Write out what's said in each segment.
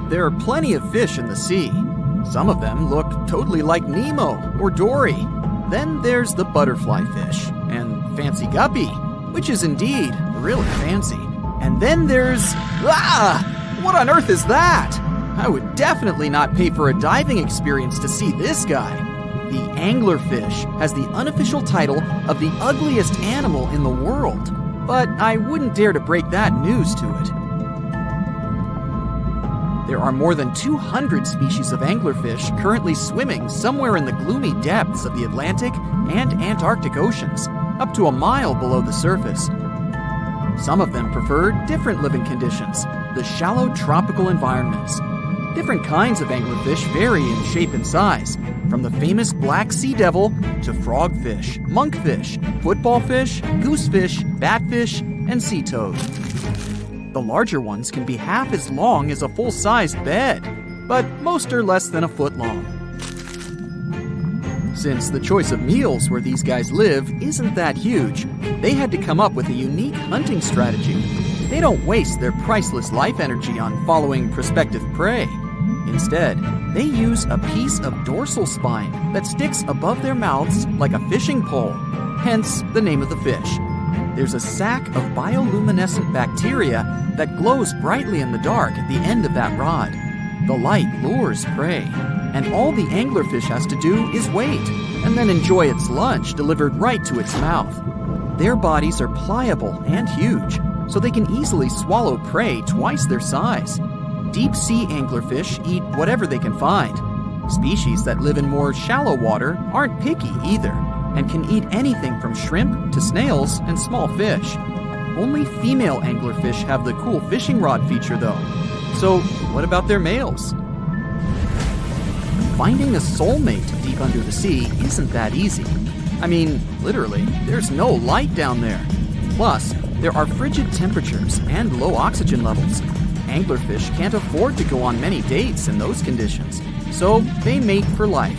there are plenty of fish in the sea. Some of them look totally like Nemo or Dory. Then there's the butterfly fish and fancy guppy, which is indeed really fancy. And then there's... What on earth is that? I would definitely not pay for a diving experience to see this guy. The anglerfish has the unofficial title of the ugliest animal in the world, but I wouldn't dare to break that news to it. There are more than 200 species of anglerfish currently swimming somewhere in the gloomy depths of the Atlantic and Antarctic Oceans, up to a mile below the surface. Some of them prefer different living conditions, the shallow tropical environments. Different kinds of anglerfish vary in shape and size, from the famous black sea devil to frogfish, monkfish, football fish, goosefish, batfish, and sea toad. The larger ones can be half as long as a full-sized bed, but most are less than a foot long. Since the choice of meals where these guys live isn't that huge, they had to come up with a unique hunting strategy. They don't waste their priceless life energy on following prospective prey. Instead, they use a piece of dorsal spine that sticks above their mouths like a fishing pole, hence the name of the fish. There's a sac of bioluminescent bacteria that glows brightly in the dark at the end of that rod. The light lures prey, and all the anglerfish has to do is wait, and then enjoy its lunch delivered right to its mouth. Their bodies are pliable and huge, so they can easily swallow prey twice their size. Deep-sea anglerfish eat whatever they can find. Species that live in more shallow water aren't picky either, and can eat anything from shrimp to snails and small fish. Only female anglerfish have the cool fishing rod feature though. So what about their males? Finding a soulmate deep under the sea isn't that easy. I mean, literally, there's no light down there. Plus, there are frigid temperatures and low oxygen levels. Anglerfish can't afford to go on many dates in those conditions, so they mate for life.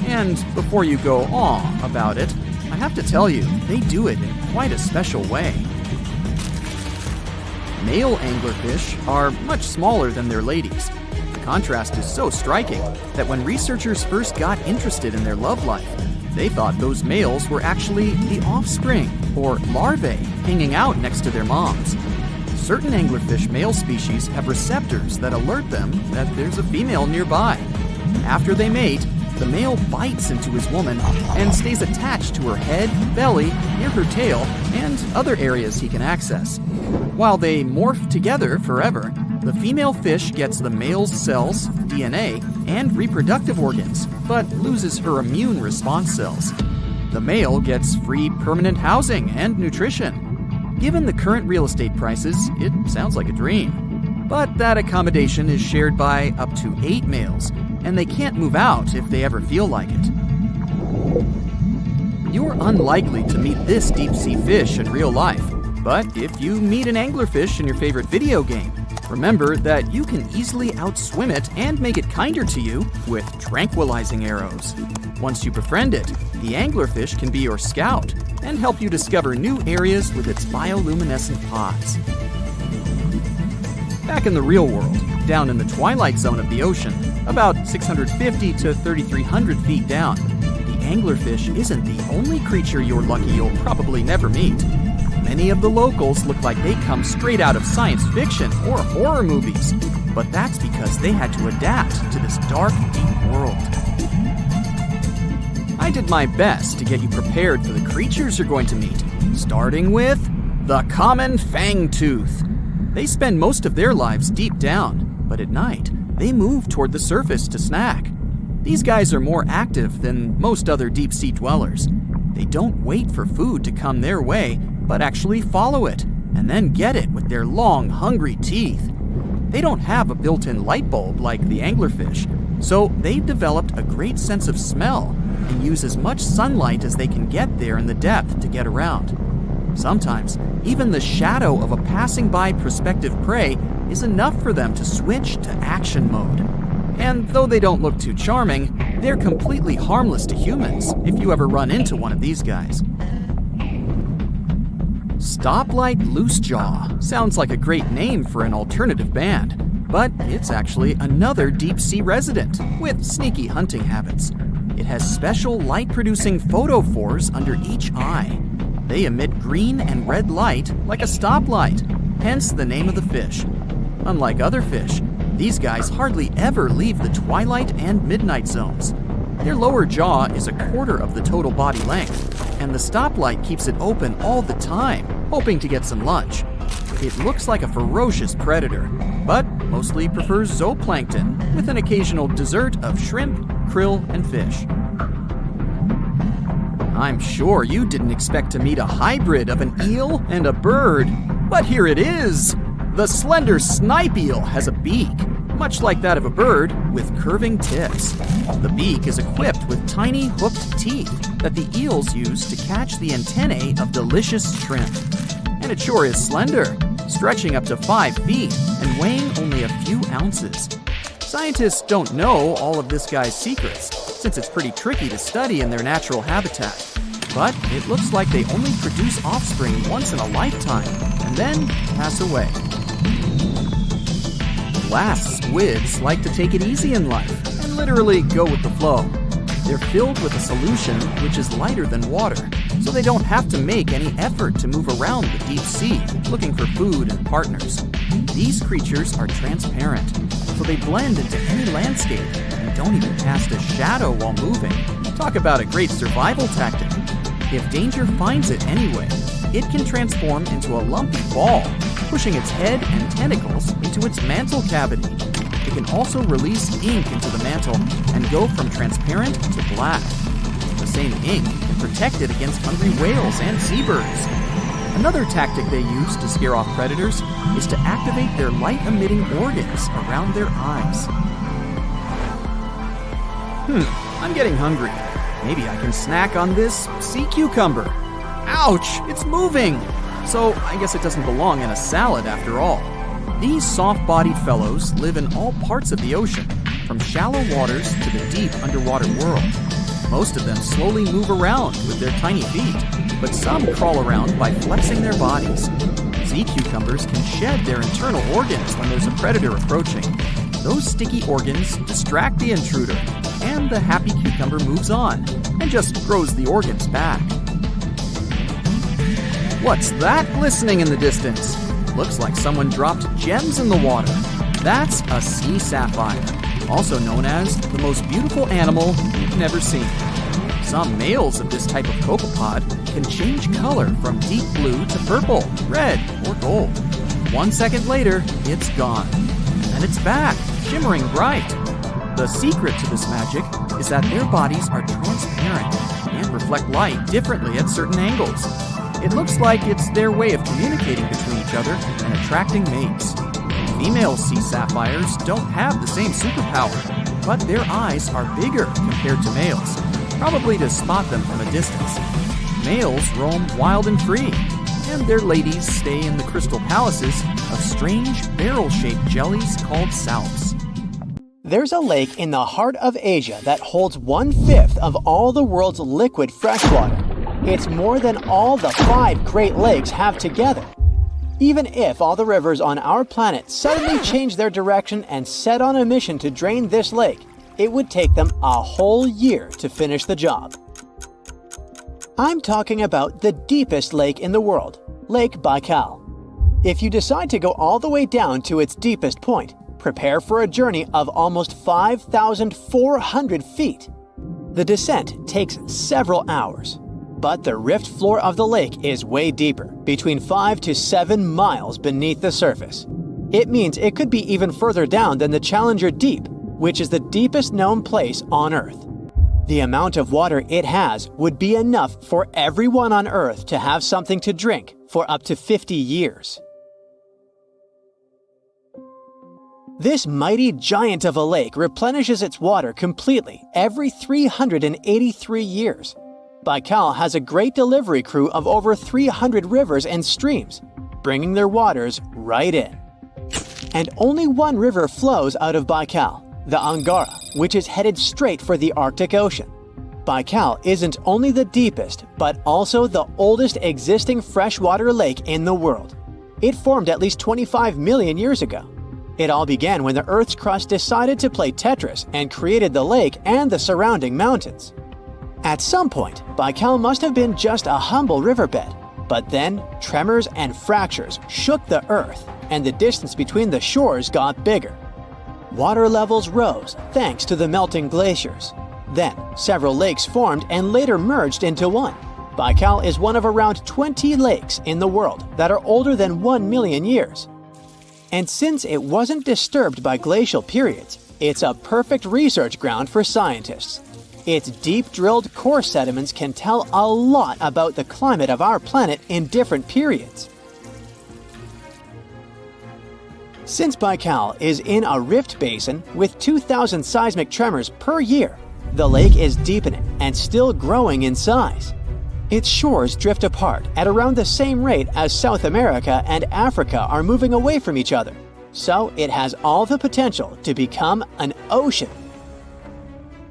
And before you go aw about it, I have to tell you, they do it in quite a special way. Male anglerfish are much smaller than their ladies. The contrast is so striking that when researchers first got interested in their love life, they thought those males were actually the offspring, or larvae, hanging out next to their moms. Certain anglerfish male species have receptors that alert them that there's a female nearby. After they mate, the male bites into his woman and stays attached to her head, belly, near her tail, and other areas he can access. While they morph together forever, the female fish gets the male's cells, DNA, and reproductive organs, but loses her immune response cells. The male gets free permanent housing and nutrition. Given the current real estate prices, it sounds like a dream. But that accommodation is shared by up to 8 males, and they can't move out if they ever feel like it. You're unlikely to meet this deep-sea fish in real life, but if you meet an anglerfish in your favorite video game, remember that you can easily outswim it and make it kinder to you with tranquilizing arrows. Once you befriend it, the anglerfish can be your scout and help you discover new areas with its bioluminescent pods. Back in the real world, down in the twilight zone of the ocean, about 650 to 3,300 feet down, the anglerfish isn't the only creature you're lucky you'll probably never meet. Many of the locals look like they come straight out of science fiction or horror movies, but that's because they had to adapt to this dark, deep world. I did my best to get you prepared for the creatures you're going to meet, starting with the common fangtooth. They spend most of their lives deep down, but at night, they move toward the surface to snack. These guys are more active than most other deep-sea dwellers. They don't wait for food to come their way, but actually follow it, and then get it with their long, hungry teeth. They don't have a built-in light bulb like the anglerfish, so they've developed a great sense of smell and use as much sunlight as they can get there in the depth to get around. Sometimes, even the shadow of a passing by prospective prey is enough for them to switch to action mode. And though they don't look too charming, they're completely harmless to humans if you ever run into one of these guys. Stoplight Loosejaw sounds like a great name for an alternative band. But it's actually another deep-sea resident with sneaky hunting habits. It has special light-producing photophores under each eye. They emit green and red light like a stoplight, hence the name of the fish. Unlike other fish, these guys hardly ever leave the twilight and midnight zones. Their lower jaw is a quarter of the total body length, and the stoplight keeps it open all the time, hoping to get some lunch. It looks like a ferocious predator, but mostly prefers zooplankton with an occasional dessert of shrimp, krill, and fish. I'm sure you didn't expect to meet a hybrid of an eel and a bird, but here it is! The slender snipe eel has a beak, much like that of a bird, with curving tips. The beak is equipped with tiny hooked teeth that the eels use to catch the antennae of delicious shrimp. And it sure is slender, stretching up to 5 feet and weighing only a few ounces. Scientists don't know all of this guy's secrets, since it's pretty tricky to study in their natural habitat. But it looks like they only produce offspring once in a lifetime, and then pass away. Glass squids like to take it easy in life and literally go with the flow. They're filled with a solution which is lighter than water, so they don't have to make any effort to move around the deep sea looking for food and partners. These creatures are transparent, so they blend into any landscape and don't even cast a shadow while moving. Talk about a great survival tactic. If danger finds it anyway, it can transform into a lumpy ball, pushing its head and tentacles into its mantle cavity. It can also release ink into the mantle and go from transparent to black. The same ink can protect it against hungry whales and seabirds. Another tactic they use to scare off predators is to activate their light-emitting organs around their eyes. I'm getting hungry. Maybe I can snack on this sea cucumber. Ouch, it's moving! So I guess it doesn't belong in a salad after all. These soft-bodied fellows live in all parts of the ocean, from shallow waters to the deep underwater world. Most of them slowly move around with their tiny feet, but some crawl around by flexing their bodies. Sea cucumbers can shed their internal organs when there's a predator approaching. Those sticky organs distract the intruder, and the happy cucumber moves on and just grows the organs back. What's that glistening in the distance? Looks like someone dropped gems in the water. That's a sea sapphire, also known as the most beautiful animal you've never seen. Some males of this type of copepod can change color from deep blue to purple, red, or gold. 1 second later, it's gone. And it's back, shimmering bright. The secret to this magic is that their bodies are transparent and reflect light differently at certain angles. It looks like it's their way of communicating between each other and attracting mates. Female sea sapphires don't have the same superpower, but their eyes are bigger compared to males, probably to spot them from a distance. Males roam wild and free, and their ladies stay in the crystal palaces of strange barrel-shaped jellies called salps. There's a lake in the heart of Asia that holds 1/5 of all the world's liquid freshwater. It's more than all the 5 Great Lakes have together. Even if all the rivers on our planet suddenly change their direction and set on a mission to drain this lake, it would take them a whole year to finish the job. I'm talking about the deepest lake in the world, Lake Baikal. If you decide to go all the way down to its deepest point, prepare for a journey of almost 5,400 feet. The descent takes several hours, but the rift floor of the lake is way deeper, between 5 to 7 miles beneath the surface. It means it could be even further down than the Challenger Deep, which is the deepest known place on Earth. The amount of water it has would be enough for everyone on Earth to have something to drink for up to 50 years. This mighty giant of a lake replenishes its water completely every 383 years. Baikal has a great delivery crew of over 300 rivers and streams, bringing their waters right in. And only one river flows out of Baikal, the Angara, which is headed straight for the Arctic Ocean. Baikal isn't only the deepest, but also the oldest existing freshwater lake in the world. It formed at least 25 million years ago. It all began when the Earth's crust decided to play Tetris and created the lake and the surrounding mountains. At some point, Baikal must have been just a humble riverbed, but then tremors and fractures shook the Earth, and the distance between the shores got bigger. Water levels rose thanks to the melting glaciers. Then, several lakes formed and later merged into one. Baikal is one of around 20 lakes in the world that are older than 1 million years. And since it wasn't disturbed by glacial periods, it's a perfect research ground for scientists. Its deep-drilled core sediments can tell a lot about the climate of our planet in different periods. Since Baikal is in a rift basin with 2,000 seismic tremors per year, the lake is deepening and still growing in size. Its shores drift apart at around the same rate as South America and Africa are moving away from each other, so it has all the potential to become an ocean.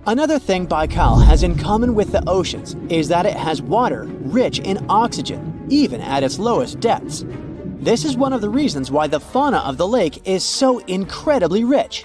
Another thing Baikal has in common with the oceans is that it has water rich in oxygen, even at its lowest depths. This is one of the reasons why the fauna of the lake is so incredibly rich.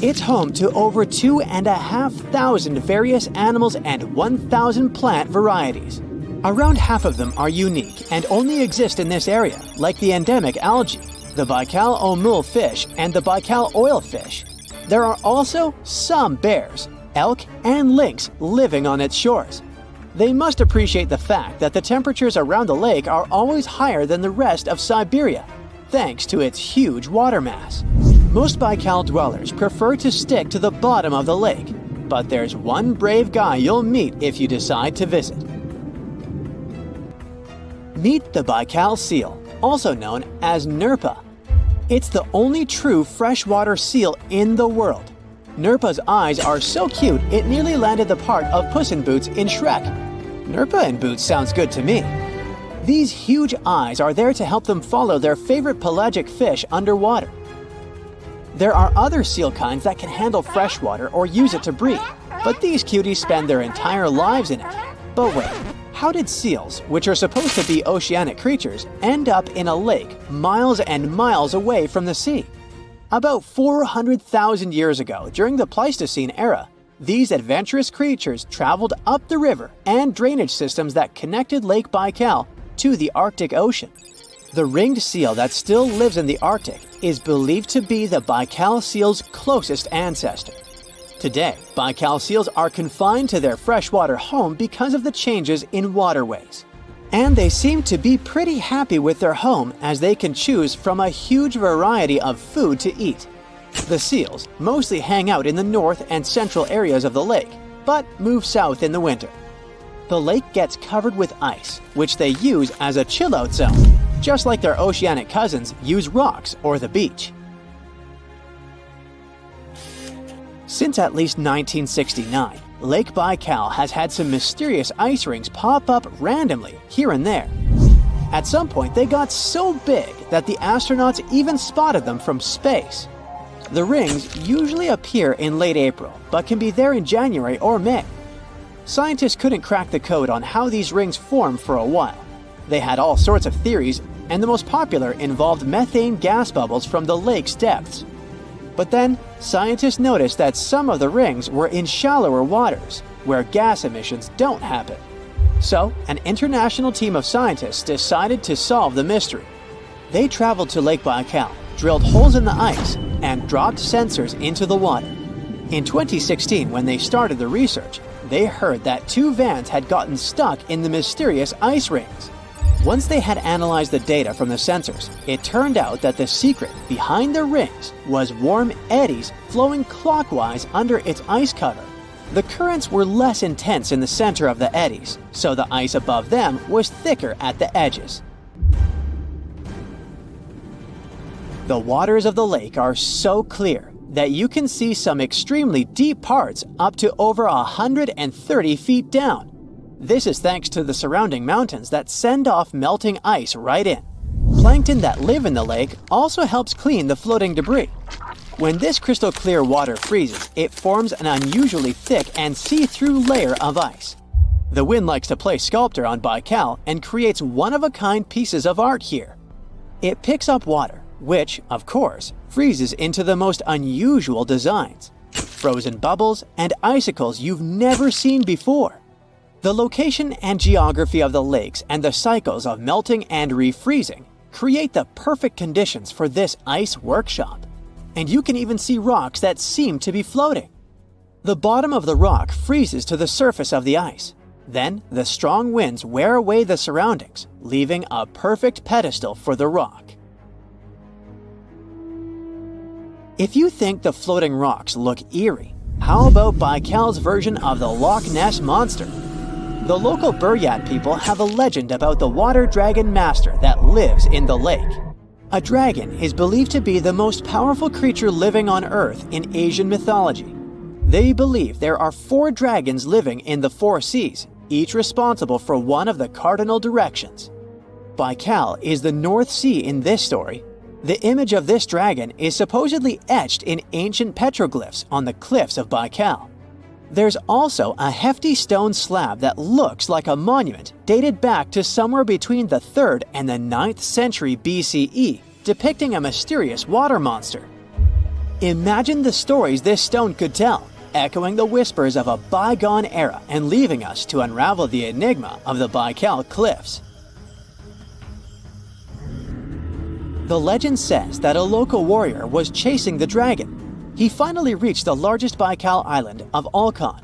It's home to over 2,500 various animals and 1,000 plant varieties. Around half of them are unique and only exist in this area, like the endemic algae, the Baikal omul fish, and the Baikal oilfish. There are also some bears, elk, and lynx living on its shores. They must appreciate the fact that the temperatures around the lake are always higher than the rest of Siberia, thanks to its huge water mass. Most Baikal dwellers prefer to stick to the bottom of the lake, but there's one brave guy you'll meet if you decide to visit. Meet the Baikal seal, also known as Nerpa. It's the only true freshwater seal in the world. Nerpa's eyes are so cute it nearly landed the part of Puss in Boots in Shrek. Nerpa in Boots sounds good to me. These huge eyes are there to help them follow their favorite pelagic fish underwater. There are other seal kinds that can handle freshwater or use it to breathe, but these cuties spend their entire lives in it. But wait, how did seals, which are supposed to be oceanic creatures, end up in a lake miles and miles away from the sea? About 400,000 years ago, during the Pleistocene era, these adventurous creatures traveled up the river and drainage systems that connected Lake Baikal to the Arctic Ocean. The ringed seal that still lives in the Arctic is believed to be the Baikal seal's closest ancestor. Today, Baikal seals are confined to their freshwater home because of the changes in waterways. And they seem to be pretty happy with their home as they can choose from a huge variety of food to eat. The seals mostly hang out in the north and central areas of the lake, but move south in the winter. The lake gets covered with ice, which they use as a chill-out zone, just like their oceanic cousins use rocks or the beach. Since at least 1969, Lake Baikal has had some mysterious ice rings pop up randomly here and there. At some point, they got so big that the astronauts even spotted them from space. The rings usually appear in late April, but can be there in January or May. Scientists couldn't crack the code on how these rings form for a while. They had all sorts of theories, and the most popular involved methane gas bubbles from the lake's depths. But then, scientists noticed that some of the rings were in shallower waters, where gas emissions don't happen. So, an international team of scientists decided to solve the mystery. They traveled to Lake Baikal, drilled holes in the ice, and dropped sensors into the water. In 2016, when they started the research, they heard that 2 vans had gotten stuck in the mysterious ice rings. Once they had analyzed the data from the sensors, it turned out that the secret behind the rings was warm eddies flowing clockwise under its ice cover. The currents were less intense in the center of the eddies, so the ice above them was thicker at the edges. The waters of the lake are so clear that you can see some extremely deep parts up to over 130 feet down. This is thanks to the surrounding mountains that send off melting ice right in. Plankton that live in the lake also helps clean the floating debris. When this crystal clear water freezes, it forms an unusually thick and see-through layer of ice. The wind likes to play sculptor on Baikal and creates one-of-a-kind pieces of art here. It picks up water, which, of course, freezes into the most unusual designs. Frozen bubbles and icicles you've never seen before. The location and geography of the lakes and the cycles of melting and refreezing create the perfect conditions for this ice workshop. And you can even see rocks that seem to be floating. The bottom of the rock freezes to the surface of the ice. Then, the strong winds wear away the surroundings, leaving a perfect pedestal for the rock. If you think the floating rocks look eerie, how about Baikal's version of the Loch Ness Monster? The local Buryat people have a legend about the water dragon master that lives in the lake. A dragon is believed to be the most powerful creature living on Earth in Asian mythology. They believe there are 4 dragons living in the 4 seas, each responsible for one of the cardinal directions. Baikal is the North Sea in this story. The image of this dragon is supposedly etched in ancient petroglyphs on the cliffs of Baikal. There's also a hefty stone slab that looks like a monument dated back to somewhere between the 3rd and the 9th century BCE, depicting a mysterious water monster. Imagine the stories this stone could tell, echoing the whispers of a bygone era and leaving us to unravel the enigma of the Baikal cliffs. The legend says that a local warrior was chasing the dragon. He finally reached the largest Baikal island of Alkan.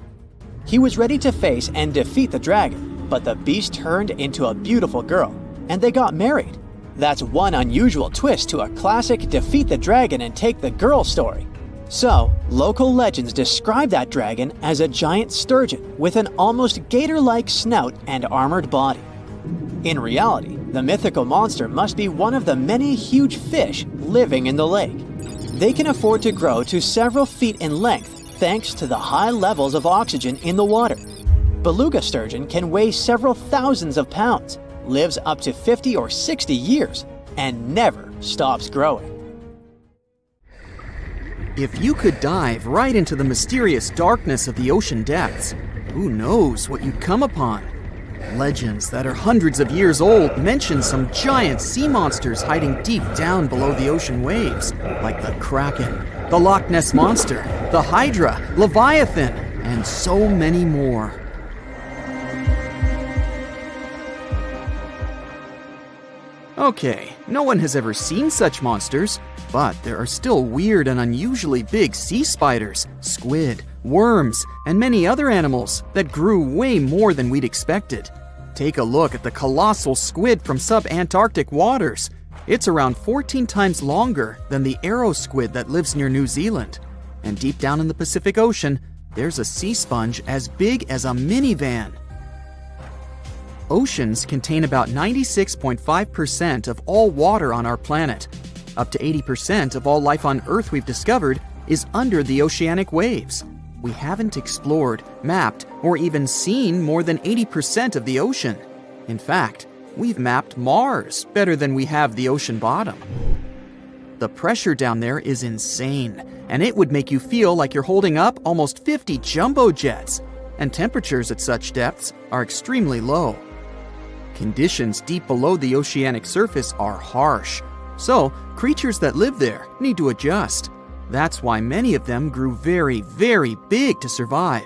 He was ready to face and defeat the dragon, but the beast turned into a beautiful girl, and they got married. That's one unusual twist to a classic defeat the dragon and take the girl story. So, local legends describe that dragon as a giant sturgeon with an almost gator-like snout and armored body. In reality, the mythical monster must be one of the many huge fish living in the lake. They can afford to grow to several feet in length thanks to the high levels of oxygen in the water. Beluga sturgeon can weigh several thousands of pounds, lives up to 50 or 60 years, and never stops growing. If you could dive right into the mysterious darkness of the ocean depths, who knows what you'd come upon? Legends that are hundreds of years old mention some giant sea monsters hiding deep down below the ocean waves, like the Kraken, the Loch Ness Monster, the Hydra, Leviathan, and so many more. Okay, no one has ever seen such monsters, but there are still weird and unusually big sea spiders, squid, worms, and many other animals that grew way more than we'd expected. Take a look at the colossal squid from sub-Antarctic waters. It's around 14 times longer than the arrow squid that lives near New Zealand. And deep down in the Pacific Ocean, there's a sea sponge as big as a minivan. Oceans contain about 96.5% of all water on our planet. Up to 80% of all life on Earth we've discovered is under the oceanic waves. We haven't explored, mapped, or even seen more than 80% of the ocean. In fact, we've mapped Mars better than we have the ocean bottom. The pressure down there is insane, and it would make you feel like you're holding up almost 50 jumbo jets. And temperatures at such depths are extremely low. Conditions deep below the oceanic surface are harsh, so creatures that live there need to adjust. That's why many of them grew very, very big to survive.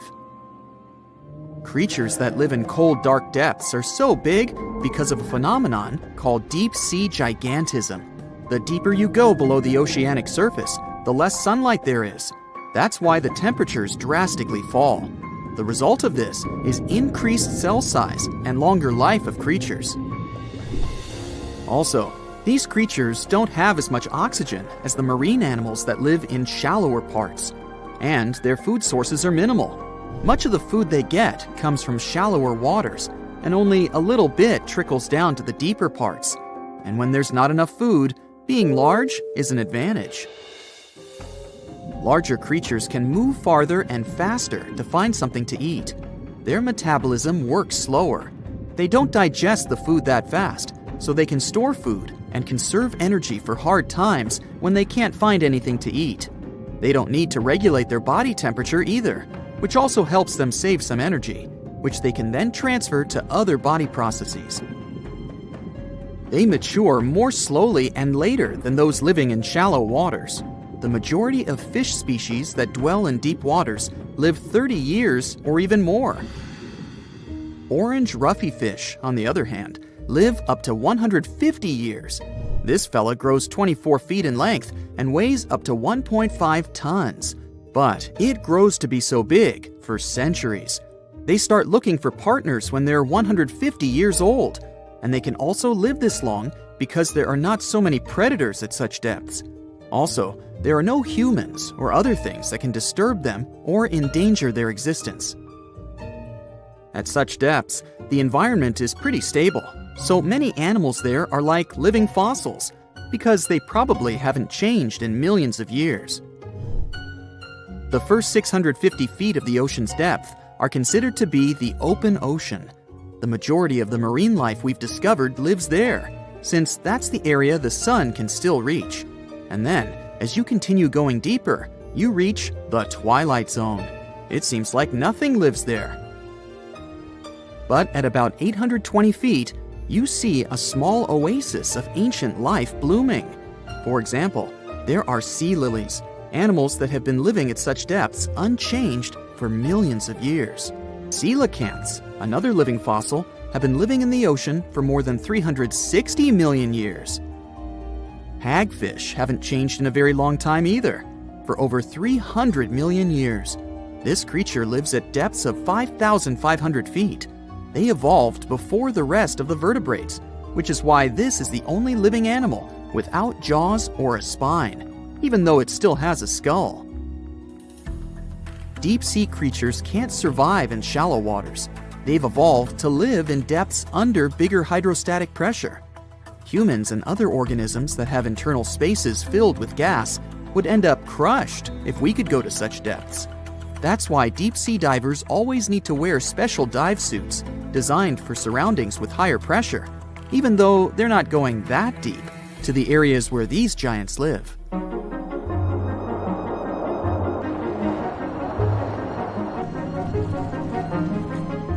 Creatures that live in cold, dark depths are so big because of a phenomenon called deep-sea gigantism. The deeper you go below the oceanic surface, the less sunlight there is. That's why the temperatures drastically fall. The result of this is increased cell size and longer life of creatures. Also, these creatures don't have as much oxygen as the marine animals that live in shallower parts, and their food sources are minimal. Much of the food they get comes from shallower waters, and only a little bit trickles down to the deeper parts. And when there's not enough food, being large is an advantage. Larger creatures can move farther and faster to find something to eat. Their metabolism works slower. They don't digest the food that fast, so they can store food and conserve energy for hard times when they can't find anything to eat. They don't need to regulate their body temperature either, which also helps them save some energy, which they can then transfer to other body processes. They mature more slowly and later than those living in shallow waters. The majority of fish species that dwell in deep waters live 30 years or even more. Orange ruffy fish, on the other hand, live up to 150 years. This fella grows 24 feet in length and weighs up to 1.5 tons. But it grows to be so big for centuries. They start looking for partners when they're 150 years old, and they can also live this long because there are not so many predators at such depths. Also, there are no humans or other things that can disturb them or endanger their existence. At such depths, the environment is pretty stable, so many animals there are like living fossils because they probably haven't changed in millions of years. The first 650 feet of the ocean's depth are considered to be the open ocean. The majority of the marine life we've discovered lives there, since that's the area the sun can still reach. And then, as you continue going deeper, you reach the twilight zone. It seems like nothing lives there. But at about 820 feet, you see a small oasis of ancient life blooming. For example, there are sea lilies, animals that have been living at such depths unchanged for millions of years. Coelacanths, another living fossil, have been living in the ocean for more than 360 million years. Hagfish haven't changed in a very long time either, for over 300 million years. This creature lives at depths of 5,500 feet. They evolved before the rest of the vertebrates, which is why this is the only living animal without jaws or a spine, even though it still has a skull. Deep-sea creatures can't survive in shallow waters. They've evolved to live in depths under bigger hydrostatic pressure. Humans and other organisms that have internal spaces filled with gas would end up crushed if we could go to such depths. That's why deep-sea divers always need to wear special dive suits designed for surroundings with higher pressure, even though they're not going that deep to the areas where these giants live.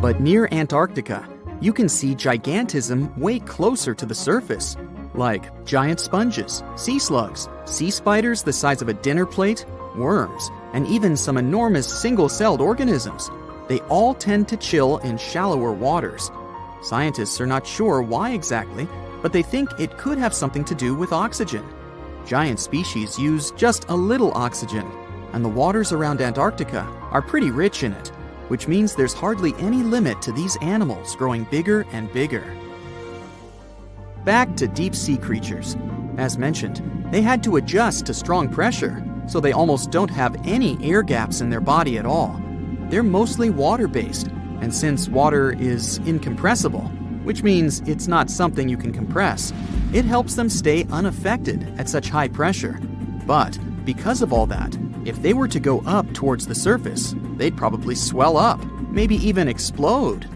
But near Antarctica, you can see gigantism way closer to the surface, like giant sponges, sea slugs, sea spiders the size of a dinner plate, worms, and even some enormous single-celled organisms. They all tend to chill in shallower waters. Scientists are not sure why exactly, but they think it could have something to do with oxygen. Giant species use just a little oxygen, and the waters around Antarctica are pretty rich in it, which means there's hardly any limit to these animals growing bigger and bigger. Back to deep-sea creatures. As mentioned, they had to adjust to strong pressure, so they almost don't have any air gaps in their body at all. They're mostly water-based, and since water is incompressible, which means it's not something you can compress, it helps them stay unaffected at such high pressure. But because of all that, if they were to go up towards the surface, they'd probably swell up, maybe even explode.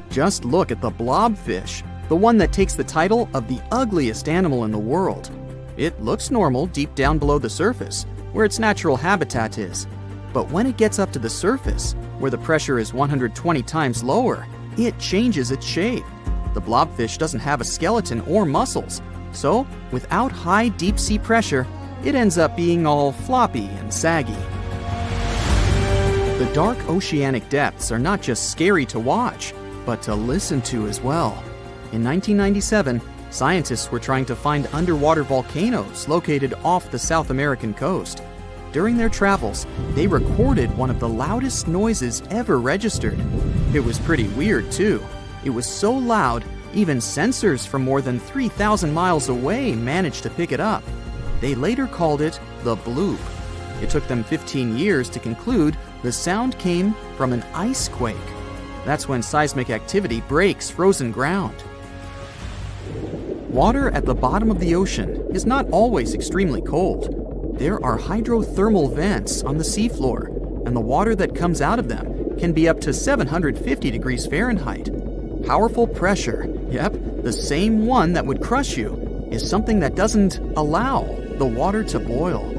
Just look at the blobfish, the one that takes the title of the ugliest animal in the world. It looks normal deep down below the surface, where its natural habitat is. But when it gets up to the surface, where the pressure is 120 times lower, it changes its shape. The blobfish doesn't have a skeleton or muscles, so without high deep-sea pressure, it ends up being all floppy and saggy. The dark oceanic depths are not just scary to watch, but to listen to as well. In 1997, scientists were trying to find underwater volcanoes located off the South American coast. During their travels, they recorded one of the loudest noises ever registered. It was pretty weird, too. It was so loud, even sensors from more than 3,000 miles away managed to pick it up. They later called it the bloop. It took them 15 years to conclude the sound came from an ice quake. That's when seismic activity breaks frozen ground. Water at the bottom of the ocean is not always extremely cold. There are hydrothermal vents on the seafloor, and the water that comes out of them can be up to 750 degrees Fahrenheit. Powerful pressure, yep, the same one that would crush you, is something that doesn't allow the water to boil.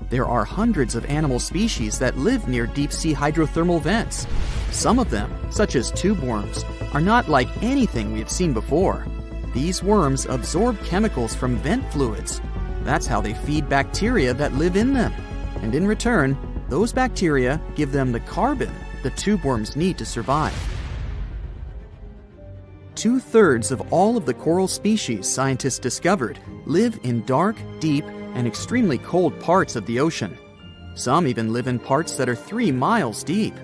There are hundreds of animal species that live near deep-sea hydrothermal vents. Some of them, such as tube worms, are not like anything we have seen before. These worms absorb chemicals from vent fluids. That's how they feed bacteria that live in them. And in return, those bacteria give them the carbon the tube worms need to survive. 2/3 of all of the coral species scientists discovered live in dark, deep, and extremely cold parts of the ocean. Some even live in parts that are 3 miles deep.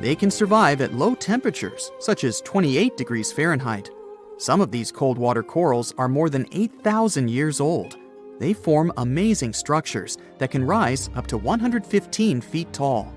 They can survive at low temperatures, such as 28 degrees Fahrenheit. Some of these cold water corals are more than 8,000 years old. They form amazing structures that can rise up to 115 feet tall.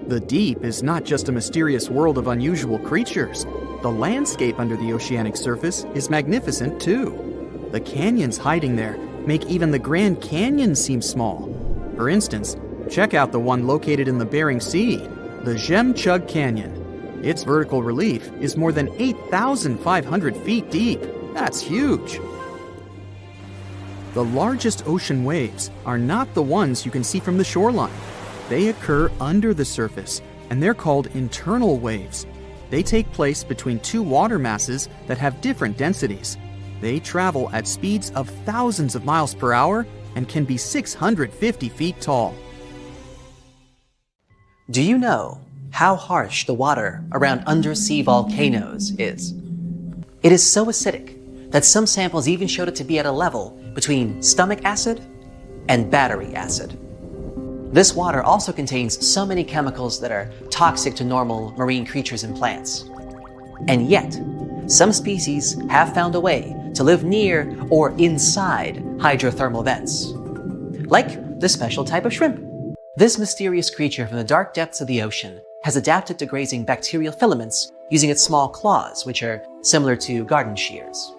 The deep is not just a mysterious world of unusual creatures. The landscape under the oceanic surface is magnificent too. The canyons hiding there make even the Grand Canyon seem small. For instance, check out the one located in the Bering Sea, the Chug Canyon. Its vertical relief is more than 8,500 feet deep. That's huge. The largest ocean waves are not the ones you can see from the shoreline. They occur under the surface, and they're called internal waves. They take place between two water masses that have different densities. They travel at speeds of thousands of miles per hour and can be 650 feet tall. Do you know how harsh the water around undersea volcanoes is? It is so acidic that some samples even showed it to be at a level between stomach acid and battery acid. This water also contains so many chemicals that are toxic to normal marine creatures and plants. And yet, some species have found a way to live near or inside hydrothermal vents, like this special type of shrimp. This mysterious creature from the dark depths of the ocean has adapted to grazing bacterial filaments using its small claws, which are similar to garden shears.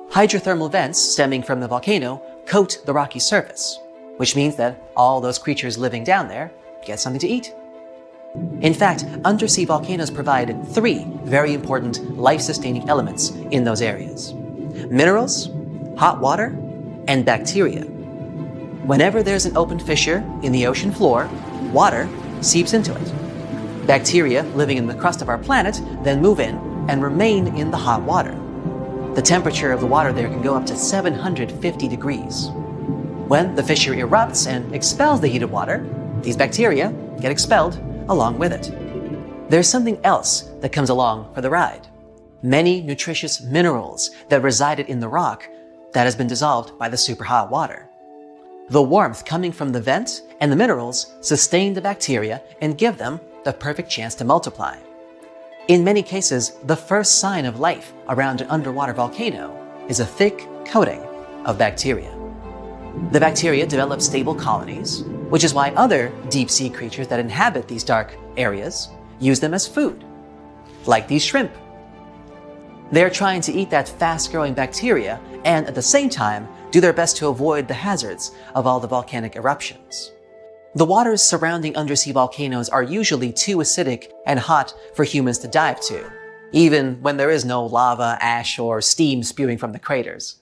Hydrothermal vents stemming from the volcano coat the rocky surface, which means that all those creatures living down there get something to eat. In fact, undersea volcanoes provide 3 very important life-sustaining elements in those areas: minerals, hot water, and bacteria. Whenever there's an open fissure in the ocean floor, water seeps into it. Bacteria living in the crust of our planet then move in and remain in the hot water. The temperature of the water there can go up to 750 degrees. When the fissure erupts and expels the heated water, these bacteria get expelled along with it. There's something else that comes along for the ride: many nutritious minerals that resided in the rock that has been dissolved by the superhot water. The warmth coming from the vent and the minerals sustain the bacteria and give them the perfect chance to multiply. In many cases, the first sign of life around an underwater volcano is a thick coating of bacteria. The bacteria develop stable colonies, which is why other deep-sea creatures that inhabit these dark areas use them as food, like these shrimp. They're trying to eat that fast-growing bacteria and at the same time do their best to avoid the hazards of all the volcanic eruptions. The waters surrounding undersea volcanoes are usually too acidic and hot for humans to dive to, even when there is no lava, ash, or steam spewing from the craters.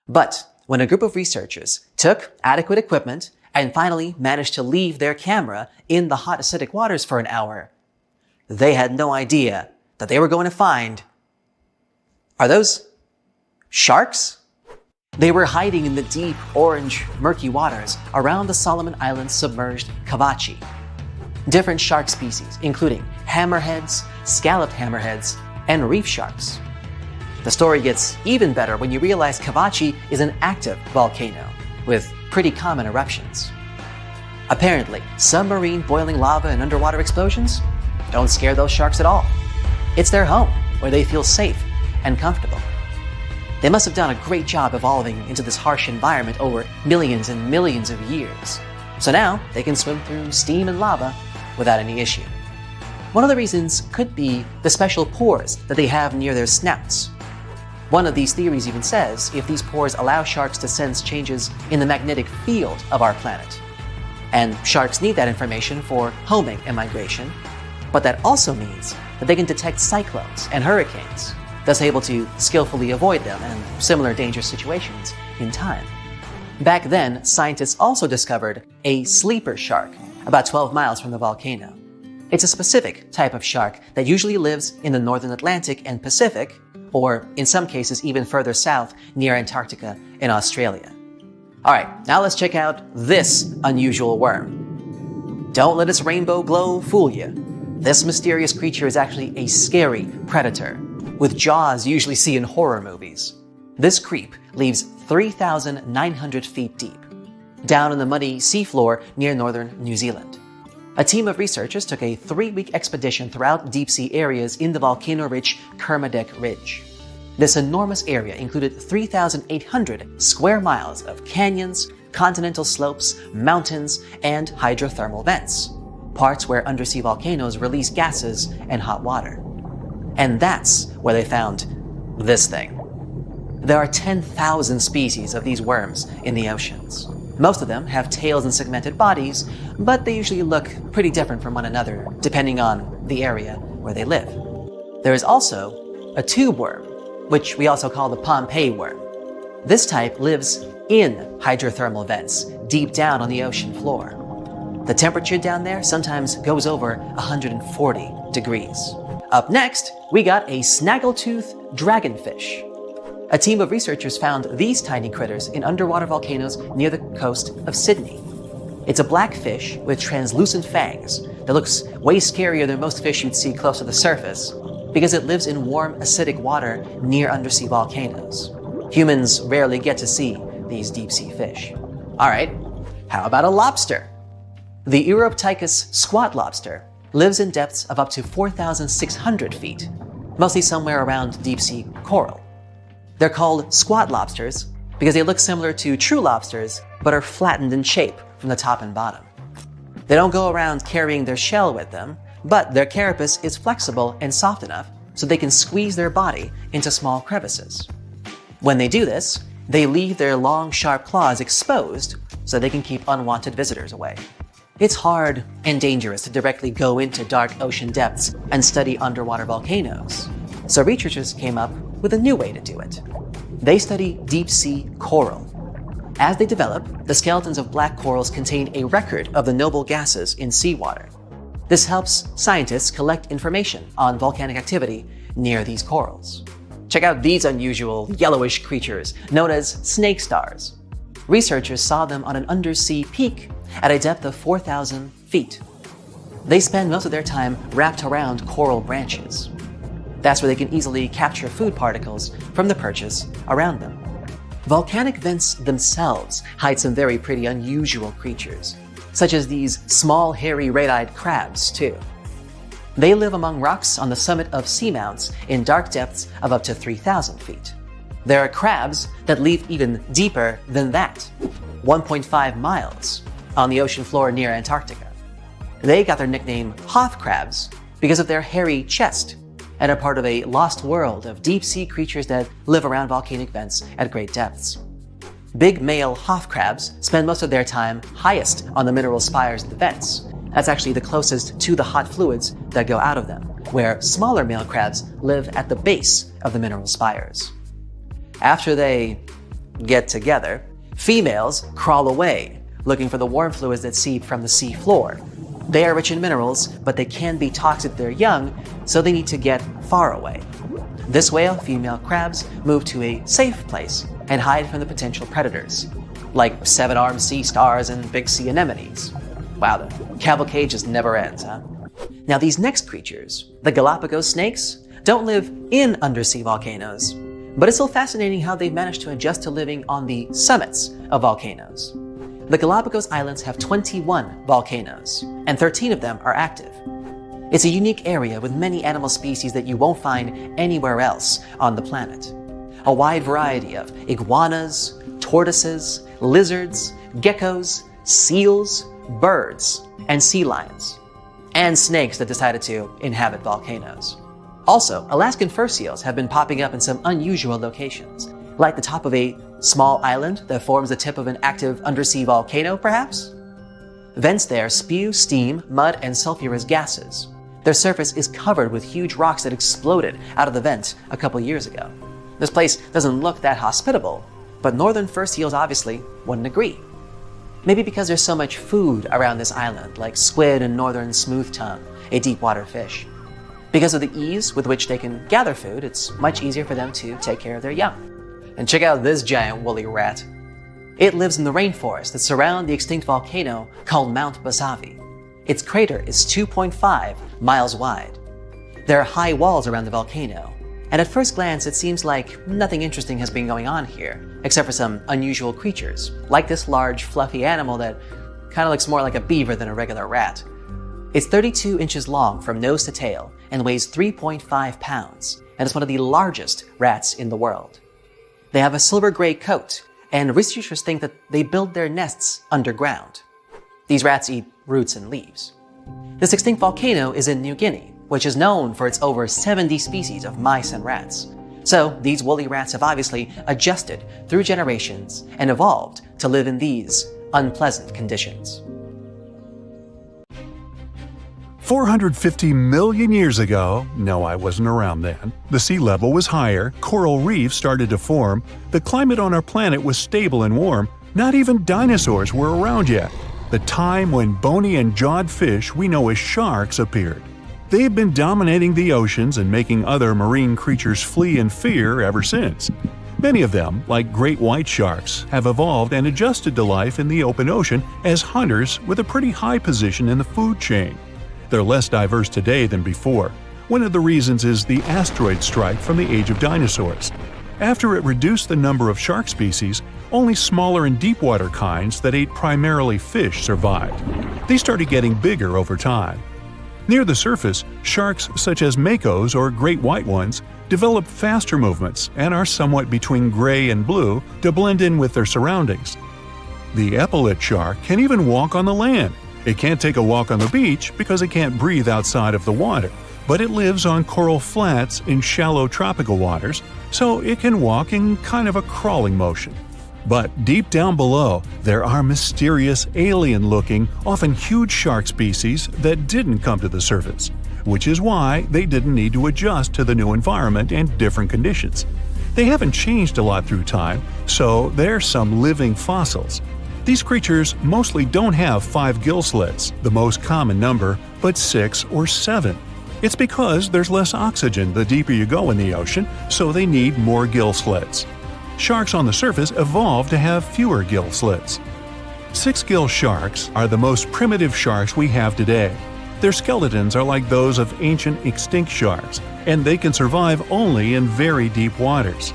But when a group of researchers took adequate equipment and finally managed to leave their camera in the hot acidic waters for an hour, they had no idea that they were going to find... Are those sharks? They were hiding in the deep, orange, murky waters around the Solomon Islands submerged Cavachi. Different shark species, including hammerheads, scalloped hammerheads, and reef sharks. The story gets even better when you realize Cavachi is an active volcano with pretty common eruptions. Apparently, submarine boiling lava and underwater explosions don't scare those sharks at all. It's their home, where they feel safe and comfortable. They must have done a great job evolving into this harsh environment over millions and millions of years. So now they can swim through steam and lava without any issue. One of the reasons could be the special pores that they have near their snouts. One of these theories even says if these pores allow sharks to sense changes in the magnetic field of our planet. And sharks need that information for homing and migration, but that also means that they can detect cyclones and hurricanes, thus able to skillfully avoid them and similar dangerous situations in time. Back then, scientists also discovered a sleeper shark about 12 miles from the volcano. It's a specific type of shark that usually lives in the northern Atlantic and Pacific, or in some cases even further south near Antarctica in Australia. Alright, now let's check out this unusual worm. Don't let its rainbow glow fool you. This mysterious creature is actually a scary predator, with jaws usually seen in horror movies. This creep lives 3,900 feet deep, down in the muddy seafloor near northern New Zealand. A team of researchers took a 3-week expedition throughout deep-sea areas in the volcano-rich Kermadec Ridge. This enormous area included 3,800 square miles of canyons, continental slopes, mountains, and hydrothermal vents, parts where undersea volcanoes release gases and hot water. And that's where they found this thing. There are 10,000 species of these worms in the oceans. Most of them have tails and segmented bodies, but they usually look pretty different from one another, depending on the area where they live. There is also a tube worm, which we also call the Pompeii worm. This type lives in hydrothermal vents, deep down on the ocean floor. The temperature down there sometimes goes over 140 degrees. Up next, we got a snaggletooth dragonfish. A team of researchers found these tiny critters in underwater volcanoes near the coast of Sydney. It's a black fish with translucent fangs that looks way scarier than most fish you'd see close to the surface because it lives in warm, acidic water near undersea volcanoes. Humans rarely get to see these deep-sea fish. Alright, how about a lobster? The Uroptychus squat lobster lives in depths of up to 4,600 feet, mostly somewhere around deep-sea coral. They're called squat lobsters because they look similar to true lobsters, but are flattened in shape from the top and bottom. They don't go around carrying their shell with them, but their carapace is flexible and soft enough so they can squeeze their body into small crevices. When they do this, they leave their long, sharp claws exposed so they can keep unwanted visitors away. It's hard and dangerous to directly go into dark ocean depths and study underwater volcanoes, so researchers came up with a new way to do it. They study deep-sea coral. As they develop, the skeletons of black corals contain a record of the noble gases in seawater. This helps scientists collect information on volcanic activity near these corals. Check out these unusual yellowish creatures known as snake stars. Researchers saw them on an undersea peak at a depth of 4,000 feet. They spend most of their time wrapped around coral branches. That's where they can easily capture food particles from the perches around them. Volcanic vents themselves hide some very pretty unusual creatures, such as these small, hairy, red-eyed crabs, too. They live among rocks on the summit of seamounts in dark depths of up to 3,000 feet. There are crabs that live even deeper than that, 1.5 miles, on the ocean floor near Antarctica. They got their nickname Hoth crabs because of their hairy chest, and are part of a lost world of deep-sea creatures that live around volcanic vents at great depths. Big male Hoth crabs spend most of their time highest on the mineral spires of the vents. That's actually the closest to the hot fluids that go out of them, where smaller male crabs live at the base of the mineral spires. After they get together, females crawl away, looking for the warm fluids that seep from the sea floor. They are rich in minerals, but they can be toxic if they're young, so they need to get far away. This way, female crabs move to a safe place and hide from the potential predators, like seven-armed sea stars and big sea anemones. Wow, the cavalcade just never ends, huh? Now, these next creatures, the Galapagos snakes, don't live in undersea volcanoes, but it's still fascinating how they've managed to adjust to living on the summits of volcanoes. The Galapagos Islands have 21 volcanoes, and 13 of them are active. It's a unique area with many animal species that you won't find anywhere else on the planet. A wide variety of iguanas, tortoises, lizards, geckos, seals, birds, and sea lions, and snakes that decided to inhabit volcanoes. Also, Alaskan fur seals have been popping up in some unusual locations, like the top of a small island that forms the tip of an active undersea volcano, perhaps? Vents there spew steam, mud, and sulfurous gases. Their surface is covered with huge rocks that exploded out of the vent a couple years ago. This place doesn't look that hospitable, but northern fur seals obviously wouldn't agree. Maybe because there's so much food around this island, like squid and northern smooth tongue, a deep water fish. Because of the ease with which they can gather food, it's much easier for them to take care of their young. And check out this giant woolly rat. It lives in the rainforests that surround the extinct volcano called Mount Basavi. Its crater is 2.5 miles wide. There are high walls around the volcano, and at first glance it seems like nothing interesting has been going on here, except for some unusual creatures, like this large fluffy animal that kind of looks more like a beaver than a regular rat. It's 32 inches long from nose to tail and weighs 3.5 pounds, and is one of the largest rats in the world. They have a silver-gray coat, and researchers think that they build their nests underground. These rats eat roots and leaves. This extinct volcano is in New Guinea, which is known for its over 70 species of mice and rats. So these woolly rats have obviously adjusted through generations and evolved to live in these unpleasant conditions. 450 million years ago, no, I wasn't around then, the sea level was higher, coral reefs started to form, the climate on our planet was stable and warm, not even dinosaurs were around yet. The time when bony and jawed fish we know as sharks appeared. They've been dominating the oceans and making other marine creatures flee in fear ever since. Many of them, like great white sharks, have evolved and adjusted to life in the open ocean as hunters with a pretty high position in the food chain. They're less diverse today than before. One of the reasons is the asteroid strike from the age of dinosaurs. After it reduced the number of shark species, only smaller and deep-water kinds that ate primarily fish survived. They started getting bigger over time. Near the surface, sharks such as makos or great white ones develop faster movements and are somewhat between gray and blue to blend in with their surroundings. The epaulet shark can even walk on the land. It can't take a walk on the beach because it can't breathe outside of the water, but it lives on coral flats in shallow tropical waters, so it can walk in kind of a crawling motion. But deep down below, there are mysterious, alien-looking, often huge shark species that didn't come to the surface, which is why they didn't need to adjust to the new environment and different conditions. They haven't changed a lot through time, so they're some living fossils. These creatures mostly don't have 5 gill slits, the most common number, but 6 or 7. It's because there's less oxygen the deeper you go in the ocean, so they need more gill slits. Sharks on the surface evolved to have fewer gill slits. 6-gill sharks are the most primitive sharks we have today. Their skeletons are like those of ancient extinct sharks, and they can survive only in very deep waters.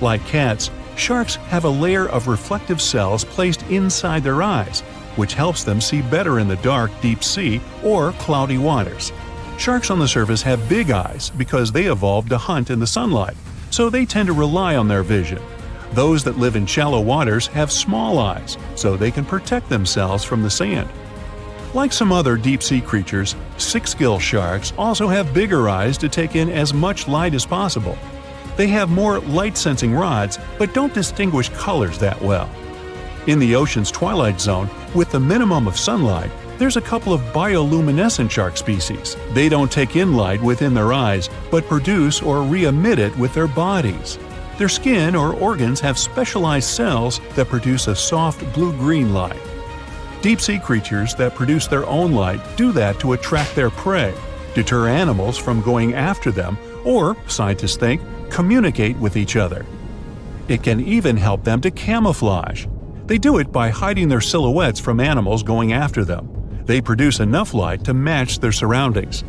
Like cats, sharks have a layer of reflective cells placed inside their eyes, which helps them see better in the dark, deep sea or cloudy waters. Sharks on the surface have big eyes because they evolved to hunt in the sunlight, so they tend to rely on their vision. Those that live in shallow waters have small eyes, so they can protect themselves from the sand. Like some other deep-sea creatures, 6-gill sharks also have bigger eyes to take in as much light as possible. They have more light-sensing rods, but don't distinguish colors that well. In the ocean's twilight zone, with the minimum of sunlight, there's a couple of bioluminescent shark species. They don't take in light within their eyes, but produce or re-emit it with their bodies. Their skin or organs have specialized cells that produce a soft blue-green light. Deep-sea creatures that produce their own light do that to attract their prey, deter animals from going after them, or, scientists think, communicate with each other. It can even help them to camouflage. They do it by hiding their silhouettes from animals going after them. They produce enough light to match their surroundings.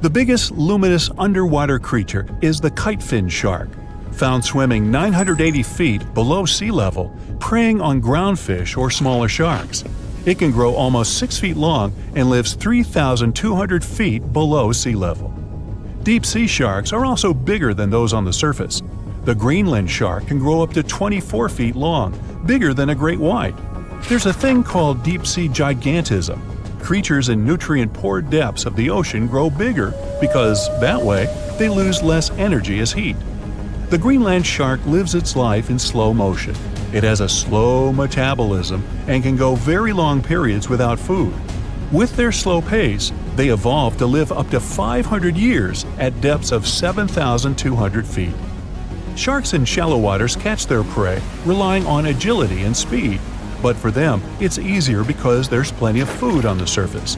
The biggest luminous underwater creature is the kitefin shark, found swimming 980 feet below sea level, preying on groundfish or smaller sharks. It can grow almost 6 feet long and lives 3,200 feet below sea level. Deep-sea sharks are also bigger than those on the surface. The Greenland shark can grow up to 24 feet long, bigger than a great white. There's a thing called deep-sea gigantism. Creatures in nutrient-poor depths of the ocean grow bigger because, that way, they lose less energy as heat. The Greenland shark lives its life in slow motion. It has a slow metabolism and can go very long periods without food. With their slow pace, they evolved to live up to 500 years at depths of 7,200 feet. Sharks in shallow waters catch their prey relying on agility and speed. But for them, it's easier because there's plenty of food on the surface.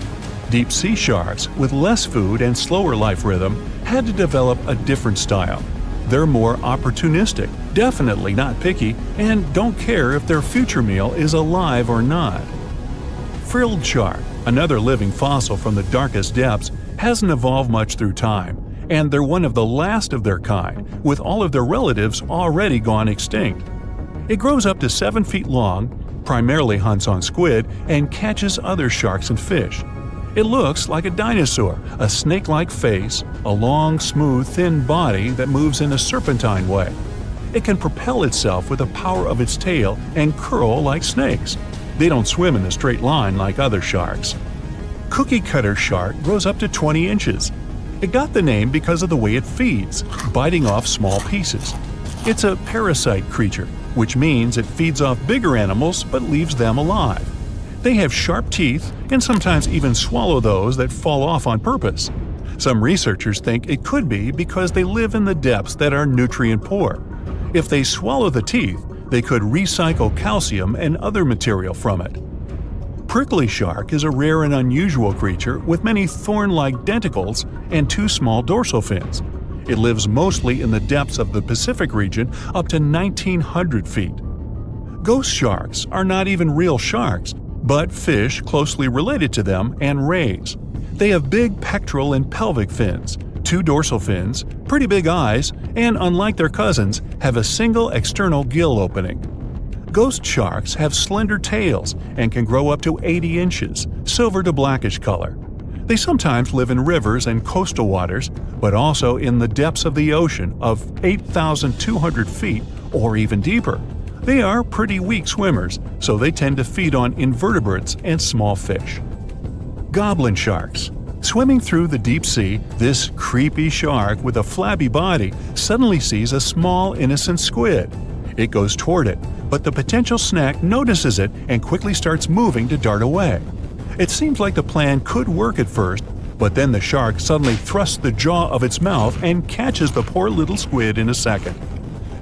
Deep sea sharks, with less food and slower life rhythm, had to develop a different style. They're more opportunistic, definitely not picky, and don't care if their future meal is alive or not. Frilled shark, another living fossil from the darkest depths, hasn't evolved much through time, and they're one of the last of their kind, with all of their relatives already gone extinct. It grows up to 7 feet long, primarily hunts on squid, and catches other sharks and fish. It looks like a dinosaur, a snake-like face, a long, smooth, thin body that moves in a serpentine way. It can propel itself with the power of its tail and curl like snakes. They don't swim in a straight line like other sharks. Cookie cutter shark grows up to 20 inches. It got the name because of the way it feeds, biting off small pieces. It's a parasite creature, which means it feeds off bigger animals but leaves them alive. They have sharp teeth and sometimes even swallow those that fall off on purpose. Some researchers think it could be because they live in the depths that are nutrient poor. If they swallow the teeth, they could recycle calcium and other material from it. Prickly shark is a rare and unusual creature with many thorn-like denticles and 2 small dorsal fins. It lives mostly in the depths of the Pacific region up to 1,900 feet. Ghost sharks are not even real sharks, but fish closely related to them and rays. They have big pectoral and pelvic fins, 2 dorsal fins, pretty big eyes, and unlike their cousins, have a single external gill opening. Ghost sharks have slender tails and can grow up to 80 inches, silver to blackish color. They sometimes live in rivers and coastal waters, but also in the depths of the ocean of 8,200 feet or even deeper. They are pretty weak swimmers, so they tend to feed on invertebrates and small fish. Goblin sharks. Swimming through the deep sea, this creepy shark with a flabby body suddenly sees a small, innocent squid. It goes toward it, but the potential snack notices it and quickly starts moving to dart away. It seems like the plan could work at first, but then the shark suddenly thrusts the jaw of its mouth and catches the poor little squid in a second.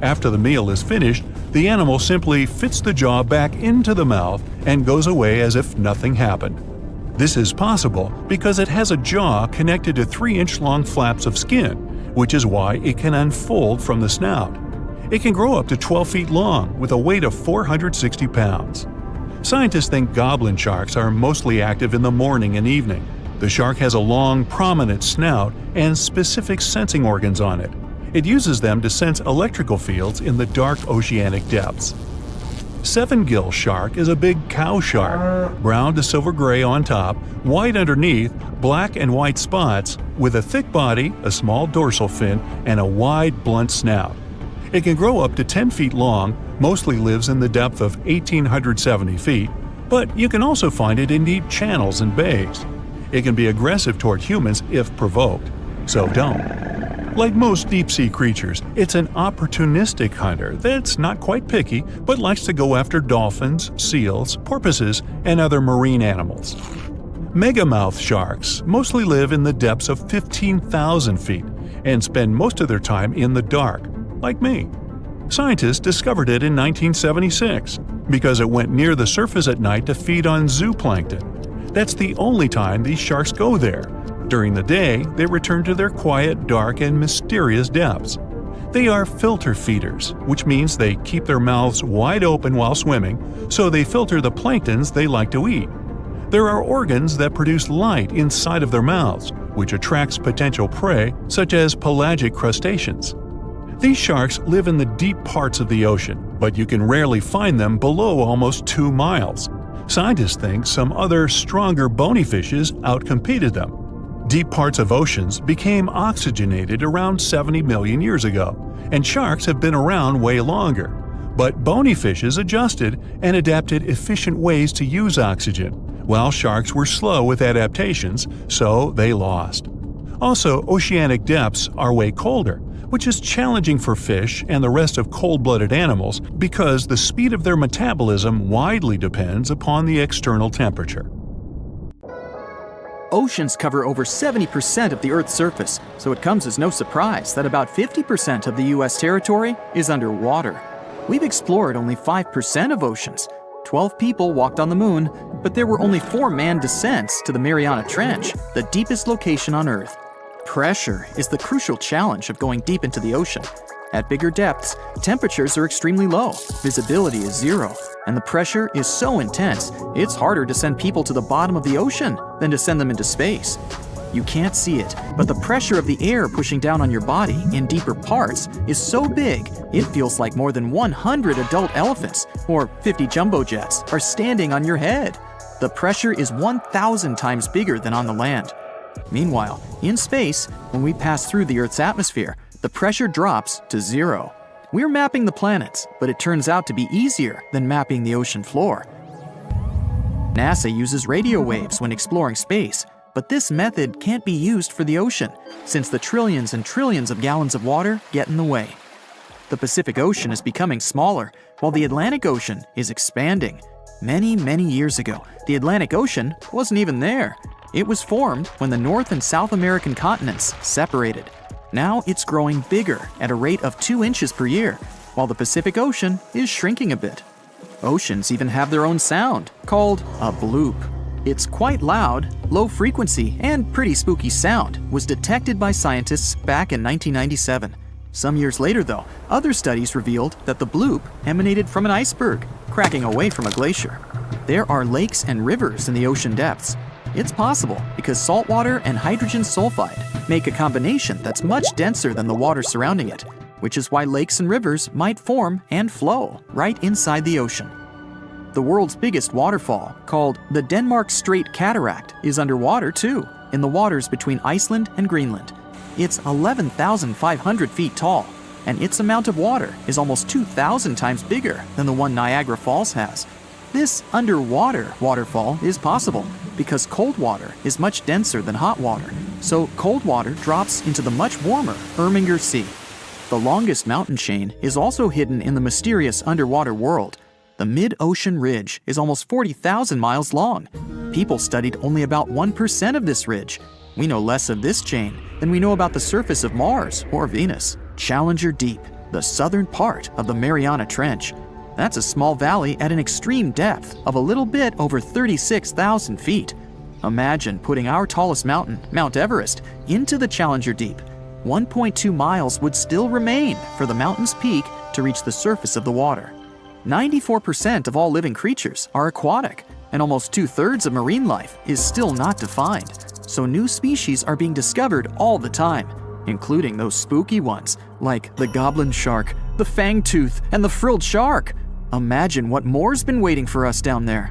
After the meal is finished, the animal simply fits the jaw back into the mouth and goes away as if nothing happened. This is possible because it has a jaw connected to 3-inch-long flaps of skin, which is why it can unfold from the snout. It can grow up to 12 feet long with a weight of 460 pounds. Scientists think goblin sharks are mostly active in the morning and evening. The shark has a long, prominent snout and specific sensing organs on it. It uses them to sense electrical fields in the dark oceanic depths. Seven-gill shark is a big cow shark, brown to silver-gray on top, white underneath, black and white spots, with a thick body, a small dorsal fin, and a wide, blunt snout. It can grow up to 10 feet long, mostly lives in the depth of 1,870 feet, but you can also find it in deep channels and bays. It can be aggressive toward humans if provoked, so don't. Like most deep-sea creatures, it's an opportunistic hunter that's not quite picky but likes to go after dolphins, seals, porpoises, and other marine animals. Megamouth sharks mostly live in the depths of 15,000 feet and spend most of their time in the dark, like me. Scientists discovered it in 1976 because it went near the surface at night to feed on zooplankton. That's the only time these sharks go there. During the day, they return to their quiet, dark, and mysterious depths. They are filter feeders, which means they keep their mouths wide open while swimming, so they filter the planktons they like to eat. There are organs that produce light inside of their mouths, which attracts potential prey, such as pelagic crustaceans. These sharks live in the deep parts of the ocean, but you can rarely find them below almost 2 miles. Scientists think some other, stronger bony fishes outcompeted them. Deep parts of oceans became oxygenated around 70 million years ago, and sharks have been around way longer. But bony fishes adjusted and adapted efficient ways to use oxygen, while sharks were slow with adaptations, so they lost. Also, oceanic depths are way colder, which is challenging for fish and the rest of cold-blooded animals because the speed of their metabolism widely depends upon the external temperature. Oceans cover over 70% of the Earth's surface, so it comes as no surprise that about 50% of the U.S. territory is underwater. We've explored only 5% of oceans. 12 people walked on the moon, but there were only 4 manned descents to the Mariana Trench, the deepest location on Earth. Pressure is the crucial challenge of going deep into the ocean. At bigger depths, temperatures are extremely low, visibility is 0, and the pressure is so intense, it's harder to send people to the bottom of the ocean than to send them into space. You can't see it, but the pressure of the air pushing down on your body in deeper parts is so big, it feels like more than 100 adult elephants or 50 jumbo jets are standing on your head. The pressure is 1,000 times bigger than on the land. Meanwhile, in space, when we pass through the Earth's atmosphere, the pressure drops to 0. We're mapping the planets, but it turns out to be easier than mapping the ocean floor. NASA uses radio waves when exploring space, but this method can't be used for the ocean, since the trillions and trillions of gallons of water get in the way. The Pacific Ocean is becoming smaller, while the Atlantic Ocean is expanding. Many, many years ago, the Atlantic Ocean wasn't even there. It was formed when the North and South American continents separated. Now it's growing bigger at a rate of 2 inches per year, while the Pacific Ocean is shrinking a bit. Oceans even have their own sound, called a bloop. Its quite loud, low frequency, and pretty spooky sound was detected by scientists back in 1997. Some years later, though, other studies revealed that the bloop emanated from an iceberg, cracking away from a glacier. There are lakes and rivers in the ocean depths. It's possible because salt water and hydrogen sulfide make a combination that's much denser than the water surrounding it, which is why lakes and rivers might form and flow right inside the ocean. The world's biggest waterfall, called the Denmark Strait Cataract, is underwater too, in the waters between Iceland and Greenland. It's 11,500 feet tall, and its amount of water is almost 2,000 times bigger than the one Niagara Falls has. This underwater waterfall is possible because cold water is much denser than hot water, so cold water drops into the much warmer Irminger Sea. The longest mountain chain is also hidden in the mysterious underwater world. The mid-ocean ridge is almost 40,000 miles long. People studied only about 1% of this ridge. We know less of this chain than we know about the surface of Mars or Venus. Challenger Deep, the southern part of the Mariana Trench. That's a small valley at an extreme depth of a little bit over 36,000 feet. Imagine putting our tallest mountain, Mount Everest, into the Challenger Deep. 1.2 miles would still remain for the mountain's peak to reach the surface of the water. 94% of all living creatures are aquatic, and almost 2/3 of marine life is still not defined. So new species are being discovered all the time, including those spooky ones like the goblin shark, the fangtooth, and the frilled shark. Imagine what more's been waiting for us down there.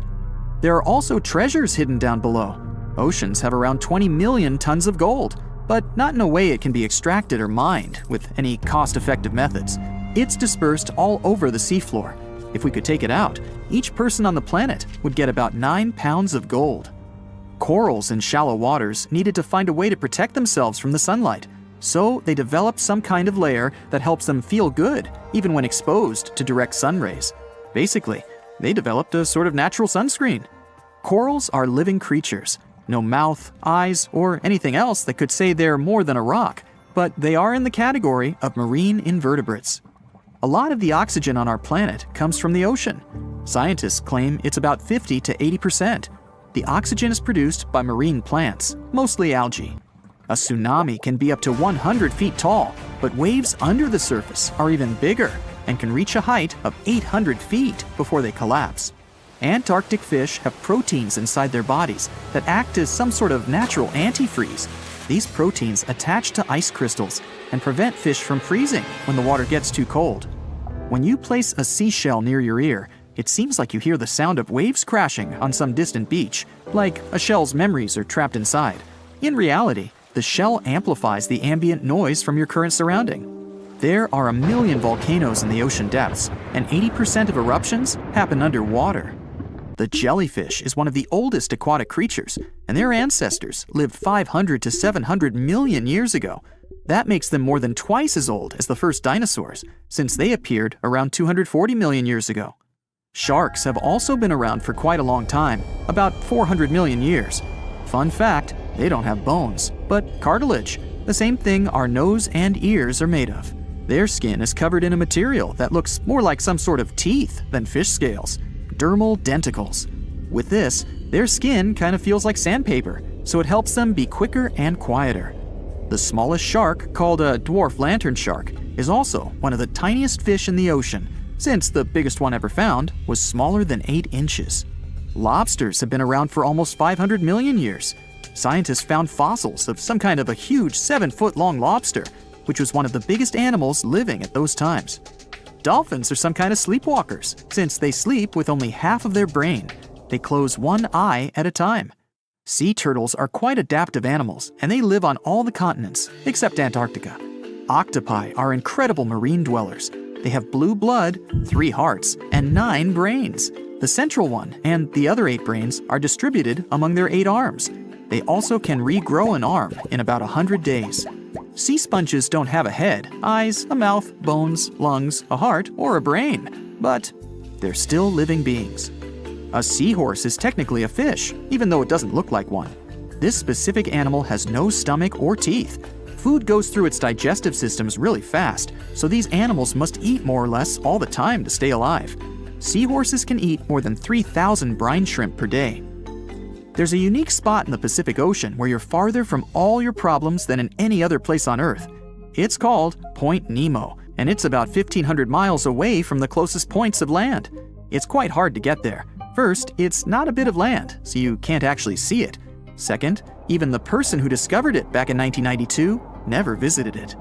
There are also treasures hidden down below. Oceans have around 20 million tons of gold, but not in a way it can be extracted or mined with any cost-effective methods. It's dispersed all over the seafloor. If we could take it out, each person on the planet would get about 9 pounds of gold. Corals in shallow waters needed to find a way to protect themselves from the sunlight, so they developed some kind of layer that helps them feel good, even when exposed to direct sun rays. Basically, they developed a sort of natural sunscreen. Corals are living creatures. No mouth, eyes, or anything else that could say they're more than a rock, but they are in the category of marine invertebrates. A lot of the oxygen on our planet comes from the ocean. Scientists claim it's about 50 to 80%. The oxygen is produced by marine plants, mostly algae. A tsunami can be up to 100 feet tall, but waves under the surface are even bigger and can reach a height of 800 feet before they collapse. Antarctic fish have proteins inside their bodies that act as some sort of natural antifreeze. These proteins attach to ice crystals and prevent fish from freezing when the water gets too cold. When you place a seashell near your ear, it seems like you hear the sound of waves crashing on some distant beach, like a shell's memories are trapped inside. In reality, the shell amplifies the ambient noise from your current surrounding. There are 1 million volcanoes in the ocean depths, and 80% of eruptions happen underwater. The jellyfish is one of the oldest aquatic creatures, and their ancestors lived 500 to 700 million years ago. That makes them more than twice as old as the first dinosaurs, since they appeared around 240 million years ago. Sharks have also been around for quite a long time, about 400 million years. Fun fact, they don't have bones, but cartilage, the same thing our nose and ears are made of. Their skin is covered in a material that looks more like some sort of teeth than fish scales. dermal denticles. With this, their skin kind of feels like sandpaper, so it helps them be quicker and quieter. The smallest shark, called a dwarf lantern shark, is also one of the tiniest fish in the ocean, since the biggest one ever found was smaller than 8 inches. Lobsters have been around for almost 500 million years. Scientists found fossils of some kind of a huge 7-foot-long lobster, which was one of the biggest animals living at those times. Dolphins are some kind of sleepwalkers, since they sleep with only half of their brain. They close one eye at a time. Sea turtles are quite adaptive animals, and they live on all the continents, except Antarctica. Octopi are incredible marine dwellers. They have blue blood, 3 hearts, and 9 brains. The central one and the other 8 brains are distributed among their 8 arms. They also can regrow an arm in about 100 days. Sea sponges don't have a head, eyes, a mouth, bones, lungs, a heart, or a brain, but they're still living beings. A seahorse is technically a fish, even though it doesn't look like one. This specific animal has no stomach or teeth. Food goes through its digestive systems really fast, so these animals must eat more or less all the time to stay alive. Seahorses can eat more than 3,000 brine shrimp per day. There's a unique spot in the Pacific Ocean where you're farther from all your problems than in any other place on Earth. It's called Point Nemo, and it's about 1,500 miles away from the closest points of land. It's quite hard to get there. First, it's not a bit of land, so you can't actually see it. Second, even the person who discovered it back in 1992 never visited it.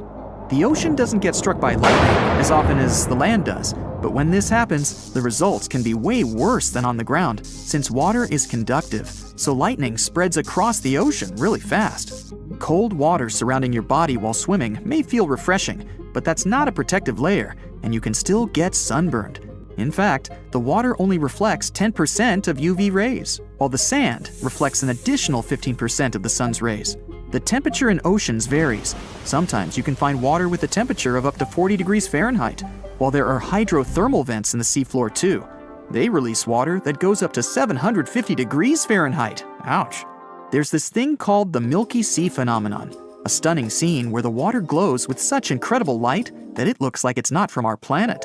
The ocean doesn't get struck by lightning as often as the land does, but when this happens, the results can be way worse than on the ground, since water is conductive, so lightning spreads across the ocean really fast. Cold water surrounding your body while swimming may feel refreshing, but that's not a protective layer, and you can still get sunburned. In fact, the water only reflects 10% of UV rays, while the sand reflects an additional 15% of the sun's rays. The temperature in oceans varies. Sometimes you can find water with a temperature of up to 40 degrees Fahrenheit, while there are hydrothermal vents in the seafloor too. They release water that goes up to 750 degrees Fahrenheit. Ouch. There's this thing called the Milky Sea phenomenon, a stunning scene where the water glows with such incredible light that it looks like it's not from our planet.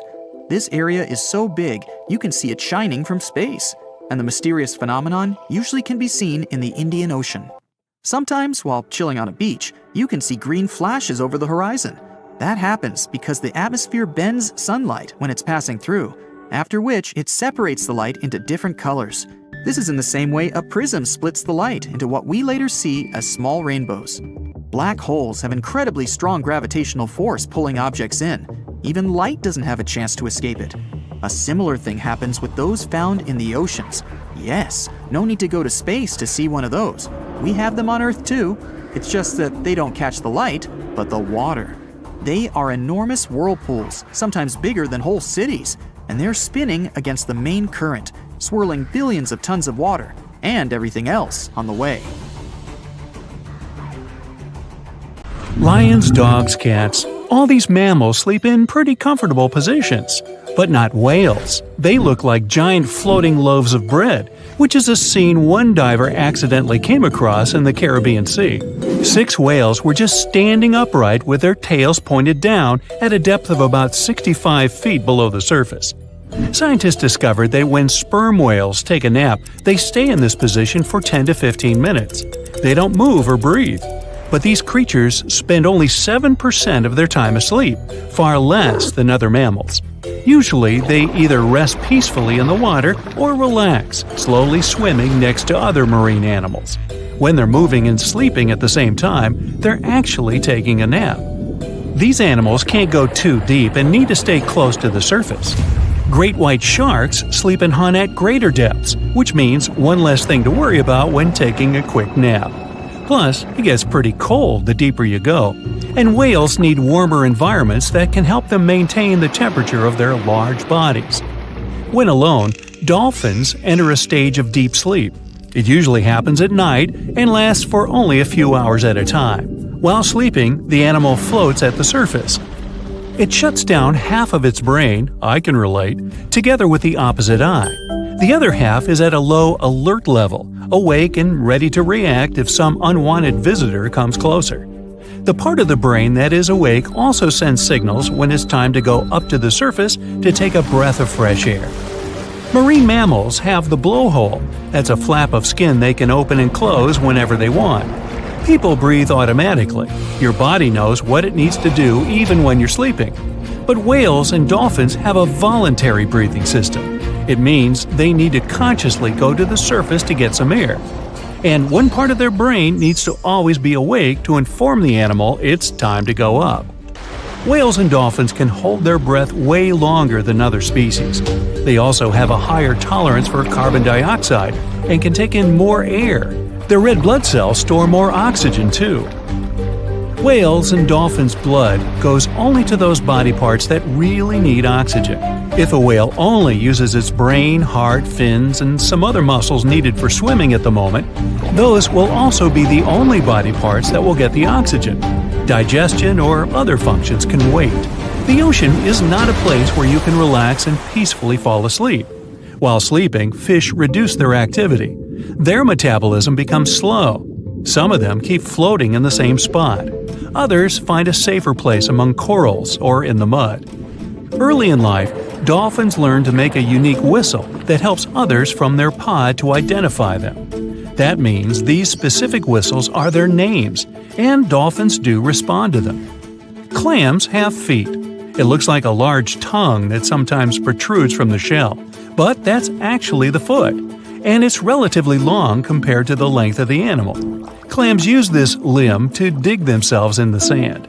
This area is so big, you can see it shining from space, and the mysterious phenomenon usually can be seen in the Indian Ocean. Sometimes, while chilling on a beach, you can see green flashes over the horizon. That happens because the atmosphere bends sunlight when it's passing through, after which it separates the light into different colors. This is in the same way a prism splits the light into what we later see as small rainbows. Black holes have incredibly strong gravitational force pulling objects in. Even light doesn't have a chance to escape it. A similar thing happens with those found in the oceans. Yes, no need to go to space to see one of those. We have them on Earth too. It's just that they don't catch the light, but the water. They are enormous whirlpools, sometimes bigger than whole cities, and they're spinning against the main current, swirling billions of tons of water and everything else on the way. Lions, dogs, cats, all these mammals sleep in pretty comfortable positions. But not whales. They look like giant floating loaves of bread, which is a scene one diver accidentally came across in the Caribbean Sea. 6 whales were just standing upright with their tails pointed down at a depth of about 65 feet below the surface. Scientists discovered that when sperm whales take a nap, they stay in this position for 10 to 15 minutes. They don't move or breathe. But these creatures spend only 7% of their time asleep, far less than other mammals. Usually, they either rest peacefully in the water or relax, slowly swimming next to other marine animals. When they're moving and sleeping at the same time, they're actually taking a nap. These animals can't go too deep and need to stay close to the surface. Great white sharks sleep and hunt at greater depths, which means one less thing to worry about when taking a quick nap. Plus, it gets pretty cold the deeper you go, and whales need warmer environments that can help them maintain the temperature of their large bodies. When alone, dolphins enter a stage of deep sleep. It usually happens at night and lasts for only a few hours at a time. While sleeping, the animal floats at the surface. It shuts down half of its brain, I can relate, together with the opposite eye. The other half is at a low alert level, awake and ready to react if some unwanted visitor comes closer. The part of the brain that is awake also sends signals when it's time to go up to the surface to take a breath of fresh air. Marine mammals have the blowhole. That's a flap of skin they can open and close whenever they want. People breathe automatically. Your body knows what it needs to do even when you're sleeping. But whales and dolphins have a voluntary breathing system. It means they need to consciously go to the surface to get some air. And one part of their brain needs to always be awake to inform the animal it's time to go up. Whales and dolphins can hold their breath way longer than other species. They also have a higher tolerance for carbon dioxide and can take in more air. Their red blood cells store more oxygen too. Whales and dolphins' blood goes only to those body parts that really need oxygen. If a whale only uses its brain, heart, fins, and some other muscles needed for swimming at the moment, those will also be the only body parts that will get the oxygen. Digestion or other functions can wait. The ocean is not a place where you can relax and peacefully fall asleep. While sleeping, fish reduce their activity. Their metabolism becomes slow. Some of them keep floating in the same spot. Others find a safer place among corals or in the mud. Early in life, dolphins learn to make a unique whistle that helps others from their pod to identify them. That means these specific whistles are their names, and dolphins do respond to them. Clams have feet. It looks like a large tongue that sometimes protrudes from the shell, but that's actually the foot, and it's relatively long compared to the length of the animal. Clams use this limb to dig themselves in the sand.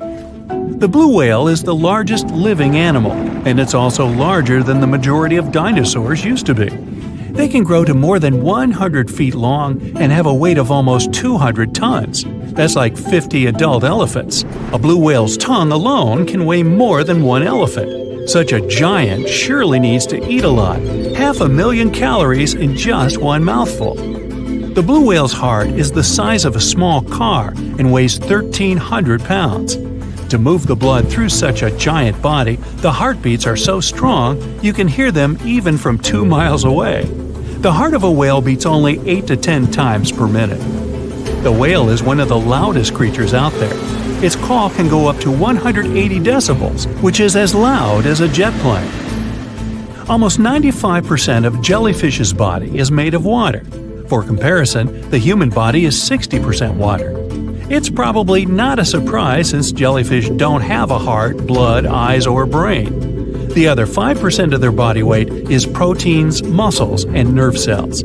The blue whale is the largest living animal, and it's also larger than the majority of dinosaurs used to be. They can grow to more than 100 feet long and have a weight of almost 200 tons. That's like 50 adult elephants. A blue whale's tongue alone can weigh more than one elephant. Such a giant surely needs to eat a lot, 500,000 calories in just one mouthful. The blue whale's heart is the size of a small car and weighs 1,300 pounds. To move the blood through such a giant body, the heartbeats are so strong you can hear them even from 2 miles away. The heart of a whale beats only 8 to 10 times per minute. The whale is one of the loudest creatures out there. Its call can go up to 180 decibels, which is as loud as a jet plane. Almost 95% of jellyfish's body is made of water. For comparison, the human body is 60% water. It's probably not a surprise since jellyfish don't have a heart, blood, eyes, or brain. The other 5% of their body weight is proteins, muscles, and nerve cells.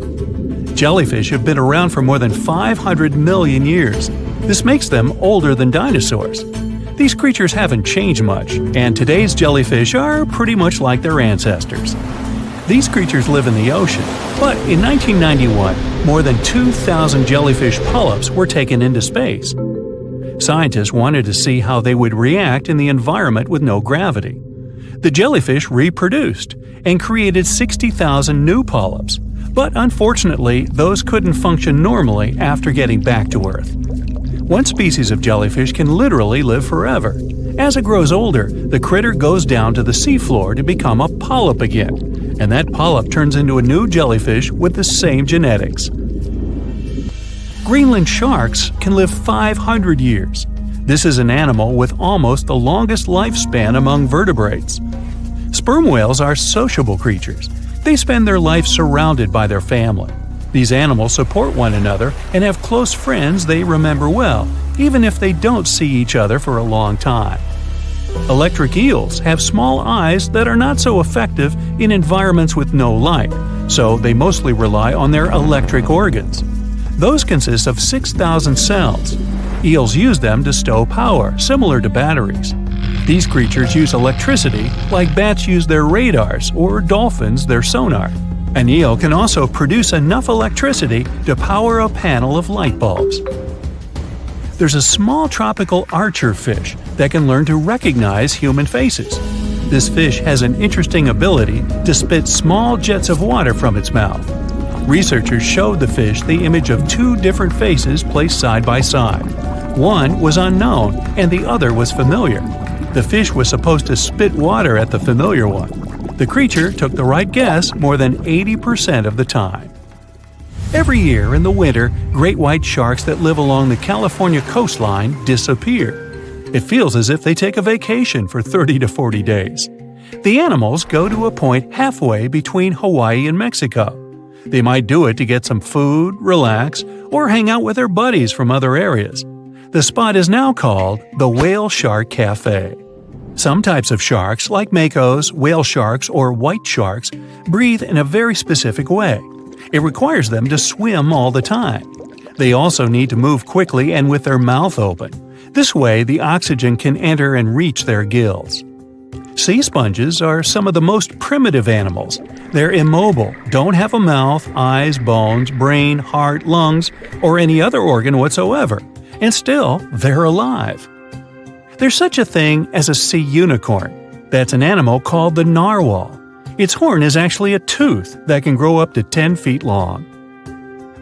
Jellyfish have been around for more than 500 million years. This makes them older than dinosaurs. These creatures haven't changed much, and today's jellyfish are pretty much like their ancestors. These creatures live in the ocean, but in 1991, more than 2,000 jellyfish polyps were taken into space. Scientists wanted to see how they would react in the environment with no gravity. The jellyfish reproduced and created 60,000 new polyps, but unfortunately, those couldn't function normally after getting back to Earth. One species of jellyfish can literally live forever. As it grows older, the critter goes down to the seafloor to become a polyp again, and that polyp turns into a new jellyfish with the same genetics. Greenland sharks can live 500 years. This is an animal with almost the longest lifespan among vertebrates. Sperm whales are sociable creatures. They spend their life surrounded by their family. These animals support one another and have close friends they remember well, even if they don't see each other for a long time. Electric eels have small eyes that are not so effective in environments with no light, so they mostly rely on their electric organs. Those consist of 6,000 cells. Eels use them to stow power, similar to batteries. These creatures use electricity like bats use their radars or dolphins their sonar. An eel can also produce enough electricity to power a panel of light bulbs. There's a small tropical archer fish that can learn to recognize human faces. This fish has an interesting ability to spit small jets of water from its mouth. Researchers showed the fish the image of two different faces placed side by side. One was unknown and the other was familiar. The fish was supposed to spit water at the familiar one. The creature took the right guess more than 80% of the time. Every year in the winter, great white sharks that live along the California coastline disappear. It feels as if they take a vacation for 30 to 40 days. The animals go to a point halfway between Hawaii and Mexico. They might do it to get some food, relax, or hang out with their buddies from other areas. The spot is now called the Whale Shark Cafe. Some types of sharks, like makos, whale sharks, or white sharks, breathe in a very specific way. It requires them to swim all the time. They also need to move quickly and with their mouth open. This way, the oxygen can enter and reach their gills. Sea sponges are some of the most primitive animals. They're immobile, don't have a mouth, eyes, bones, brain, heart, lungs, or any other organ whatsoever. And still, they're alive. There's such a thing as a sea unicorn. That's an animal called the narwhal. Its horn is actually a tooth that can grow up to 10 feet long.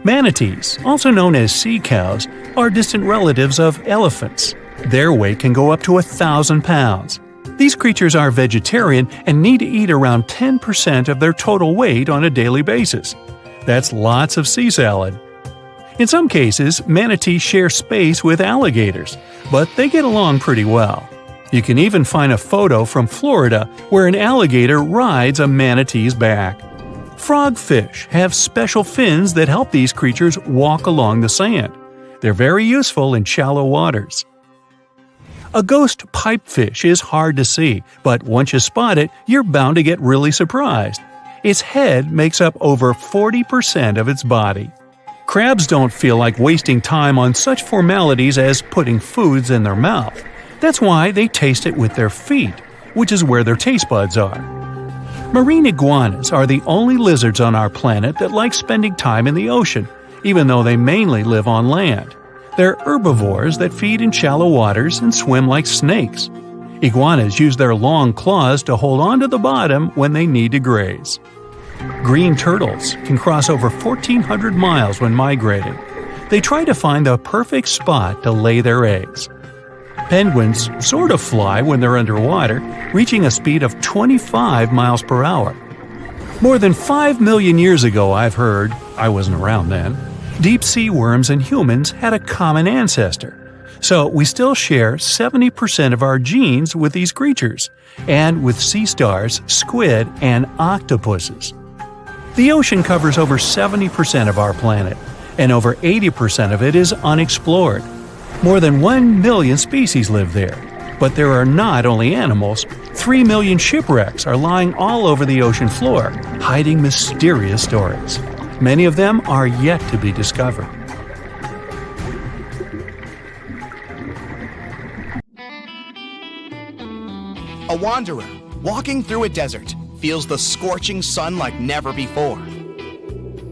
Manatees, also known as sea cows, are distant relatives of elephants. Their weight can go up to 1,000 pounds. These creatures are vegetarian and need to eat around 10% of their total weight on a daily basis. That's lots of sea salad. In some cases, manatees share space with alligators, but they get along pretty well. You can even find a photo from Florida where an alligator rides a manatee's back. Frogfish have special fins that help these creatures walk along the sand. They're very useful in shallow waters. A ghost pipefish is hard to see, but once you spot it, you're bound to get really surprised. Its head makes up over 40% of its body. Crabs don't feel like wasting time on such formalities as putting foods in their mouth. That's why they taste it with their feet, which is where their taste buds are. Marine iguanas are the only lizards on our planet that like spending time in the ocean, even though they mainly live on land. They're herbivores that feed in shallow waters and swim like snakes. Iguanas use their long claws to hold on to the bottom when they need to graze. Green turtles can cross over 1,400 miles when migrating. They try to find the perfect spot to lay their eggs. Penguins sort of fly when they're underwater, reaching a speed of 25 miles per hour. More than 5 million years ago, I've heard, I wasn't around then, deep-sea worms and humans had a common ancestor. So we still share 70% of our genes with these creatures, and with sea stars, squid, and octopuses. The ocean covers over 70% of our planet, and over 80% of it is unexplored. More than 1 million species live there. But there are not only animals, 3 million shipwrecks are lying all over the ocean floor, hiding mysterious stories. Many of them are yet to be discovered. A wanderer walking through a desert feels the scorching sun like never before.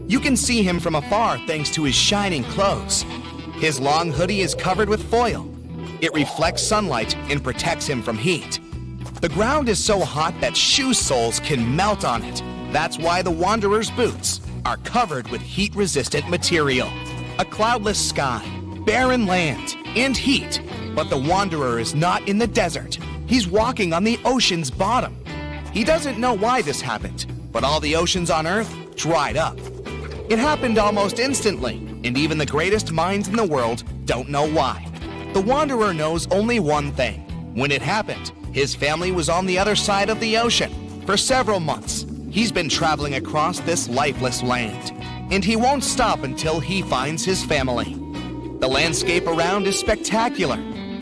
You can see him from afar thanks to his shining clothes. His long hoodie is covered with foil. It reflects sunlight and protects him from heat. The ground is so hot that shoe soles can melt on it. That's why the wanderer's boots are covered with heat-resistant material. A cloudless sky, barren land, and heat. But the wanderer is not in the desert. He's walking on the ocean's bottom. He doesn't know why this happened, but all the oceans on Earth dried up. It happened almost instantly, and even the greatest minds in the world don't know why. The wanderer knows only one thing. When it happened, his family was on the other side of the ocean. For several months, he's been traveling across this lifeless land, and he won't stop until he finds his family. The landscape around is spectacular.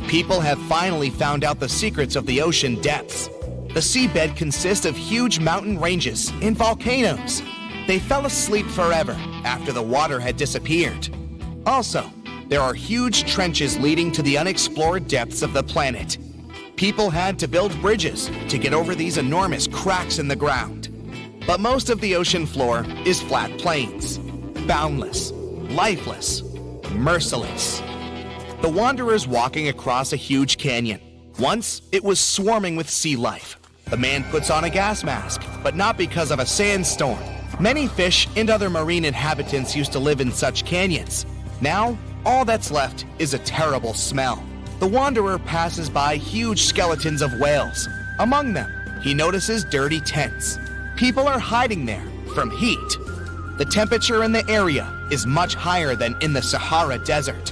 People have finally found out the secrets of the ocean depths. The seabed consists of huge mountain ranges and volcanoes. They fell asleep forever after the water had disappeared. Also, there are huge trenches leading to the unexplored depths of the planet. People had to build bridges to get over these enormous cracks in the ground. But most of the ocean floor is flat plains, boundless, lifeless, merciless. The wanderer's walking across a huge canyon. Once, it was swarming with sea life. The man puts on a gas mask, but not because of a sandstorm. Many fish and other marine inhabitants used to live in such canyons. Now, all that's left is a terrible smell. The wanderer passes by huge skeletons of whales. Among them, he notices dirty tents. People are hiding there from heat. The temperature in the area is much higher than in the Sahara Desert.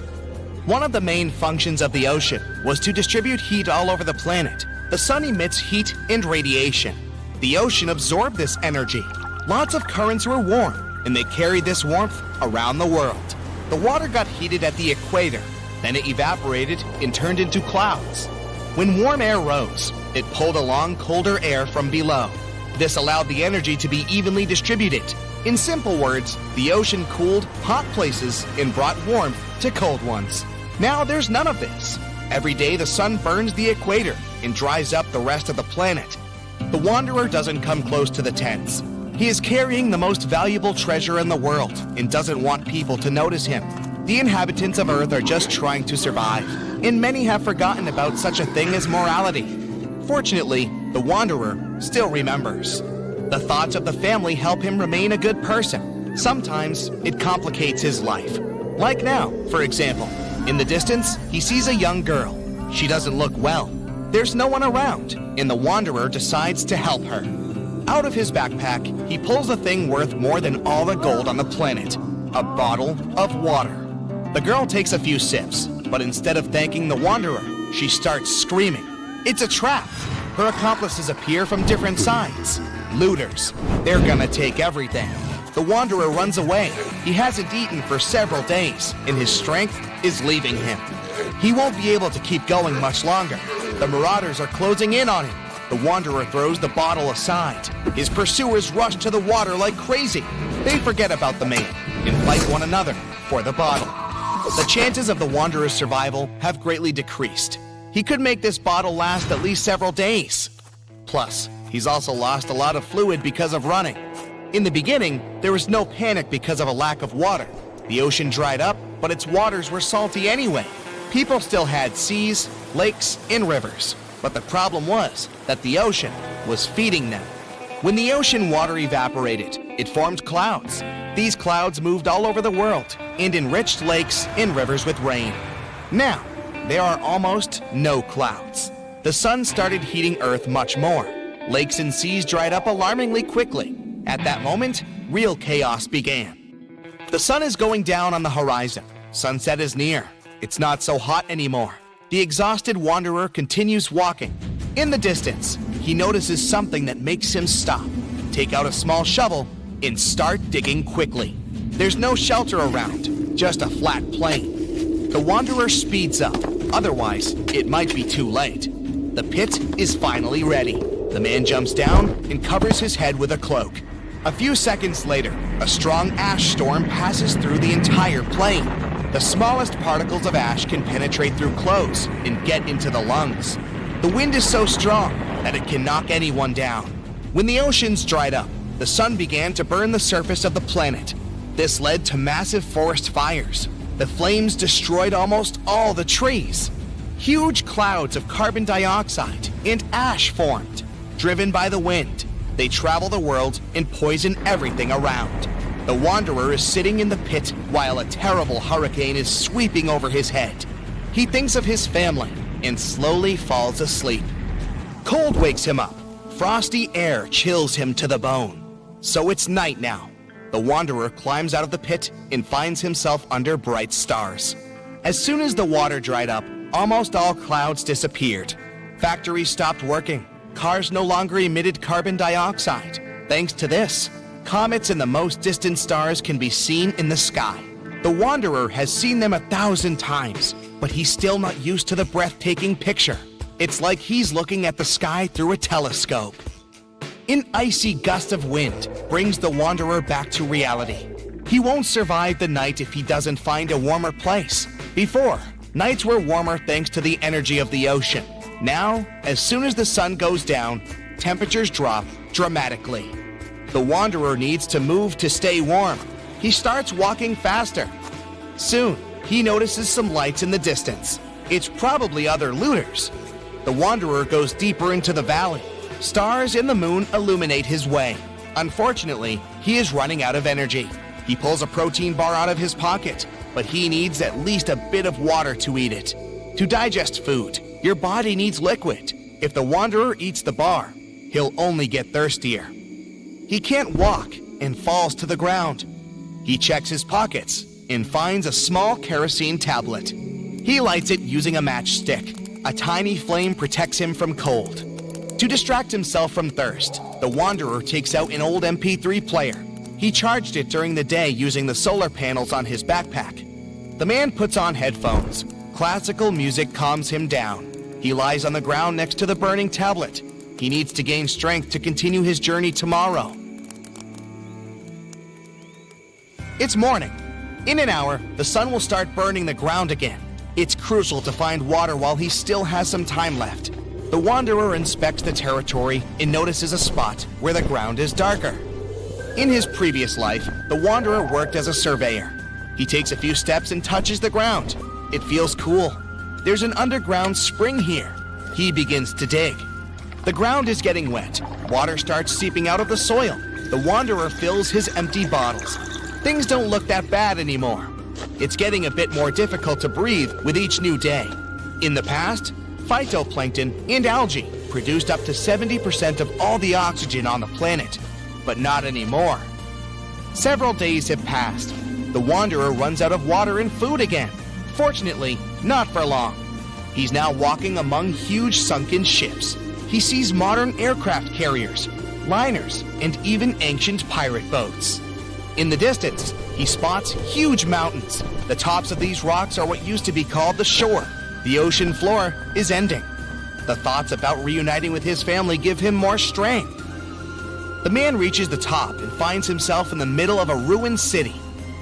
One of the main functions of the ocean was to distribute heat all over the planet. The sun emits heat and radiation. The ocean absorbed this energy. Lots of currents were warm, and they carried this warmth around the world. The water got heated at the equator, then it evaporated and turned into clouds. When warm air rose, it pulled along colder air from below. This allowed the energy to be evenly distributed. In simple words, the ocean cooled hot places and brought warmth to cold ones. Now there's none of this. Every day the sun burns the equator and dries up the rest of the planet. The wanderer doesn't come close to the tents. He is carrying the most valuable treasure in the world and doesn't want people to notice him. The inhabitants of Earth are just trying to survive, and many have forgotten about such a thing as morality. Fortunately, the wanderer still remembers. The thoughts of the family help him remain a good person. Sometimes it complicates his life. Like now, for example. In the distance, he sees a young girl. She doesn't look well. There's no one around, and the wanderer decides to help her. Out of his backpack, he pulls a thing worth more than all the gold on the planet, a bottle of water. The girl takes a few sips, but instead of thanking the wanderer, she starts screaming. It's a trap. Her accomplices appear from different sides. Looters. They're gonna take everything. The wanderer runs away. He hasn't eaten for several days, and his strength is leaving him. He won't be able to keep going much longer. The marauders are closing in on him. The wanderer throws the bottle aside. His pursuers rush to the water like crazy. They forget about the man and fight one another for the bottle. The chances of the wanderer's survival have greatly decreased. He could make this bottle last at least several days. Plus, he's also lost a lot of fluid because of running. In the beginning, there was no panic because of a lack of water. The ocean dried up, but its waters were salty anyway. People still had seas, lakes, and rivers. But the problem was that the ocean was feeding them. When the ocean water evaporated, it formed clouds. These clouds moved all over the world and enriched lakes and rivers with rain. Now, there are almost no clouds. The sun started heating Earth much more. Lakes and seas dried up alarmingly quickly. At that moment, real chaos began. The sun is going down on the horizon. Sunset is near. It's not so hot anymore. The exhausted wanderer continues walking. In the distance, he notices something that makes him stop, take out a small shovel, and start digging quickly. There's no shelter around, just a flat plain. The wanderer speeds up, otherwise it might be too late. The pit is finally ready. The man jumps down and covers his head with a cloak. A few seconds later, a strong ash storm passes through the entire plain. The smallest particles of ash can penetrate through clothes and get into the lungs. The wind is so strong that it can knock anyone down. When the oceans dried up, the sun began to burn the surface of the planet. This led to massive forest fires. The flames destroyed almost all the trees. Huge clouds of carbon dioxide and ash formed. Driven by the wind, they travel the world and poison everything around. The wanderer is sitting in the pit while a terrible hurricane is sweeping over his head. He thinks of his family and slowly falls asleep. Cold wakes him up. Frosty air chills him to the bone. So it's night now. The wanderer climbs out of the pit and finds himself under bright stars. As soon as the water dried up, almost all clouds disappeared. Factories stopped working. Cars no longer emitted carbon dioxide. Thanks to this, comets and the most distant stars can be seen in the sky. The wanderer has seen them 1,000 times, but he's still not used to the breathtaking picture. It's like he's looking at the sky through a telescope. An icy gust of wind brings the wanderer back to reality. He won't survive the night if he doesn't find a warmer place. Before, nights were warmer thanks to the energy of the ocean. Now, as soon as the sun goes down, temperatures drop dramatically. The wanderer needs to move to stay warm. He starts walking faster. Soon, he notices some lights in the distance. It's probably other looters. The wanderer goes deeper into the valley. Stars and the moon illuminate his way. Unfortunately, he is running out of energy. He pulls a protein bar out of his pocket, but he needs at least a bit of water to eat it. To digest food, your body needs liquid. If the wanderer eats the bar, he'll only get thirstier. He can't walk and falls to the ground. He checks his pockets and finds a small kerosene tablet. He lights it using a matchstick. A tiny flame protects him from cold. To distract himself from thirst, the wanderer takes out an old MP3 player. He charged it during the day using the solar panels on his backpack. The man puts on headphones. Classical music calms him down. He lies on the ground next to the burning tablet. He needs to gain strength to continue his journey tomorrow. It's morning. In an hour, the sun will start burning the ground again. It's crucial to find water while he still has some time left. The wanderer inspects the territory and notices a spot where the ground is darker. In his previous life, the wanderer worked as a surveyor. He takes a few steps and touches the ground. It feels cool. There's an underground spring here. He begins to dig. The ground is getting wet. Water starts seeping out of the soil. The wanderer fills his empty bottles. Things don't look that bad anymore. It's getting a bit more difficult to breathe with each new day. In the past, phytoplankton and algae produced up to 70% of all the oxygen on the planet, but not anymore. Several days have passed. The wanderer runs out of water and food again. Fortunately, not for long. He's now walking among huge sunken ships. He sees modern aircraft carriers, liners, and even ancient pirate boats. In the distance, he spots huge mountains. The tops of these rocks are what used to be called the shore. The ocean floor is ending. The thoughts about reuniting with his family give him more strength. The man reaches the top and finds himself in the middle of a ruined city.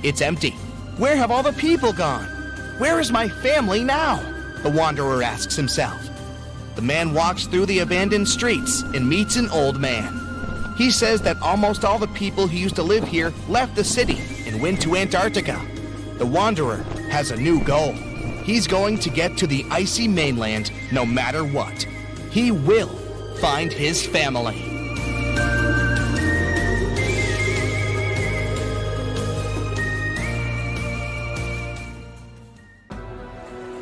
It's empty. Where have all the people gone? Where is my family now? The wanderer asks himself. The man walks through the abandoned streets and meets an old man. He says that almost all the people who used to live here left the city and went to Antarctica. The wanderer has a new goal. He's going to get to the icy mainland no matter what. He will find his family.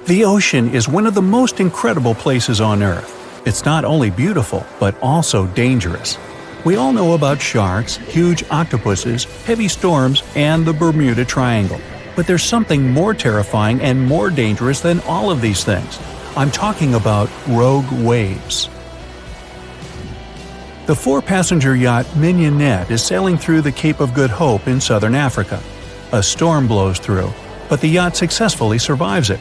The ocean is one of the most incredible places on Earth. It's not only beautiful, but also dangerous. We all know about sharks, huge octopuses, heavy storms, and the Bermuda Triangle. But there's something more terrifying and more dangerous than all of these things. I'm talking about rogue waves. The 4-passenger yacht Mignonette is sailing through the Cape of Good Hope in southern Africa. A storm blows through, but the yacht successfully survives it.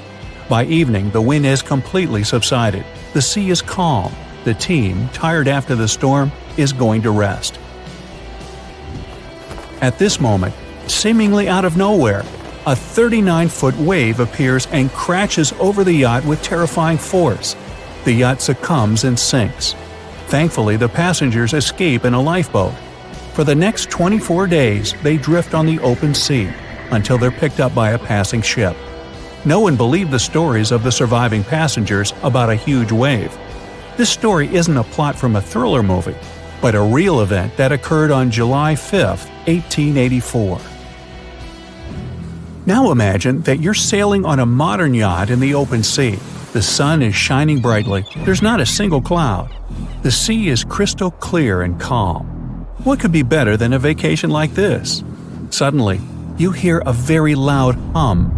By evening, the wind has completely subsided. The sea is calm. The team, tired after the storm, is going to rest. At this moment, seemingly out of nowhere, a 39-foot wave appears and crashes over the yacht with terrifying force. The yacht succumbs and sinks. Thankfully, the passengers escape in a lifeboat. For the next 24 days, they drift on the open sea until they're picked up by a passing ship. No one believed the stories of the surviving passengers about a huge wave. This story isn't a plot from a thriller movie, but a real event that occurred on July 5, 1884. Now imagine that you're sailing on a modern yacht in the open sea. The sun is shining brightly. There's not a single cloud. The sea is crystal clear and calm. What could be better than a vacation like this? Suddenly, you hear a very loud hum.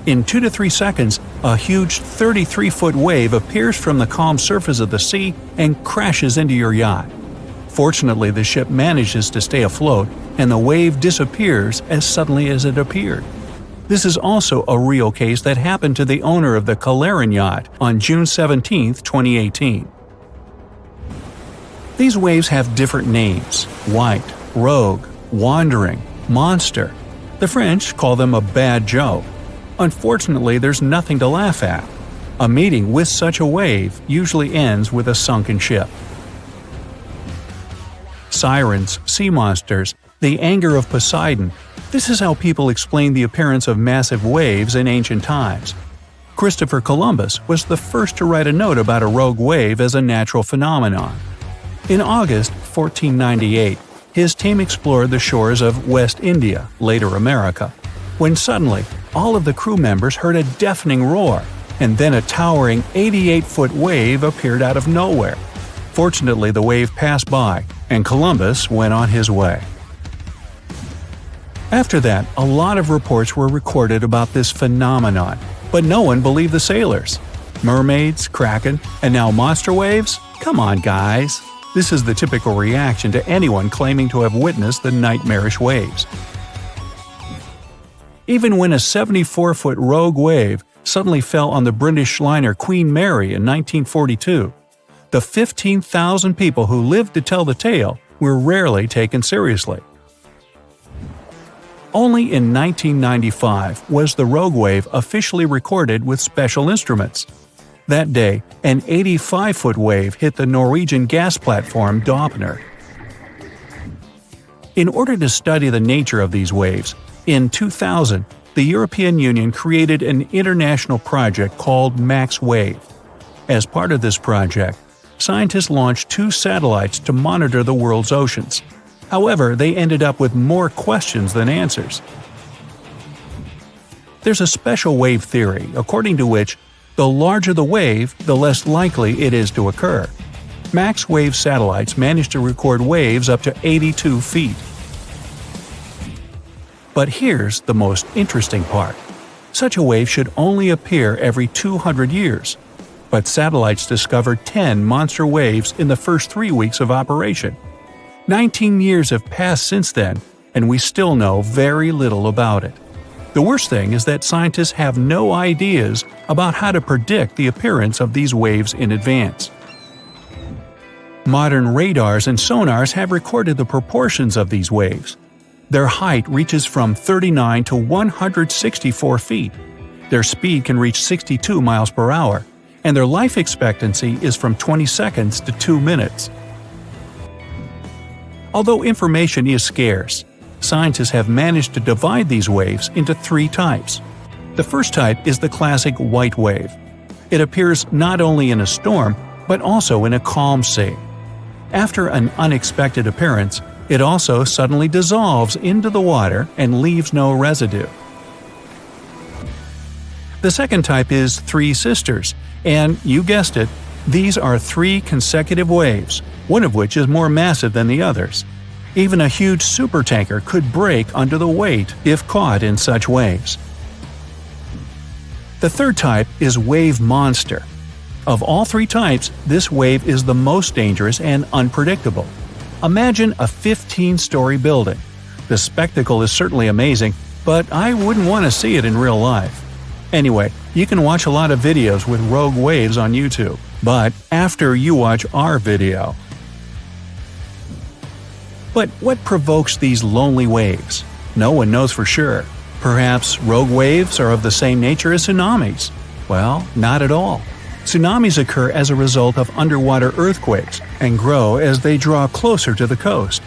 In 2 to 3 seconds, a huge 33-foot wave appears from the calm surface of the sea and crashes into your yacht. Fortunately, the ship manages to stay afloat, and the wave disappears as suddenly as it appeared. This is also a real case that happened to the owner of the Calaran yacht on June 17, 2018. These waves have different names: white, rogue, wandering, monster. The French call them a bad joke. Unfortunately, there's nothing to laugh at. A meeting with such a wave usually ends with a sunken ship. Sirens, sea monsters, the anger of Poseidon. This is how people explain the appearance of massive waves in ancient times. Christopher Columbus was the first to write a note about a rogue wave as a natural phenomenon. In August 1498, his team explored the shores of West India, later America, when suddenly all of the crew members heard a deafening roar, and then a towering 88-foot wave appeared out of nowhere. Fortunately, the wave passed by, and Columbus went on his way. After that, a lot of reports were recorded about this phenomenon, but no one believed the sailors. Mermaids, kraken, and now monster waves? Come on, guys. This is the typical reaction to anyone claiming to have witnessed the nightmarish waves. Even when a 74-foot rogue wave suddenly fell on the British liner Queen Mary in 1942, the 15,000 people who lived to tell the tale were rarely taken seriously. Only in 1995 was the rogue wave officially recorded with special instruments. That day, an 85-foot wave hit the Norwegian gas platform Doppner. In order to study the nature of these waves, in 2000, the European Union created an international project called MaxWave. As part of this project, scientists launched 2 satellites to monitor the world's oceans. However, they ended up with more questions than answers. There's a special wave theory, according to which the larger the wave, the less likely it is to occur. MaxWave satellites managed to record waves up to 82 feet. But here's the most interesting part. Such a wave should only appear every 200 years. But satellites discovered 10 monster waves in the first 3 weeks of operation. 19 years have passed since then, and we still know very little about it. The worst thing is that scientists have no ideas about how to predict the appearance of these waves in advance. Modern radars and sonars have recorded the proportions of these waves. Their height reaches from 39 to 164 feet. Their speed can reach 62 miles per hour, and their life expectancy is from 20 seconds to 2 minutes. Although information is scarce, scientists have managed to divide these waves into 3 types. The first type is the classic white wave. It appears not only in a storm, but also in a calm sea. After an unexpected appearance, it also suddenly dissolves into the water and leaves no residue. The second type is Three Sisters, and you guessed it, these are 3 consecutive waves, one of which is more massive than the others. Even a huge supertanker could break under the weight if caught in such waves. The third type is wave monster. Of all 3 types, this wave is the most dangerous and unpredictable. Imagine a 15-story building. The spectacle is certainly amazing, but I wouldn't want to see it in real life. Anyway, you can watch a lot of videos with rogue waves on YouTube, but after you watch our video. But what provokes these lonely waves? No one knows for sure. Perhaps rogue waves are of the same nature as tsunamis? Well, not at all. Tsunamis occur as a result of underwater earthquakes and grow as they draw closer to the coast.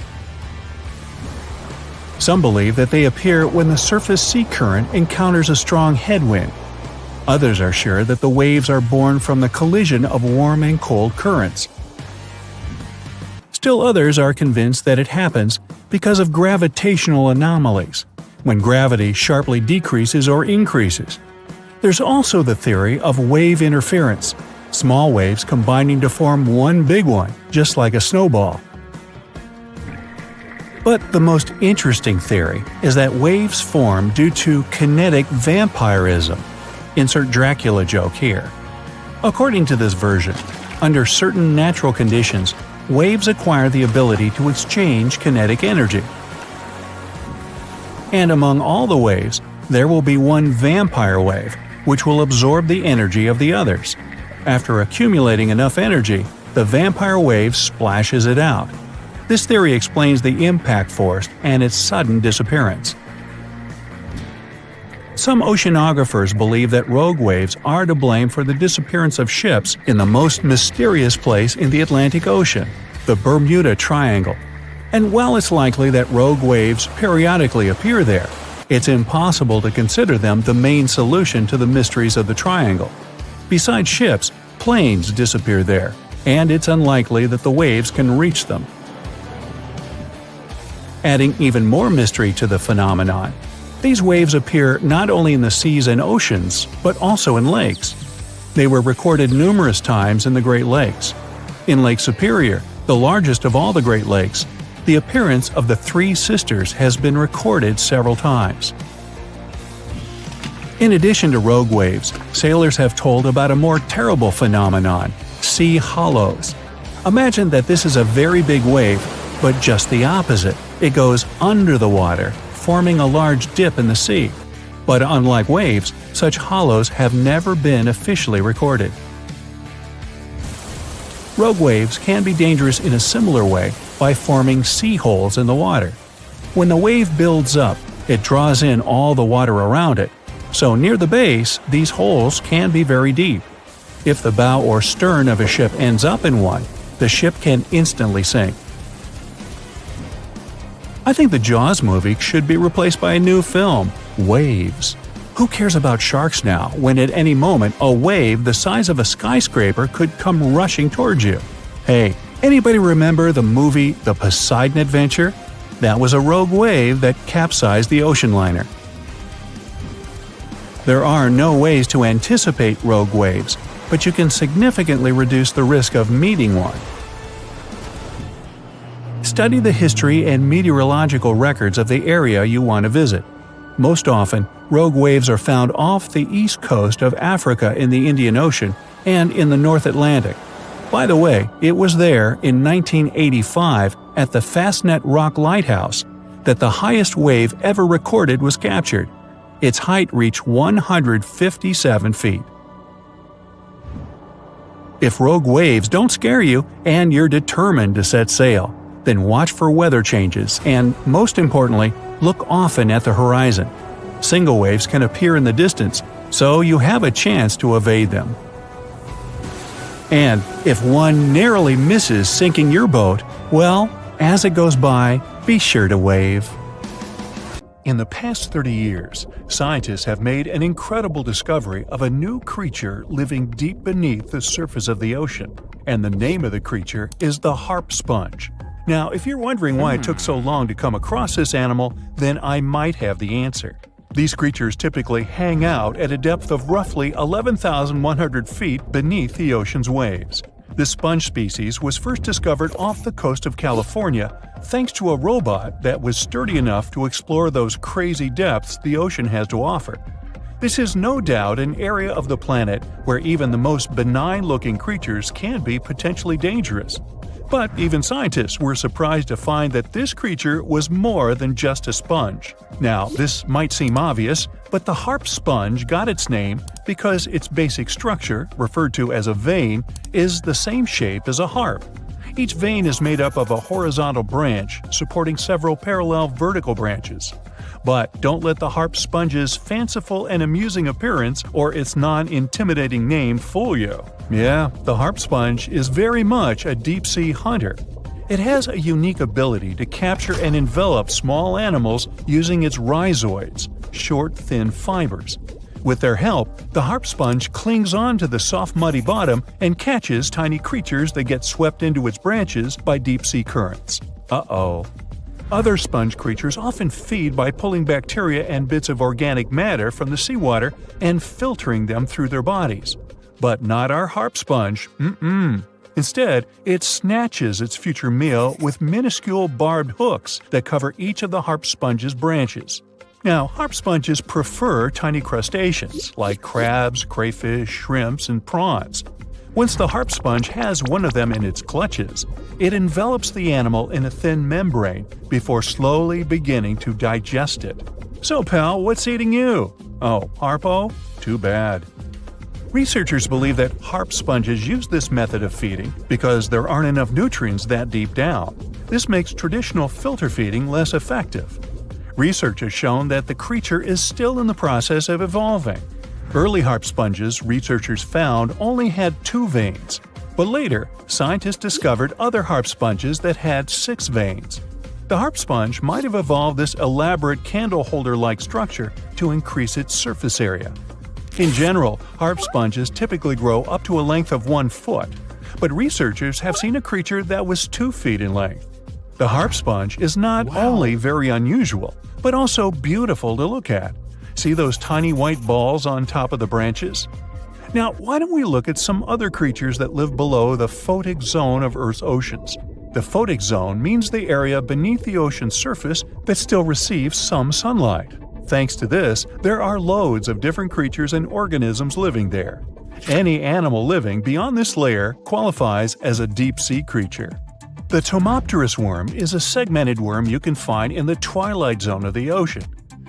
Some believe that they appear when the surface sea current encounters a strong headwind. Others are sure that the waves are born from the collision of warm and cold currents. Still others are convinced that it happens because of gravitational anomalies, when gravity sharply decreases or increases. There's also the theory of wave interference, small waves combining to form one big one, just like a snowball. But the most interesting theory is that waves form due to kinetic vampirism. Insert Dracula joke here. According to this version, under certain natural conditions, waves acquire the ability to exchange kinetic energy. And among all the waves, there will be one vampire wave, which will absorb the energy of the others. After accumulating enough energy, the vampire wave splashes it out. This theory explains the impact force and its sudden disappearance. Some oceanographers believe that rogue waves are to blame for the disappearance of ships in the most mysterious place in the Atlantic Ocean, the Bermuda Triangle. And while it's likely that rogue waves periodically appear there, it's impossible to consider them the main solution to the mysteries of the triangle. Besides ships, planes disappear there, and it's unlikely that the waves can reach them. Adding even more mystery to the phenomenon, these waves appear not only in the seas and oceans, but also in lakes. They were recorded numerous times in the Great Lakes. In Lake Superior, the largest of all the Great Lakes, the appearance of the Three Sisters has been recorded several times. In addition to rogue waves, sailors have told about a more terrible phenomenon – sea hollows. Imagine that this is a very big wave, but just the opposite. It goes under the water, forming a large dip in the sea. But unlike waves, such hollows have never been officially recorded. Rogue waves can be dangerous in a similar way by forming sea holes in the water. When the wave builds up, it draws in all the water around it. So near the base, these holes can be very deep. If the bow or stern of a ship ends up in one, the ship can instantly sink. I think the Jaws movie should be replaced by a new film, Waves. Who cares about sharks now, when at any moment a wave the size of a skyscraper could come rushing towards you? Hey, anybody remember the movie The Poseidon Adventure? That was a rogue wave that capsized the ocean liner. There are no ways to anticipate rogue waves, but you can significantly reduce the risk of meeting one. Study the history and meteorological records of the area you want to visit. Most often, rogue waves are found off the east coast of Africa in the Indian Ocean and in the North Atlantic. By the way, it was there in 1985 at the Fastnet Rock Lighthouse that the highest wave ever recorded was captured. Its height reached 157 feet. If rogue waves don't scare you and you're determined to set sail, then watch for weather changes and, most importantly, look often at the horizon. Single waves can appear in the distance, so you have a chance to evade them. And if one narrowly misses sinking your boat, well, as it goes by, be sure to wave. In the past 30 years, scientists have made an incredible discovery of a new creature living deep beneath the surface of the ocean, and the name of the creature is the harp sponge. Now, if you're wondering why it took so long to come across this animal, then I might have the answer. These creatures typically hang out at a depth of roughly 11,100 feet beneath the ocean's waves. This sponge species was first discovered off the coast of California thanks to a robot that was sturdy enough to explore those crazy depths the ocean has to offer. This is no doubt an area of the planet where even the most benign-looking creatures can be potentially dangerous. But even scientists were surprised to find that this creature was more than just a sponge. Now, this might seem obvious, but the harp sponge got its name because its basic structure, referred to as a vein, is the same shape as a harp. Each vein is made up of a horizontal branch supporting several parallel vertical branches. But don't let the harp sponge's fanciful and amusing appearance or its non-intimidating name fool you. Yeah, the harp sponge is very much a deep-sea hunter. It has a unique ability to capture and envelop small animals using its rhizoids, short, thin fibers. With their help, the harp sponge clings on to the soft, muddy bottom and catches tiny creatures that get swept into its branches by deep-sea currents. Uh-oh. Other sponge creatures often feed by pulling bacteria and bits of organic matter from the seawater and filtering them through their bodies. But not our harp sponge. Instead, it snatches its future meal with minuscule barbed hooks that cover each of the harp sponge's branches. Now, harp sponges prefer tiny crustaceans like crabs, crayfish, shrimps, and prawns. Once the harp sponge has one of them in its clutches, it envelops the animal in a thin membrane before slowly beginning to digest it. So, pal, what's eating you? Oh, Harpo? Too bad. Researchers believe that harp sponges use this method of feeding because there aren't enough nutrients that deep down. This makes traditional filter feeding less effective. Research has shown that the creature is still in the process of evolving. Early harp sponges, researchers found, only had 2 veins, but later, scientists discovered other harp sponges that had 6 veins. The harp sponge might have evolved this elaborate candle holder-like structure to increase its surface area. In general, harp sponges typically grow up to a length of 1 foot, but researchers have seen a creature that was 2 feet in length. The harp sponge is not only very unusual, but also beautiful to look at. See those tiny white balls on top of the branches? Now, why don't we look at some other creatures that live below the photic zone of Earth's oceans? The photic zone means the area beneath the ocean's surface that still receives some sunlight. Thanks to this, there are loads of different creatures and organisms living there. Any animal living beyond this layer qualifies as a deep-sea creature. The Tomopterus worm is a segmented worm you can find in the twilight zone of the ocean.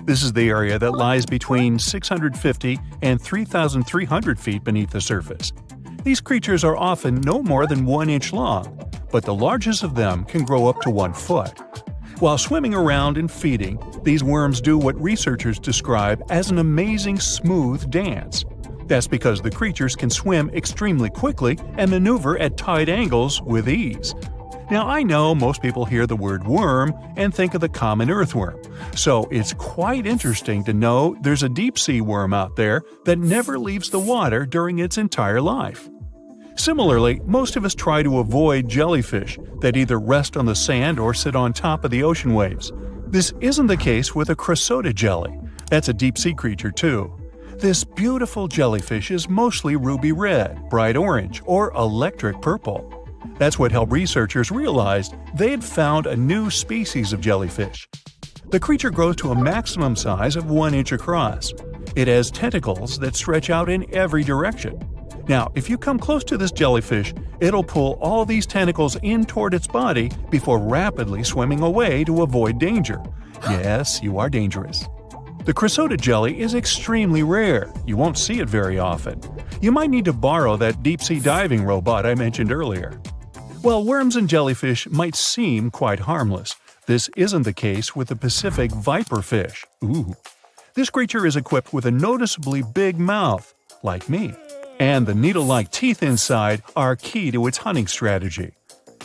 This is the area that lies between 650 and 3,300 feet beneath the surface. These creatures are often no more than 1 inch long, but the largest of them can grow up to 1 foot. While swimming around and feeding, these worms do what researchers describe as an amazing smooth dance. That's because the creatures can swim extremely quickly and maneuver at tight angles with ease. Now, I know most people hear the word worm and think of the common earthworm, so it's quite interesting to know there's a deep-sea worm out there that never leaves the water during its entire life. Similarly, most of us try to avoid jellyfish that either rest on the sand or sit on top of the ocean waves. This isn't the case with a chrysota jelly. That's a deep-sea creature too. This beautiful jellyfish is mostly ruby red, bright orange, or electric purple. That's what helped researchers realize they had found a new species of jellyfish. The creature grows to a maximum size of 1 inch across. It has tentacles that stretch out in every direction. Now, if you come close to this jellyfish, it'll pull all these tentacles in toward its body before rapidly swimming away to avoid danger. Yes, you are dangerous. The chrysota jelly is extremely rare. You won't see it very often. You might need to borrow that deep-sea diving robot I mentioned earlier. While worms and jellyfish might seem quite harmless, this isn't the case with the Pacific viperfish. Ooh. This creature is equipped with a noticeably big mouth, like me, and the needle-like teeth inside are key to its hunting strategy.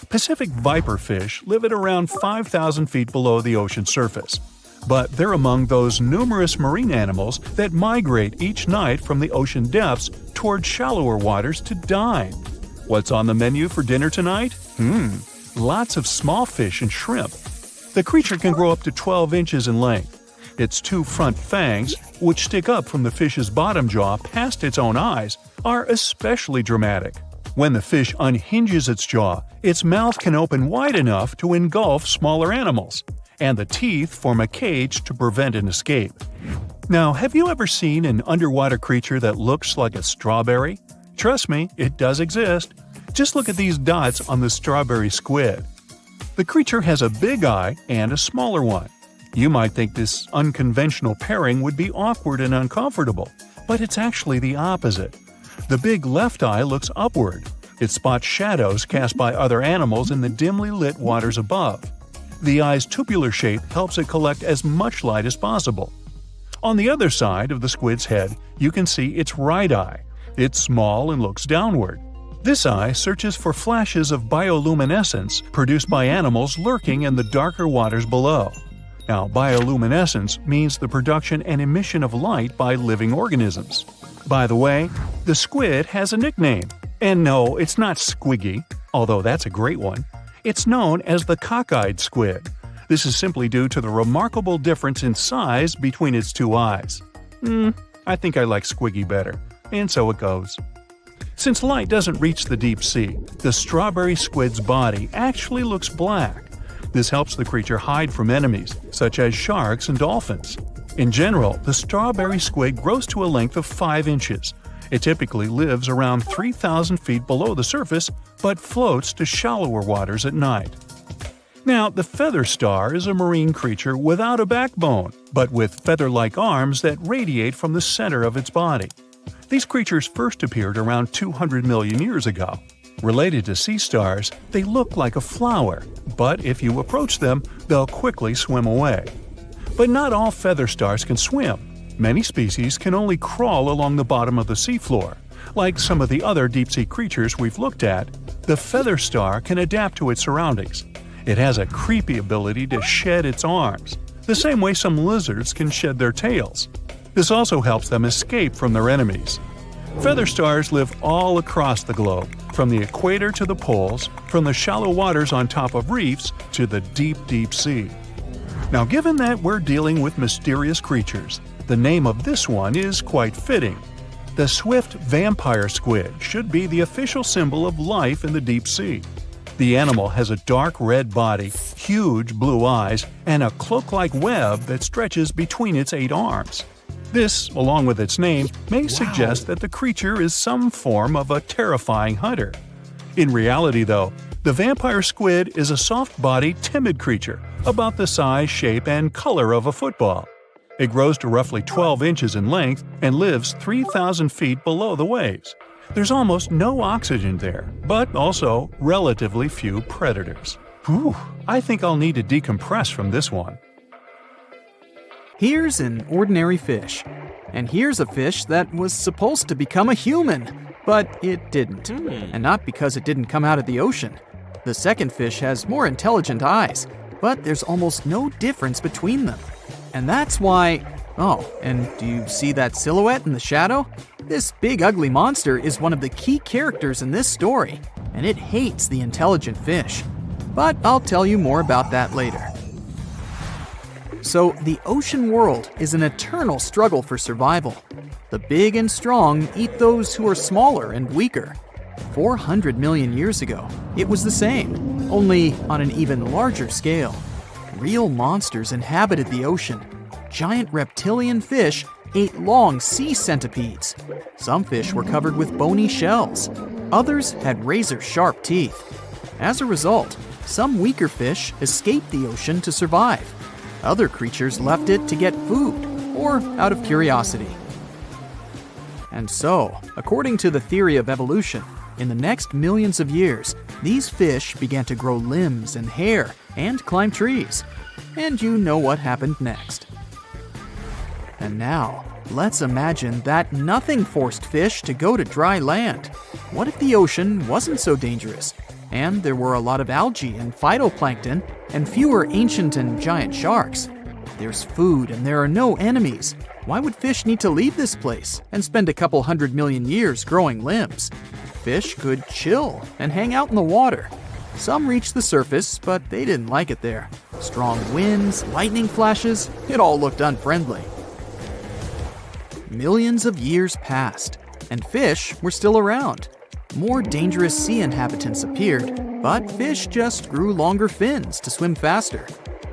Pacific viperfish live at around 5,000 feet below the ocean surface, but they're among those numerous marine animals that migrate each night from the ocean depths toward shallower waters to dine. What's on the menu for dinner tonight? Lots of small fish and shrimp. The creature can grow up to 12 inches in length. Its 2 front fangs, which stick up from the fish's bottom jaw past its own eyes, are especially dramatic. When the fish unhinges its jaw, its mouth can open wide enough to engulf smaller animals, and the teeth form a cage to prevent an escape. Now, have you ever seen an underwater creature that looks like a strawberry? Trust me, it does exist. Just look at these dots on the strawberry squid. The creature has a big eye and a smaller one. You might think this unconventional pairing would be awkward and uncomfortable, but it's actually the opposite. The big left eye looks upward. It spots shadows cast by other animals in the dimly lit waters above. The eye's tubular shape helps it collect as much light as possible. On the other side of the squid's head, you can see its right eye. It's small and looks downward. This eye searches for flashes of bioluminescence produced by animals lurking in the darker waters below. Now, bioluminescence means the production and emission of light by living organisms. By the way, the squid has a nickname. And no, it's not Squiggy, although that's a great one. It's known as the cockeyed squid. This is simply due to the remarkable difference in size between its 2 eyes. I think I like Squiggy better. And so it goes. Since light doesn't reach the deep sea, the strawberry squid's body actually looks black. This helps the creature hide from enemies, such as sharks and dolphins. In general, the strawberry squid grows to a length of 5 inches. It typically lives around 3,000 feet below the surface, but floats to shallower waters at night. Now, the feather star is a marine creature without a backbone, but with feather-like arms that radiate from the center of its body. These creatures first appeared around 200 million years ago. Related to sea stars, they look like a flower, but if you approach them, they'll quickly swim away. But not all feather stars can swim. Many species can only crawl along the bottom of the seafloor. Like some of the other deep-sea creatures we've looked at, the feather star can adapt to its surroundings. It has a creepy ability to shed its arms, the same way some lizards can shed their tails. This also helps them escape from their enemies. Feather stars live all across the globe, from the equator to the poles, from the shallow waters on top of reefs to the deep, deep sea. Now, given that we're dealing with mysterious creatures, the name of this one is quite fitting. The swift vampire squid should be the official symbol of life in the deep sea. The animal has a dark red body, huge blue eyes, and a cloak-like web that stretches between its 8 arms. This, along with its name, may suggest that the creature is some form of a terrifying hunter. In reality, though, the vampire squid is a soft-bodied, timid creature, about the size, shape, and color of a football. It grows to roughly 12 inches in length and lives 3,000 feet below the waves. There's almost no oxygen there, but also relatively few predators. Whew, I think I'll need to decompress from this one. Here's an ordinary fish. And here's a fish that was supposed to become a human, but it didn't. And not because it didn't come out of the ocean. The second fish has more intelligent eyes, but there's almost no difference between them. And that's why... Oh, and do you see that silhouette in the shadow? This big ugly monster is one of the key characters in this story, and it hates the intelligent fish. But I'll tell you more about that later. So, the ocean world is an eternal struggle for survival. The big and strong eat those who are smaller and weaker. 400 million years ago, it was the same, only on an even larger scale. Real monsters inhabited the ocean. Giant reptilian fish ate long sea centipedes. Some fish were covered with bony shells. Others had razor-sharp teeth. As a result, some weaker fish escaped the ocean to survive. Other creatures left it to get food, or out of curiosity. And so, according to the theory of evolution, in the next millions of years, these fish began to grow limbs and hair and climb trees. And you know what happened next. And now, let's imagine that nothing forced fish to go to dry land. What if the ocean wasn't so dangerous, and there were a lot of algae and phytoplankton, and fewer ancient and giant sharks? There's food and there are no enemies. Why would fish need to leave this place and spend a couple 100 million years growing limbs? Fish could chill and hang out in the water. Some reached the surface, but they didn't like it there. Strong winds, lightning flashes, it all looked unfriendly. Millions of years passed, and fish were still around. More dangerous sea inhabitants appeared, but fish just grew longer fins to swim faster.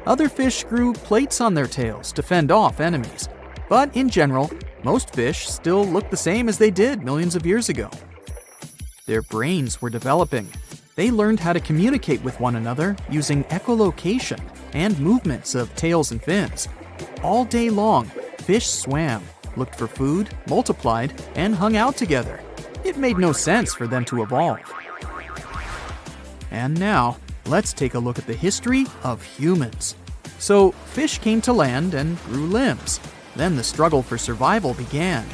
Other fish grew plates on their tails to fend off enemies. But in general, most fish still looked the same as they did millions of years ago. Their brains were developing. They learned how to communicate with one another using echolocation and movements of tails and fins. All day long, fish swam, looked for food, multiplied, and hung out together. It made no sense for them to evolve. And now, let's take a look at the history of humans. So, fish came to land and grew limbs. Then the struggle for survival began.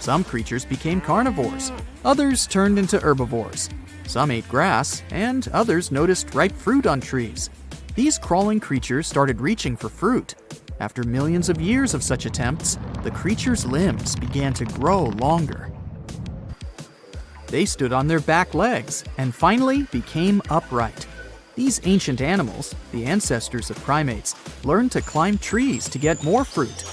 Some creatures became carnivores. Others turned into herbivores. Some ate grass, and others noticed ripe fruit on trees. These crawling creatures started reaching for fruit. After millions of years of such attempts, the creature's limbs began to grow longer. They stood on their back legs and finally became upright. These ancient animals, the ancestors of primates, learned to climb trees to get more fruit.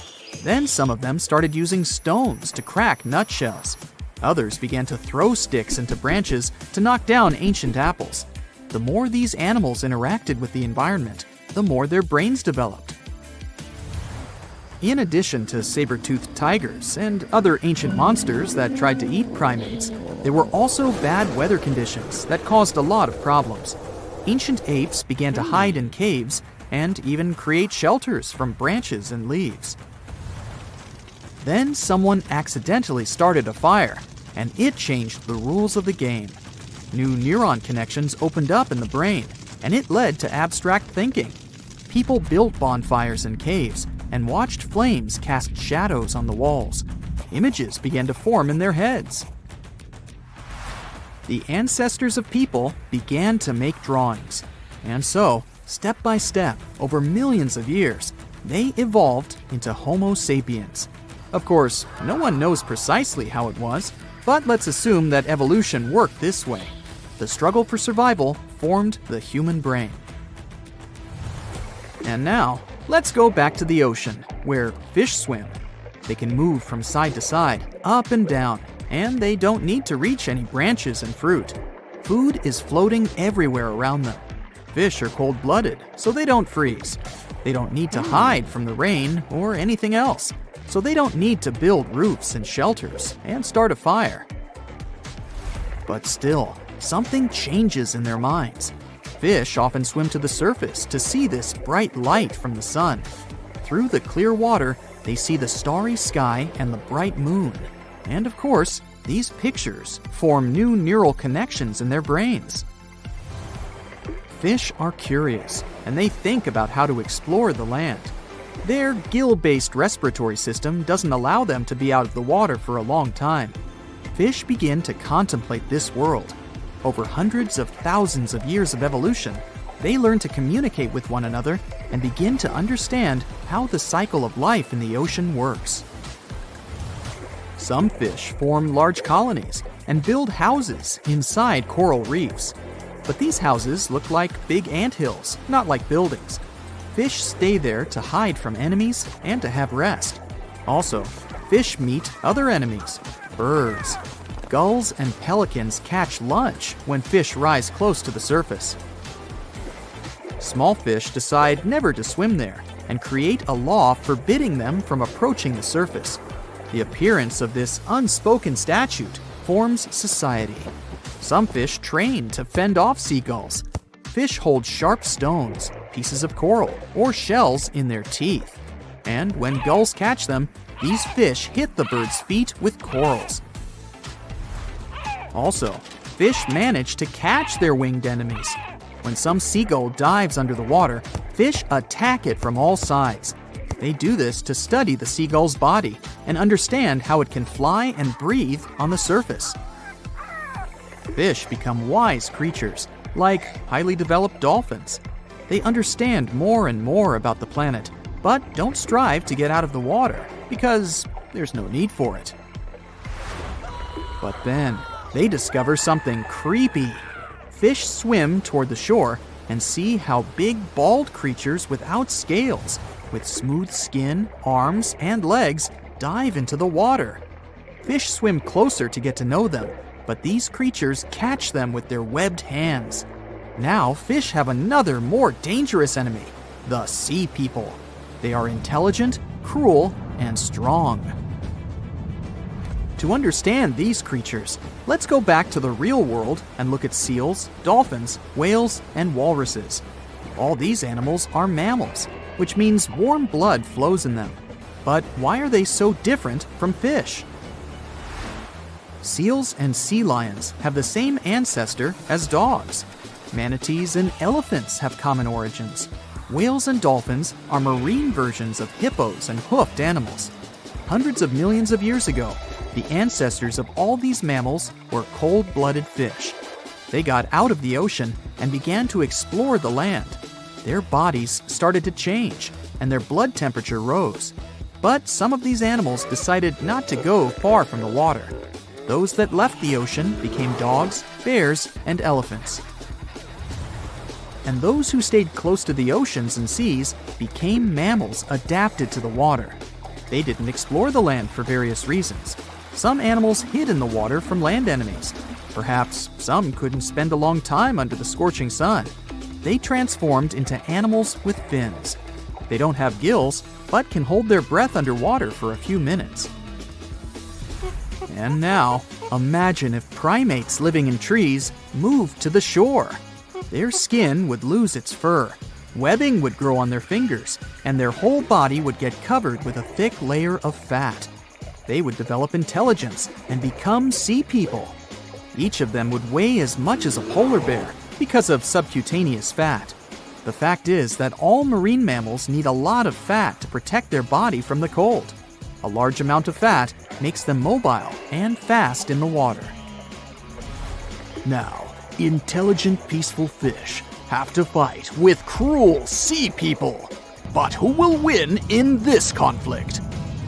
Then some of them started using stones to crack nutshells. Others began to throw sticks into branches to knock down ancient apples. The more these animals interacted with the environment, the more their brains developed. In addition to saber-toothed tigers and other ancient monsters that tried to eat primates, there were also bad weather conditions that caused a lot of problems. Ancient apes began to hide in caves and even create shelters from branches and leaves. Then someone accidentally started a fire, and it changed the rules of the game. New neuron connections opened up in the brain, and it led to abstract thinking. People built bonfires in caves and watched flames cast shadows on the walls. Images began to form in their heads. The ancestors of people began to make drawings. And so, step by step, over millions of years, they evolved into Homo sapiens. Of course, no one knows precisely how it was, but let's assume that evolution worked this way. The struggle for survival formed the human brain. And now, let's go back to the ocean, where fish swim. They can move from side to side, up and down, and they don't need to reach any branches and fruit. Food is floating everywhere around them. Fish are cold-blooded, so they don't freeze. They don't need to hide from the rain or anything else, so they don't need to build roofs and shelters and start a fire. But still, something changes in their minds. Fish often swim to the surface to see this bright light from the sun. Through the clear water, they see the starry sky and the bright moon. And of course, these pictures form new neural connections in their brains. Fish are curious, and they think about how to explore the land. Their gill-based respiratory system doesn't allow them to be out of the water for a long time. Fish begin to contemplate this world. Over hundreds of thousands of years of evolution, they learn to communicate with one another and begin to understand how the cycle of life in the ocean works. Some fish form large colonies and build houses inside coral reefs. But these houses look like big anthills, not like buildings. Fish stay there to hide from enemies and to have rest. Also, fish meet other enemies, birds. Gulls and pelicans catch lunch when fish rise close to the surface. Small fish decide never to swim there and create a law forbidding them from approaching the surface. The appearance of this unspoken statute forms society. Some fish train to fend off seagulls. Fish hold sharp stones, pieces of coral, or shells in their teeth. And when gulls catch them, these fish hit the bird's feet with corals. Also, fish manage to catch their winged enemies. When some seagull dives under the water, fish attack it from all sides. They do this to study the seagull's body and understand how it can fly and breathe on the surface. Fish become wise creatures, like highly developed dolphins. They understand more and more about the planet, but don't strive to get out of the water because there's no need for it. But then, they discover something creepy. Fish swim toward the shore and see how big bald creatures without scales, with smooth skin, arms, and legs, dive into the water. Fish swim closer to get to know them, but these creatures catch them with their webbed hands. Now fish have another, more dangerous enemy, the sea people. They are intelligent, cruel, and strong. To understand these creatures, let's go back to the real world and look at seals, dolphins, whales, and walruses. All these animals are mammals, which means warm blood flows in them. But why are they so different from fish? Seals and sea lions have the same ancestor as dogs. Manatees and elephants have common origins. Whales and dolphins are marine versions of hippos and hoofed animals. Hundreds of millions of years ago, the ancestors of all these mammals were cold-blooded fish. They got out of the ocean and began to explore the land. Their bodies started to change, and their blood temperature rose. But some of these animals decided not to go far from the water. Those that left the ocean became dogs, bears, and elephants. And those who stayed close to the oceans and seas became mammals adapted to the water. They didn't explore the land for various reasons. Some animals hid in the water from land enemies. Perhaps some couldn't spend a long time under the scorching sun. They transformed into animals with fins. They don't have gills, but can hold their breath underwater for a few minutes. And now, imagine if primates living in trees moved to the shore. Their skin would lose its fur, webbing would grow on their fingers, and their whole body would get covered with a thick layer of fat. They would develop intelligence and become sea people. Each of them would weigh as much as a polar bear because of subcutaneous fat. The fact is that all marine mammals need a lot of fat to protect their body from the cold. A large amount of fat makes them mobile and fast in the water. Now, intelligent, peaceful fish have to fight with cruel sea people. But who will win in this conflict?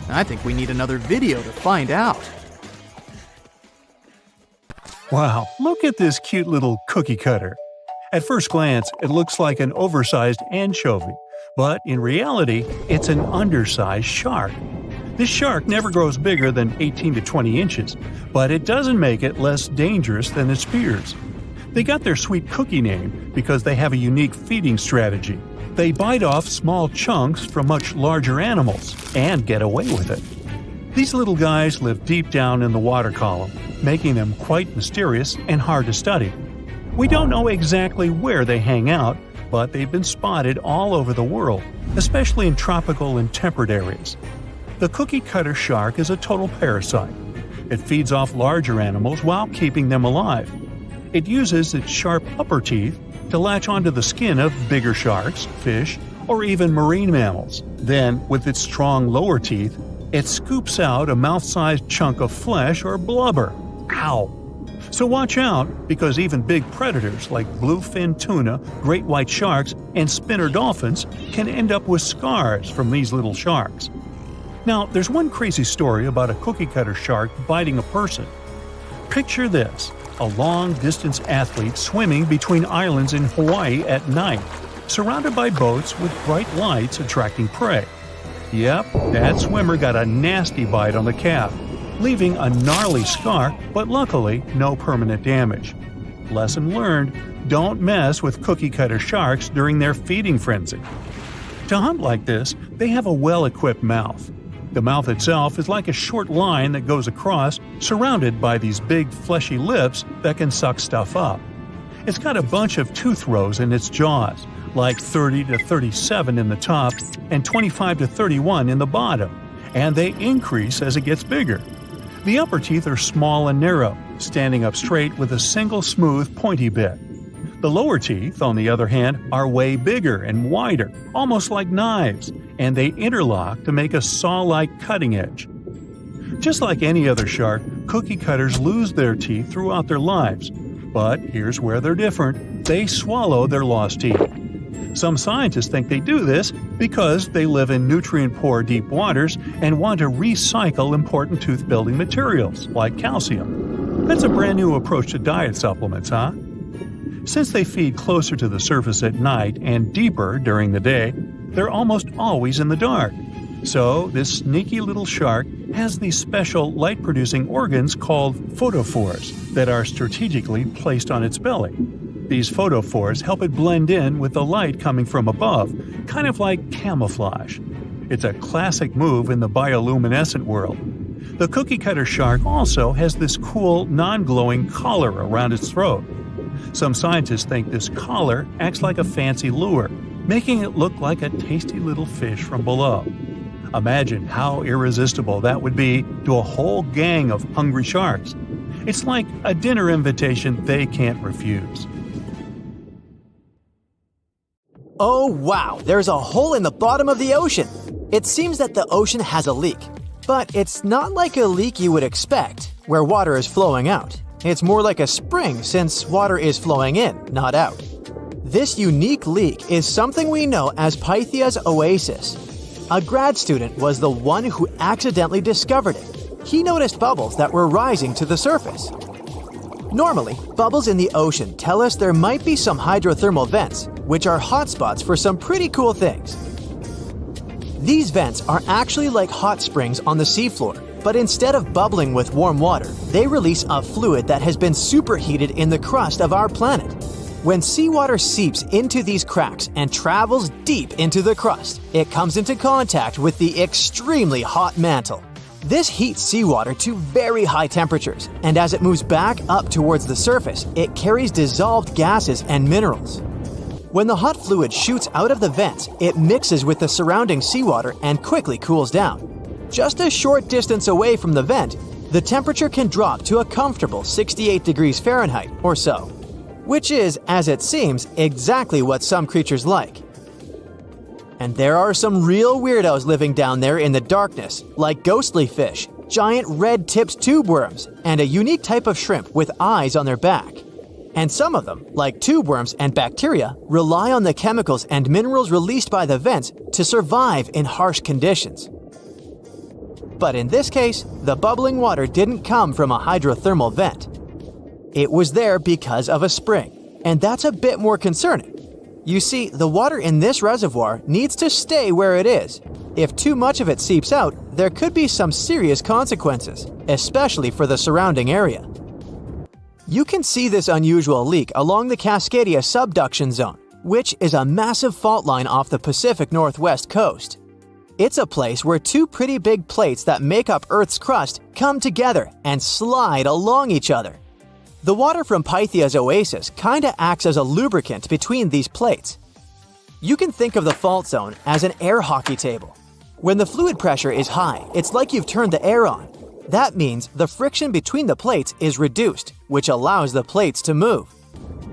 I think we need another video to find out. Wow, look at this cute little cookie cutter. At first glance, it looks like an oversized anchovy, but in reality, it's an undersized shark. This shark never grows bigger than 18 to 20 inches, but it doesn't make it less dangerous than its peers. They got their sweet cookie name because they have a unique feeding strategy. They bite off small chunks from much larger animals and get away with it. These little guys live deep down in the water column, making them quite mysterious and hard to study. We don't know exactly where they hang out, but they've been spotted all over the world, especially in tropical and temperate areas. The cookie-cutter shark is a total parasite. It feeds off larger animals while keeping them alive. It uses its sharp upper teeth to latch onto the skin of bigger sharks, fish, or even marine mammals. Then, with its strong lower teeth, it scoops out a mouth-sized chunk of flesh or blubber. Ow! So watch out, because even big predators like bluefin tuna, great white sharks, and spinner dolphins can end up with scars from these little sharks. Now, there's one crazy story about a cookie-cutter shark biting a person. Picture this: a long-distance athlete swimming between islands in Hawaii at night, surrounded by boats with bright lights attracting prey. Yep, that swimmer got a nasty bite on the calf, leaving a gnarly scar, but luckily no permanent damage. Lesson learned: don't mess with cookie-cutter sharks during their feeding frenzy. To hunt like this, they have a well-equipped mouth. The mouth itself is like a short line that goes across, surrounded by these big fleshy lips that can suck stuff up. It's got a bunch of tooth rows in its jaws, like 30 to 37 in the top and 25 to 31 in the bottom, and they increase as it gets bigger. The upper teeth are small and narrow, standing up straight with a single smooth, pointy bit. The lower teeth, on the other hand, are way bigger and wider, almost like knives, and they interlock to make a saw-like cutting edge. Just like any other shark, cookie cutters lose their teeth throughout their lives. But here's where they're different: they swallow their lost teeth. Some scientists think they do this because they live in nutrient-poor deep waters and want to recycle important tooth-building materials, like calcium. That's a brand new approach to diet supplements, huh? Since they feed closer to the surface at night and deeper during the day, they're almost always in the dark. So, this sneaky little shark has these special light-producing organs called photophores that are strategically placed on its belly. These photophores help it blend in with the light coming from above, kind of like camouflage. It's a classic move in the bioluminescent world. The cookie-cutter shark also has this cool, non-glowing collar around its throat. Some scientists think this collar acts like a fancy lure, making it look like a tasty little fish from below. Imagine how irresistible that would be to a whole gang of hungry sharks. It's like a dinner invitation they can't refuse. Oh wow, there's a hole in the bottom of the ocean. It seems that the ocean has a leak. But it's not like a leak you would expect, where water is flowing out. It's more like a spring, since water is flowing in, not out. This unique leak is something we know as Pythia's oasis. A grad student was the one who accidentally discovered it. He noticed bubbles that were rising to the surface. Normally, bubbles in the ocean tell us there might be some hydrothermal vents, which are hotspots for some pretty cool things. These vents are actually like hot springs on the seafloor, but instead of bubbling with warm water, they release a fluid that has been superheated in the crust of our planet. When seawater seeps into these cracks and travels deep into the crust, it comes into contact with the extremely hot mantle. This heats seawater to very high temperatures, and as it moves back up towards the surface, it carries dissolved gases and minerals. When the hot fluid shoots out of the vents, it mixes with the surrounding seawater and quickly cools down. Just a short distance away from the vent, the temperature can drop to a comfortable 68 degrees Fahrenheit or so, which is, as it seems, exactly what some creatures like. And there are some real weirdos living down there in the darkness, like ghostly fish, giant red-tipped tube worms, and a unique type of shrimp with eyes on their back. And some of them, like tube worms and bacteria, rely on the chemicals and minerals released by the vents to survive in harsh conditions. But in this case, the bubbling water didn't come from a hydrothermal vent. It was there because of a spring, and that's a bit more concerning. You see, the water in this reservoir needs to stay where it is. If too much of it seeps out, there could be some serious consequences, especially for the surrounding area. You can see this unusual leak along the Cascadia subduction zone, which is a massive fault line off the Pacific Northwest coast. It's a place where two pretty big plates that make up Earth's crust come together and slide along each other. The water from Pythia's oasis kinda acts as a lubricant between these plates. You can think of the fault zone as an air hockey table. When the fluid pressure is high, it's like you've turned the air on. That means the friction between the plates is reduced, which allows the plates to move.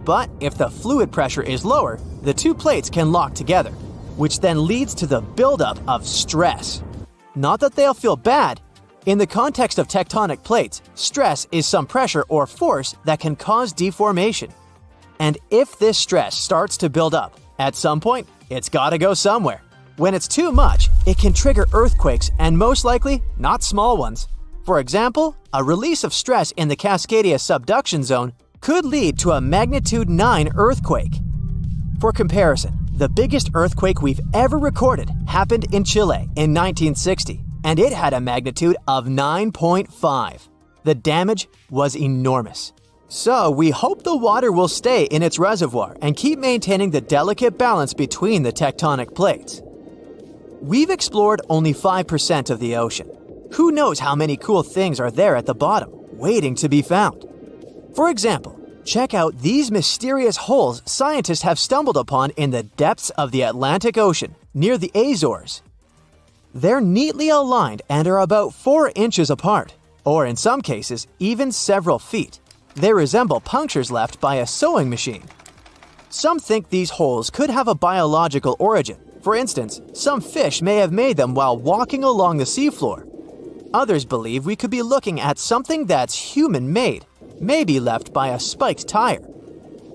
But if the fluid pressure is lower, the two plates can lock together, which then leads to the buildup of stress. Not that they'll feel bad. In the context of tectonic plates, stress is some pressure or force that can cause deformation. And if this stress starts to build up, at some point, it's gotta go somewhere. When it's too much, it can trigger earthquakes and most likely, not small ones. For example, a release of stress in the Cascadia subduction zone could lead to a magnitude 9 earthquake. For comparison, the biggest earthquake we've ever recorded happened in Chile in 1960, and it had a magnitude of 9.5. The damage was enormous. So we hope the water will stay in its reservoir and keep maintaining the delicate balance between the tectonic plates. We've explored only 5% of the ocean. Who knows how many cool things are there at the bottom, waiting to be found? For example, check out these mysterious holes scientists have stumbled upon in the depths of the Atlantic Ocean, near the Azores. They're neatly aligned and are about 4 inches apart, or in some cases, even several feet. They resemble punctures left by a sewing machine. Some think these holes could have a biological origin. For instance, some fish may have made them while walking along the seafloor. Others believe we could be looking at something that's human-made, maybe left by a spiked tire.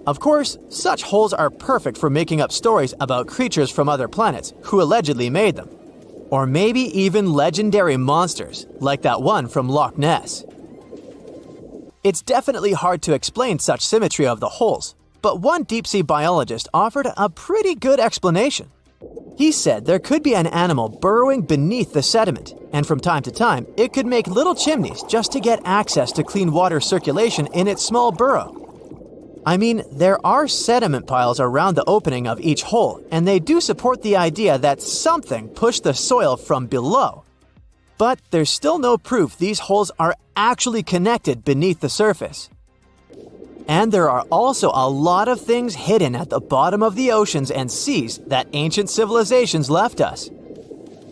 Of course, such holes are perfect for making up stories about creatures from other planets who allegedly made them. Or maybe even legendary monsters, like that one from Loch Ness. It's definitely hard to explain such symmetry of the holes, but one deep-sea biologist offered a pretty good explanation. He said there could be an animal burrowing beneath the sediment, and from time to time, it could make little chimneys just to get access to clean water circulation in its small burrow. I mean, there are sediment piles around the opening of each hole, and they do support the idea that something pushed the soil from below. But there's still no proof these holes are actually connected beneath the surface. And there are also a lot of things hidden at the bottom of the oceans and seas that ancient civilizations left us.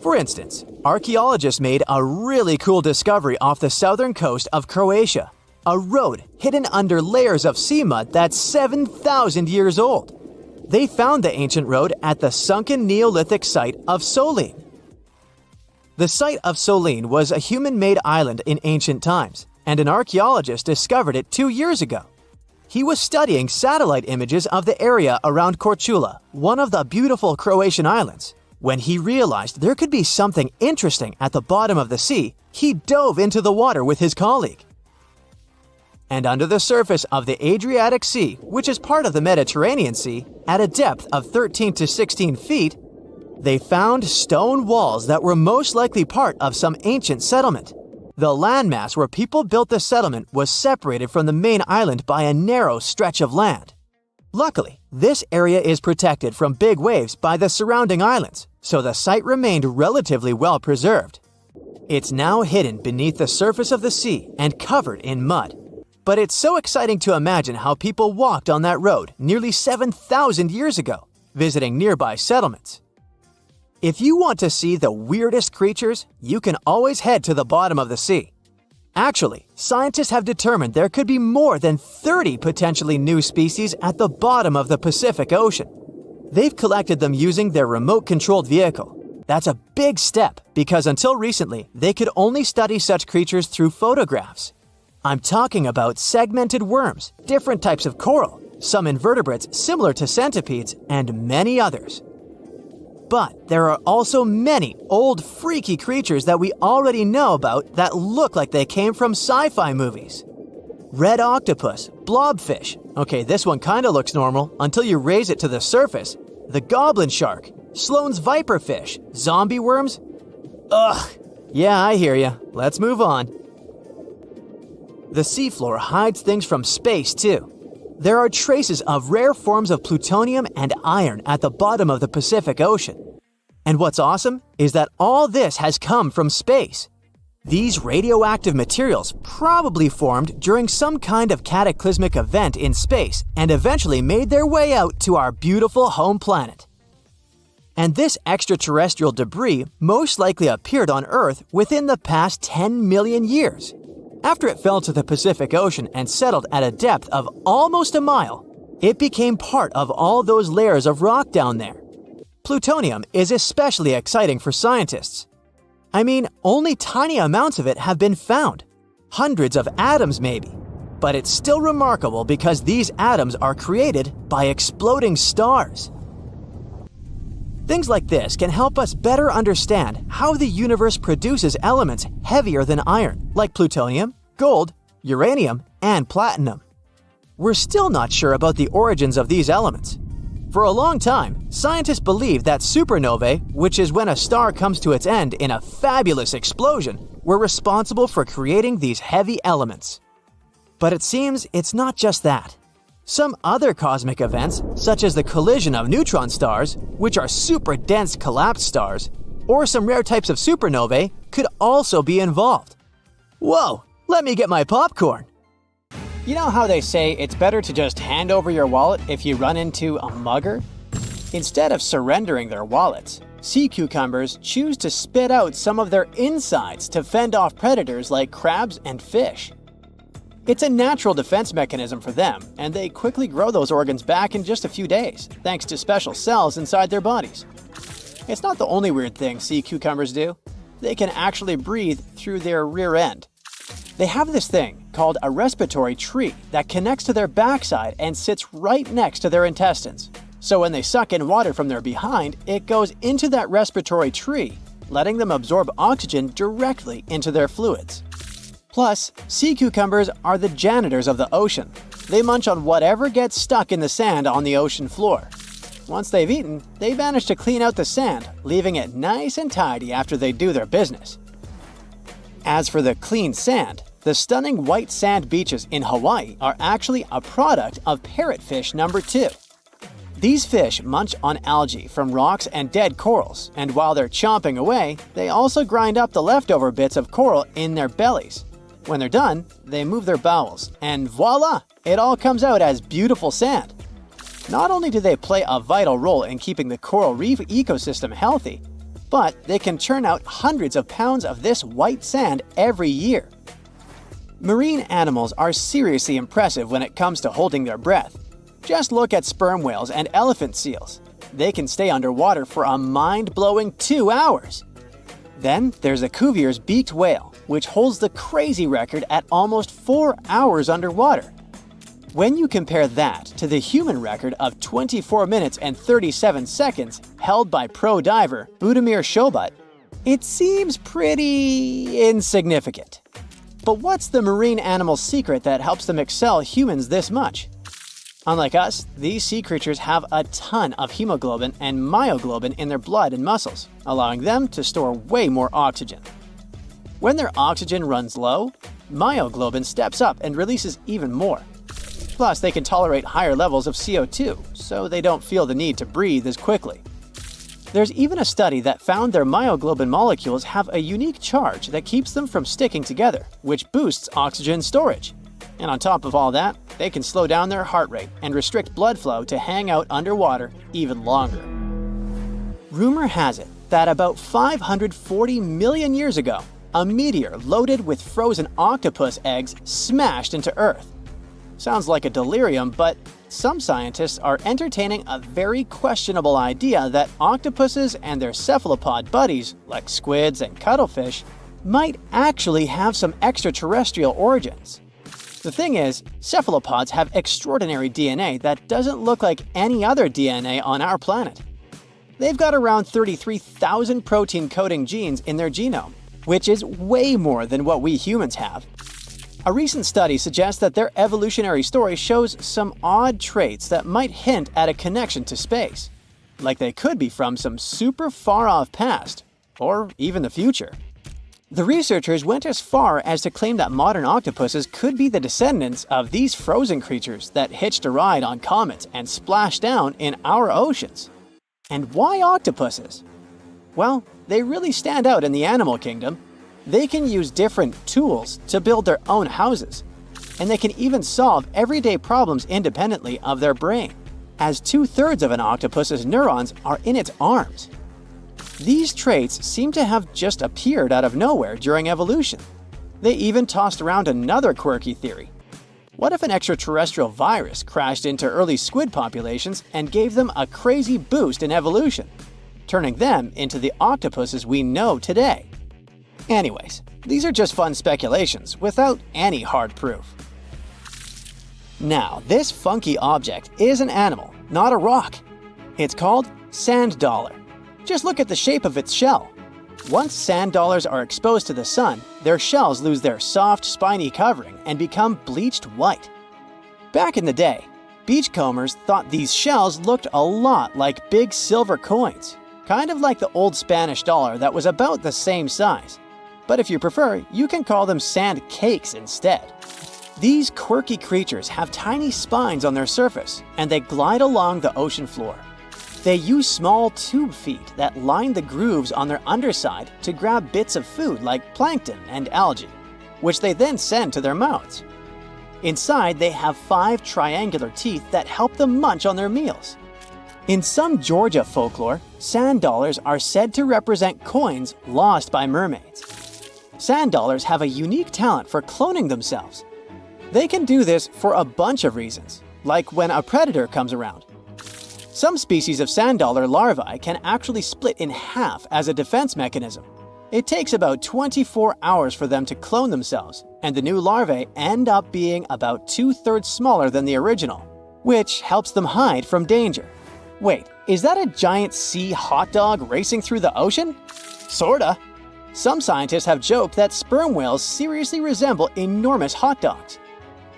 For instance, archaeologists made a really cool discovery off the southern coast of Croatia, a road hidden under layers of sea mud that's 7,000 years old. They found the ancient road at the sunken Neolithic site of Solin. The site of Solin was a human-made island in ancient times, and an archaeologist discovered it 2 years ago. He was studying satellite images of the area around Korčula, one of the beautiful Croatian islands. When he realized there could be something interesting at the bottom of the sea, he dove into the water with his colleague. And under the surface of the Adriatic Sea, which is part of the Mediterranean Sea, at a depth of 13 to 16 feet, they found stone walls that were most likely part of some ancient settlement. The landmass where people built the settlement was separated from the main island by a narrow stretch of land. Luckily, this area is protected from big waves by the surrounding islands, so the site remained relatively well preserved. It's now hidden beneath the surface of the sea and covered in mud. But it's so exciting to imagine how people walked on that road nearly 7,000 years ago, visiting nearby settlements. If you want to see the weirdest creatures, you can always head to the bottom of the sea. Actually, scientists have determined there could be more than 30 potentially new species at the bottom of the Pacific Ocean. They've collected them using their remote-controlled vehicle. That's a big step because until recently, they could only study such creatures through photographs. I'm talking about segmented worms, different types of coral, some invertebrates similar to centipedes, and many others. But there are also many old freaky creatures that we already know about that look like they came from sci-fi movies. Red octopus, blobfish. Okay, this one kinda looks normal until you raise it to the surface. The goblin shark, Sloane's viperfish, zombie worms. Ugh. Yeah, I hear ya. Let's move on. The seafloor hides things from space, too. There are traces of rare forms of plutonium and iron at the bottom of the Pacific Ocean. And what's awesome is that all this has come from space. These radioactive materials probably formed during some kind of cataclysmic event in space and eventually made their way out to our beautiful home planet. And this extraterrestrial debris most likely appeared on Earth within the past 10 million years. After it fell to the Pacific Ocean and settled at a depth of almost a mile, it became part of all those layers of rock down there. Plutonium is especially exciting for scientists. I mean, only tiny amounts of it have been found. Hundreds of atoms maybe. But it's still remarkable because these atoms are created by exploding stars. Things like this can help us better understand how the universe produces elements heavier than iron, like plutonium, gold, uranium, and platinum. We're still not sure about the origins of these elements. For a long time, scientists believed that supernovae, which is when a star comes to its end in a fabulous explosion, were responsible for creating these heavy elements. But it seems it's not just that. Some other cosmic events, such as the collision of neutron stars, which are super dense collapsed stars, or some rare types of supernovae, could also be involved. Whoa, let me get my popcorn! You know how they say it's better to just hand over your wallet if you run into a mugger? Instead of surrendering their wallets, sea cucumbers choose to spit out some of their insides to fend off predators like crabs and fish. It's a natural defense mechanism for them, and they quickly grow those organs back in just a few days, thanks to special cells inside their bodies. It's not the only weird thing sea cucumbers do. They can actually breathe through their rear end. They have this thing called a respiratory tree that connects to their backside and sits right next to their intestines. So when they suck in water from their behind, it goes into that respiratory tree, letting them absorb oxygen directly into their fluids. Plus, sea cucumbers are the janitors of the ocean. They munch on whatever gets stuck in the sand on the ocean floor. Once they've eaten, they manage to clean out the sand, leaving it nice and tidy after they do their business. As for the clean sand, the stunning white sand beaches in Hawaii are actually a product of parrotfish number 2. These fish munch on algae from rocks and dead corals, and while they're chomping away, they also grind up the leftover bits of coral in their bellies. When they're done, they move their bowels, and voila! It all comes out as beautiful sand. Not only do they play a vital role in keeping the coral reef ecosystem healthy, but they can churn out hundreds of pounds of this white sand every year. Marine animals are seriously impressive when it comes to holding their breath. Just look at sperm whales and elephant seals. They can stay underwater for a mind-blowing 2 hours. Then there's the Cuvier's beaked whale, which holds the crazy record at almost 4 hours underwater. When you compare that to the human record of 24 minutes and 37 seconds held by pro diver Budimir Shobat, it seems pretty insignificant. But what's the marine animal's secret that helps them excel humans this much? Unlike us, these sea creatures have a ton of hemoglobin and myoglobin in their blood and muscles, allowing them to store way more oxygen. When their oxygen runs low, myoglobin steps up and releases even more. Plus, they can tolerate higher levels of CO2, so they don't feel the need to breathe as quickly. There's even a study that found their myoglobin molecules have a unique charge that keeps them from sticking together, which boosts oxygen storage. And on top of all that, they can slow down their heart rate and restrict blood flow to hang out underwater even longer. Rumor has it that about 540 million years ago, a meteor loaded with frozen octopus eggs smashed into Earth. Sounds like a delirium, but some scientists are entertaining a very questionable idea that octopuses and their cephalopod buddies, like squids and cuttlefish, might actually have some extraterrestrial origins. The thing is, cephalopods have extraordinary DNA that doesn't look like any other DNA on our planet. They've got around 33,000 protein-coding genes in their genome, which is way more than what we humans have. A recent study suggests that their evolutionary story shows some odd traits that might hint at a connection to space, like they could be from some super far-off past, or even the future. The researchers went as far as to claim that modern octopuses could be the descendants of these frozen creatures that hitched a ride on comets and splashed down in our oceans. And why octopuses? Well, they really stand out in the animal kingdom. They can use different tools to build their own houses, and they can even solve everyday problems independently of their brain, as 2/3 of an octopus's neurons are in its arms. These traits seem to have just appeared out of nowhere during evolution. They even tossed around another quirky theory. What if an extraterrestrial virus crashed into early squid populations and gave them a crazy boost in evolution, turning them into the octopuses we know today? Anyways, these are just fun speculations without any hard proof. Now, this funky object is an animal, not a rock. It's called sand dollar. Just look at the shape of its shell. Once sand dollars are exposed to the sun, their shells lose their soft, spiny covering and become bleached white. Back in the day, beachcombers thought these shells looked a lot like big silver coins, kind of like the old Spanish dollar that was about the same size. But if you prefer, you can call them sand cakes instead. These quirky creatures have tiny spines on their surface, and they glide along the ocean floor. They use small tube feet that line the grooves on their underside to grab bits of food like plankton and algae, which they then send to their mouths. Inside, they have 5 triangular teeth that help them munch on their meals. In some Georgia folklore, sand dollars are said to represent coins lost by mermaids. Sand dollars have a unique talent for cloning themselves. They can do this for a bunch of reasons, like when a predator comes around. Some species of sand dollar larvae can actually split in half as a defense mechanism. It takes about 24 hours for them to clone themselves, and the new larvae end up being about 2/3 smaller than the original, which helps them hide from danger. Wait, is that a giant sea hot dog racing through the ocean? Sorta. Some scientists have joked that sperm whales seriously resemble enormous hot dogs.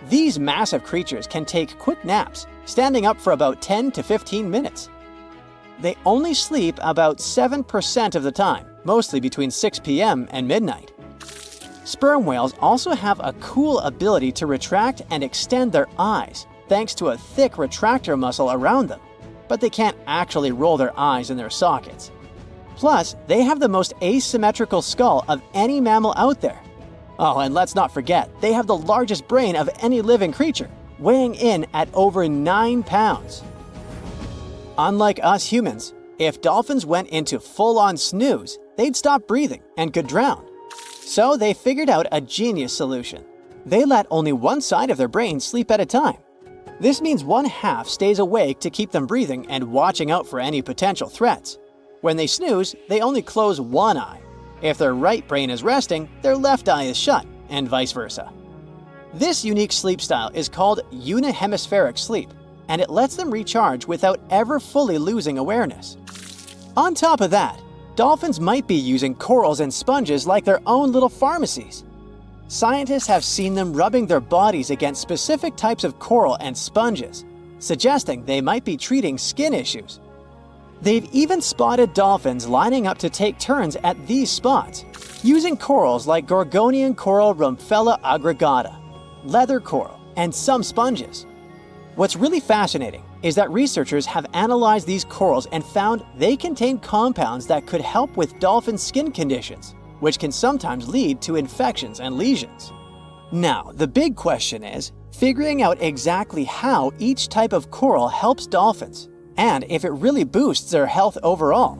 These massive creatures can take quick naps, standing up for about 10 to 15 minutes. They only sleep about 7% of the time, mostly between 6 p.m. and midnight. Sperm whales also have a cool ability to retract and extend their eyes, thanks to a thick retractor muscle around them, but they can't actually roll their eyes in their sockets. Plus, they have the most asymmetrical skull of any mammal out there. Oh, and let's not forget, they have the largest brain of any living creature, weighing in at over 9 pounds. Unlike us humans, if dolphins went into full-on snooze, they'd stop breathing and could drown. So they figured out a genius solution. They let only one side of their brain sleep at a time. This means one half stays awake to keep them breathing and watching out for any potential threats. When they snooze, they only close one eye. If their right brain is resting, their left eye is shut, and vice versa. This unique sleep style is called unihemispheric sleep, and it lets them recharge without ever fully losing awareness. On top of that, dolphins might be using corals and sponges like their own little pharmacies. Scientists have seen them rubbing their bodies against specific types of coral and sponges, suggesting they might be treating skin issues. They've even spotted dolphins lining up to take turns at these spots, using corals like Gorgonian coral Rumphella aggregata, leather coral, and some sponges. What's really fascinating is that researchers have analyzed these corals and found they contain compounds that could help with dolphin skin conditions, which can sometimes lead to infections and lesions. Now, the big question is figuring out exactly how each type of coral helps dolphins, and if it really boosts their health overall.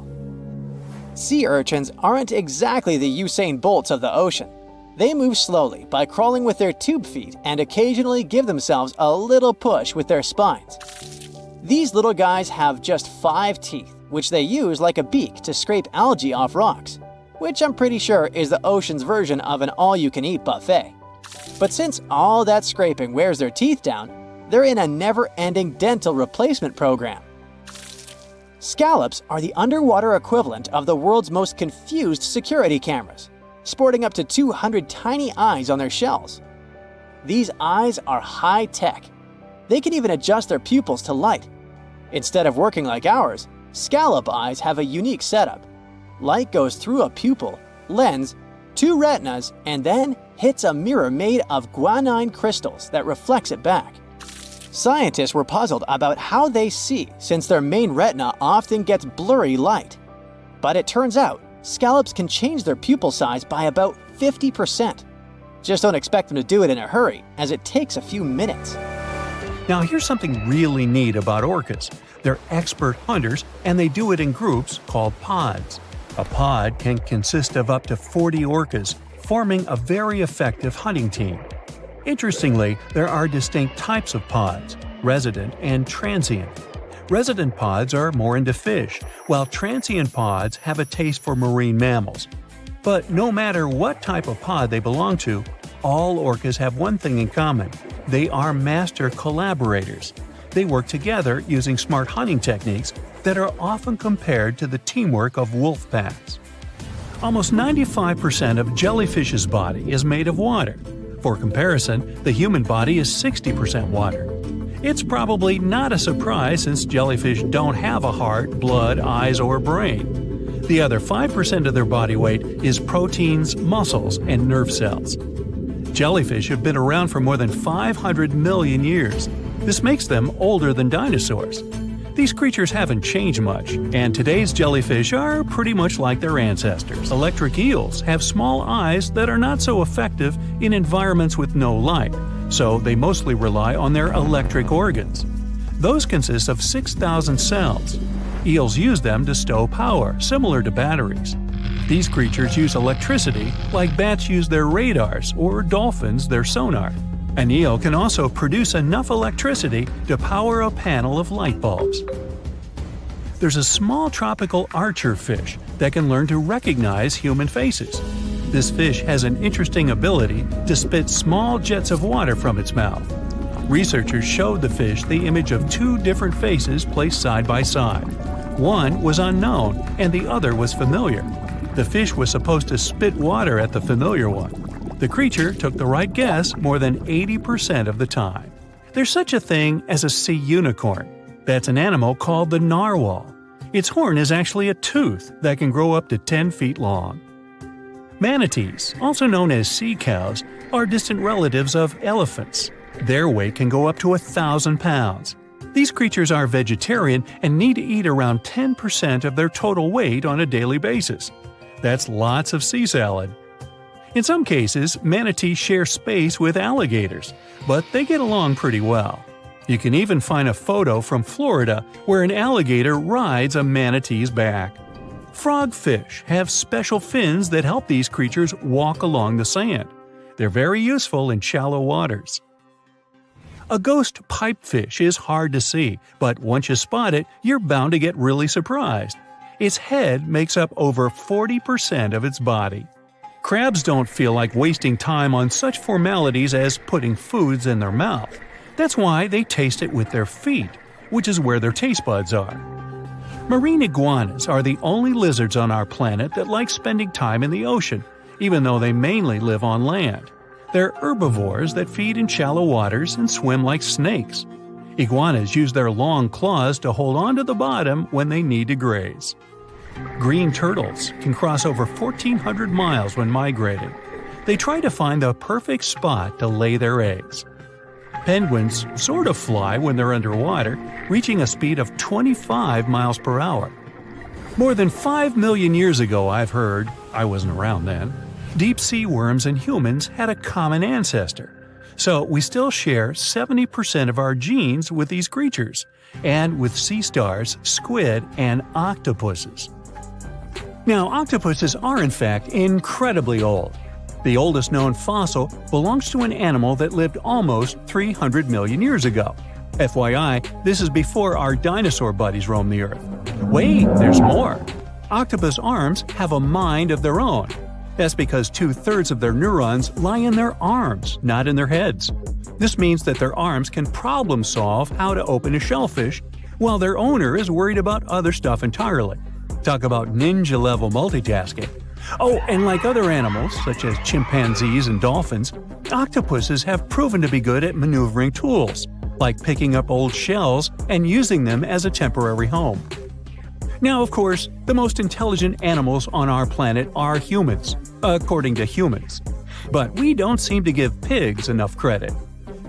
Sea urchins aren't exactly the Usain Bolts of the ocean. They move slowly by crawling with their tube feet and occasionally give themselves a little push with their spines. These little guys have just 5 teeth, which they use like a beak to scrape algae off rocks, which I'm pretty sure is the ocean's version of an all-you-can-eat buffet. But since all that scraping wears their teeth down, they're in a never-ending dental replacement program. Scallops are the underwater equivalent of the world's most confused security cameras, sporting up to 200 tiny eyes on their shells. These eyes are high-tech. They can even adjust their pupils to light. Instead of working like ours, scallop eyes have a unique setup. Light goes through a pupil, lens, 2 retinas, and then hits a mirror made of guanine crystals that reflects it back. Scientists were puzzled about how they see since their main retina often gets blurry light. But it turns out, scallops can change their pupil size by about 50%. Just don't expect them to do it in a hurry, as it takes a few minutes. Now here's something really neat about orcas. They're expert hunters, and they do it in groups called pods. A pod can consist of up to 40 orcas, forming a very effective hunting team. Interestingly, there are distinct types of pods: resident and transient. Resident pods are more into fish, while transient pods have a taste for marine mammals. But no matter what type of pod they belong to, all orcas have one thing in common: they are master collaborators. They work together using smart hunting techniques that are often compared to the teamwork of wolf packs. Almost 95% of jellyfish's body is made of water. For comparison, the human body is 60% water. It's probably not a surprise since jellyfish don't have a heart, blood, eyes, or brain. The other 5% of their body weight is proteins, muscles, and nerve cells. Jellyfish have been around for more than 500 million years. This makes them older than dinosaurs. These creatures haven't changed much, and today's jellyfish are pretty much like their ancestors. Electric eels have small eyes that are not so effective in environments with no light, so they mostly rely on their electric organs. Those consist of 6,000 cells. Eels use them to stow power, similar to batteries. These creatures use electricity like bats use their radars or dolphins their sonar. An eel can also produce enough electricity to power a panel of light bulbs. There's a small tropical archer fish that can learn to recognize human faces. This fish has an interesting ability to spit small jets of water from its mouth. Researchers showed the fish the image of 2 different faces placed side by side. One was unknown and the other was familiar. The fish was supposed to spit water at the familiar one. The creature took the right guess more than 80% of the time. There's such a thing as a sea unicorn. That's an animal called the narwhal. Its horn is actually a tooth that can grow up to 10 feet long. Manatees, also known as sea cows, are distant relatives of elephants. Their weight can go up to 1,000 pounds. These creatures are vegetarian and need to eat around 10% of their total weight on a daily basis. That's lots of sea salad. In some cases, manatees share space with alligators, but they get along pretty well. You can even find a photo from Florida where an alligator rides a manatee's back. Frogfish have special fins that help these creatures walk along the sand. They're very useful in shallow waters. A ghost pipefish is hard to see, but once you spot it, you're bound to get really surprised. Its head makes up over 40% of its body. Crabs don't feel like wasting time on such formalities as putting foods in their mouth. That's why they taste it with their feet, which is where their taste buds are. Marine iguanas are the only lizards on our planet that like spending time in the ocean, even though they mainly live on land. They're herbivores that feed in shallow waters and swim like snakes. Iguanas use their long claws to hold onto the bottom when they need to graze. Green turtles can cross over 1,400 miles when migrating. They try to find the perfect spot to lay their eggs. Penguins sort of fly when they're underwater, reaching a speed of 25 miles per hour. More than 5 million years ago, I've heard, I wasn't around then, deep-sea worms and humans had a common ancestor. So we still share 70% of our genes with these creatures, and with sea stars, squid, and octopuses. Now, octopuses are in fact incredibly old. The oldest known fossil belongs to an animal that lived almost 300 million years ago. FYI, this is before our dinosaur buddies roamed the Earth. Wait, there's more! Octopus arms have a mind of their own. That's because 2/3 of their neurons lie in their arms, not in their heads. This means that their arms can problem solve how to open a shellfish, while their owner is worried about other stuff entirely. Talk about ninja-level multitasking. Oh, and like other animals, such as chimpanzees and dolphins, octopuses have proven to be good at maneuvering tools, like picking up old shells and using them as a temporary home. Now, of course, the most intelligent animals on our planet are humans, according to humans. But we don't seem to give pigs enough credit.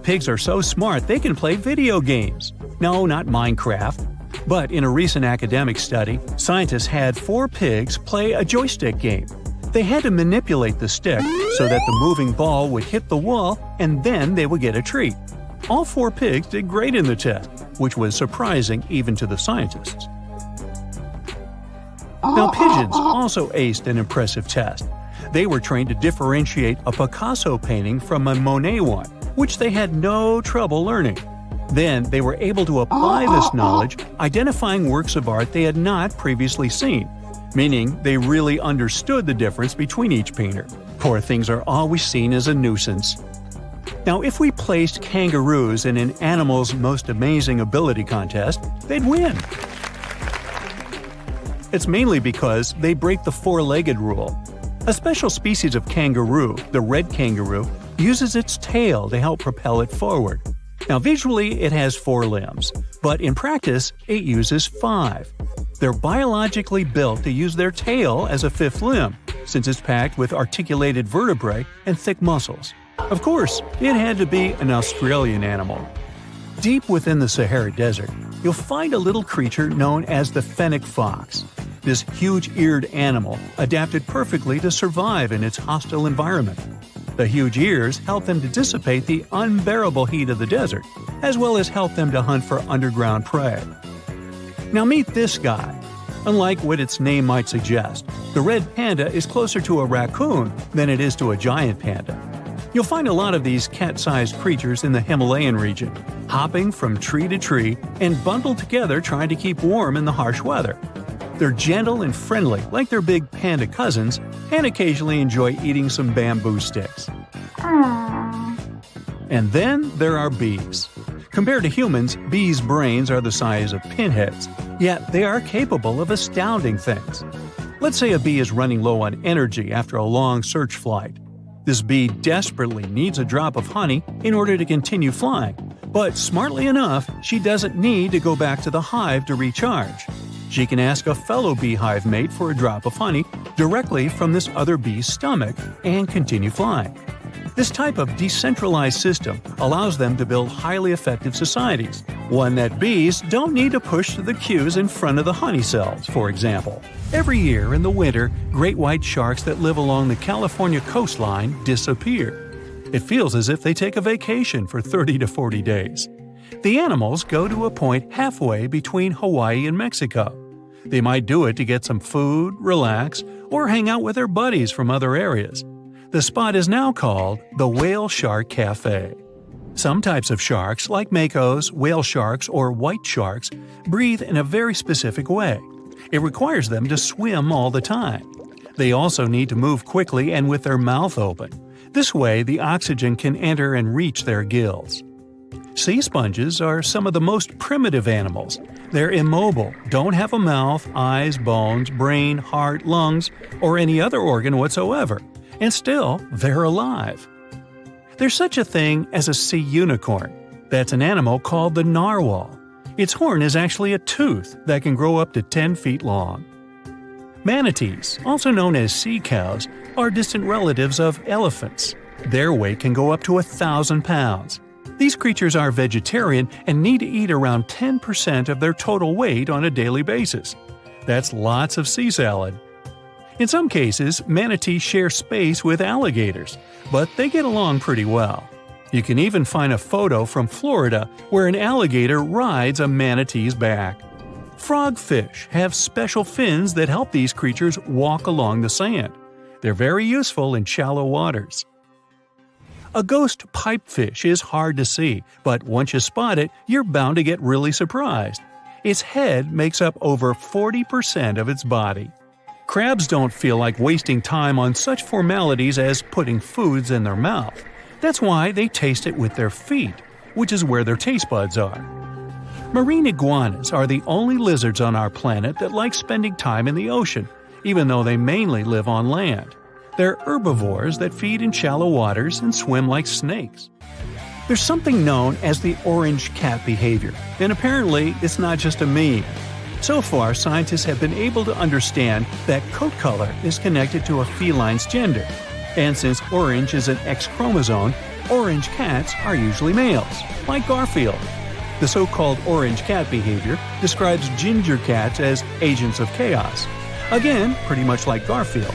Pigs are so smart they can play video games. No, not Minecraft. But in a recent academic study, scientists had 4 pigs play a joystick game. They had to manipulate the stick so that the moving ball would hit the wall and then they would get a treat. All 4 pigs did great in the test, which was surprising even to the scientists. Now, pigeons also aced an impressive test. They were trained to differentiate a Picasso painting from a Monet one, which they had no trouble learning. Then they were able to apply this knowledge, identifying works of art they had not previously seen, meaning they really understood the difference between each painter. Poor things are always seen as a nuisance. Now, if we placed kangaroos in an Animal's Most Amazing Ability contest, they'd win. It's mainly because they break the 4-legged rule. A special species of kangaroo, the red kangaroo, uses its tail to help propel it forward. Now, visually, it has 4 limbs, but in practice, it uses 5. They're biologically built to use their tail as a 5th limb, since it's packed with articulated vertebrae and thick muscles. Of course, it had to be an Australian animal. Deep within the Sahara Desert, you'll find a little creature known as the fennec fox. This huge-eared animal adapted perfectly to survive in its hostile environment. The huge ears help them to dissipate the unbearable heat of the desert, as well as help them to hunt for underground prey. Now meet this guy. Unlike what its name might suggest, the red panda is closer to a raccoon than it is to a giant panda. You'll find a lot of these cat-sized creatures in the Himalayan region, hopping from tree to tree and bundled together trying to keep warm in the harsh weather. They're gentle and friendly like their big panda cousins, and occasionally enjoy eating some bamboo sticks. And then there are bees. Compared to humans, bees' brains are the size of pinheads, yet they are capable of astounding things. Let's say a bee is running low on energy after a long search flight. This bee desperately needs a drop of honey in order to continue flying, but smartly enough, she doesn't need to go back to the hive to recharge. She can ask a fellow beehive mate for a drop of honey directly from this other bee's stomach and continue flying. This type of decentralized system allows them to build highly effective societies, one that bees don't need to push through the queues in front of the honey cells, for example. Every year in the winter, great white sharks that live along the California coastline disappear. It feels as if they take a vacation for 30 to 40 days. The animals go to a point halfway between Hawaii and Mexico. They might do it to get some food, relax, or hang out with their buddies from other areas. The spot is now called the Whale Shark Cafe. Some types of sharks, like makos, whale sharks, or white sharks, breathe in a very specific way. It requires them to swim all the time. They also need to move quickly and with their mouth open. This way, the oxygen can enter and reach their gills. Sea sponges are some of the most primitive animals. They're immobile, don't have a mouth, eyes, bones, brain, heart, lungs, or any other organ whatsoever. And still, they're alive. There's such a thing as a sea unicorn. That's an animal called the narwhal. Its horn is actually a tooth that can grow up to 10 feet long. Manatees, also known as sea cows, are distant relatives of elephants. Their weight can go up to 1,000 pounds. These creatures are vegetarian and need to eat around 10% of their total weight on a daily basis. That's lots of sea salad. In some cases, manatees share space with alligators, but they get along pretty well. You can even find a photo from Florida where an alligator rides a manatee's back. Frogfish have special fins that help these creatures walk along the sand. They're very useful in shallow waters. A ghost pipefish is hard to see, but once you spot it, you're bound to get really surprised. Its head makes up over 40% of its body. Crabs don't feel like wasting time on such formalities as putting foods in their mouth. That's why they taste it with their feet, which is where their taste buds are. Marine iguanas are the only lizards on our planet that like spending time in the ocean, even though they mainly live on land. They're herbivores that feed in shallow waters and swim like snakes. There's something known as the orange cat behavior, and apparently it's not just a meme. So far, scientists have been able to understand that coat color is connected to a feline's gender. And since orange is an X chromosome, orange cats are usually males, like Garfield. The so-called orange cat behavior describes ginger cats as agents of chaos. Again, pretty much like Garfield.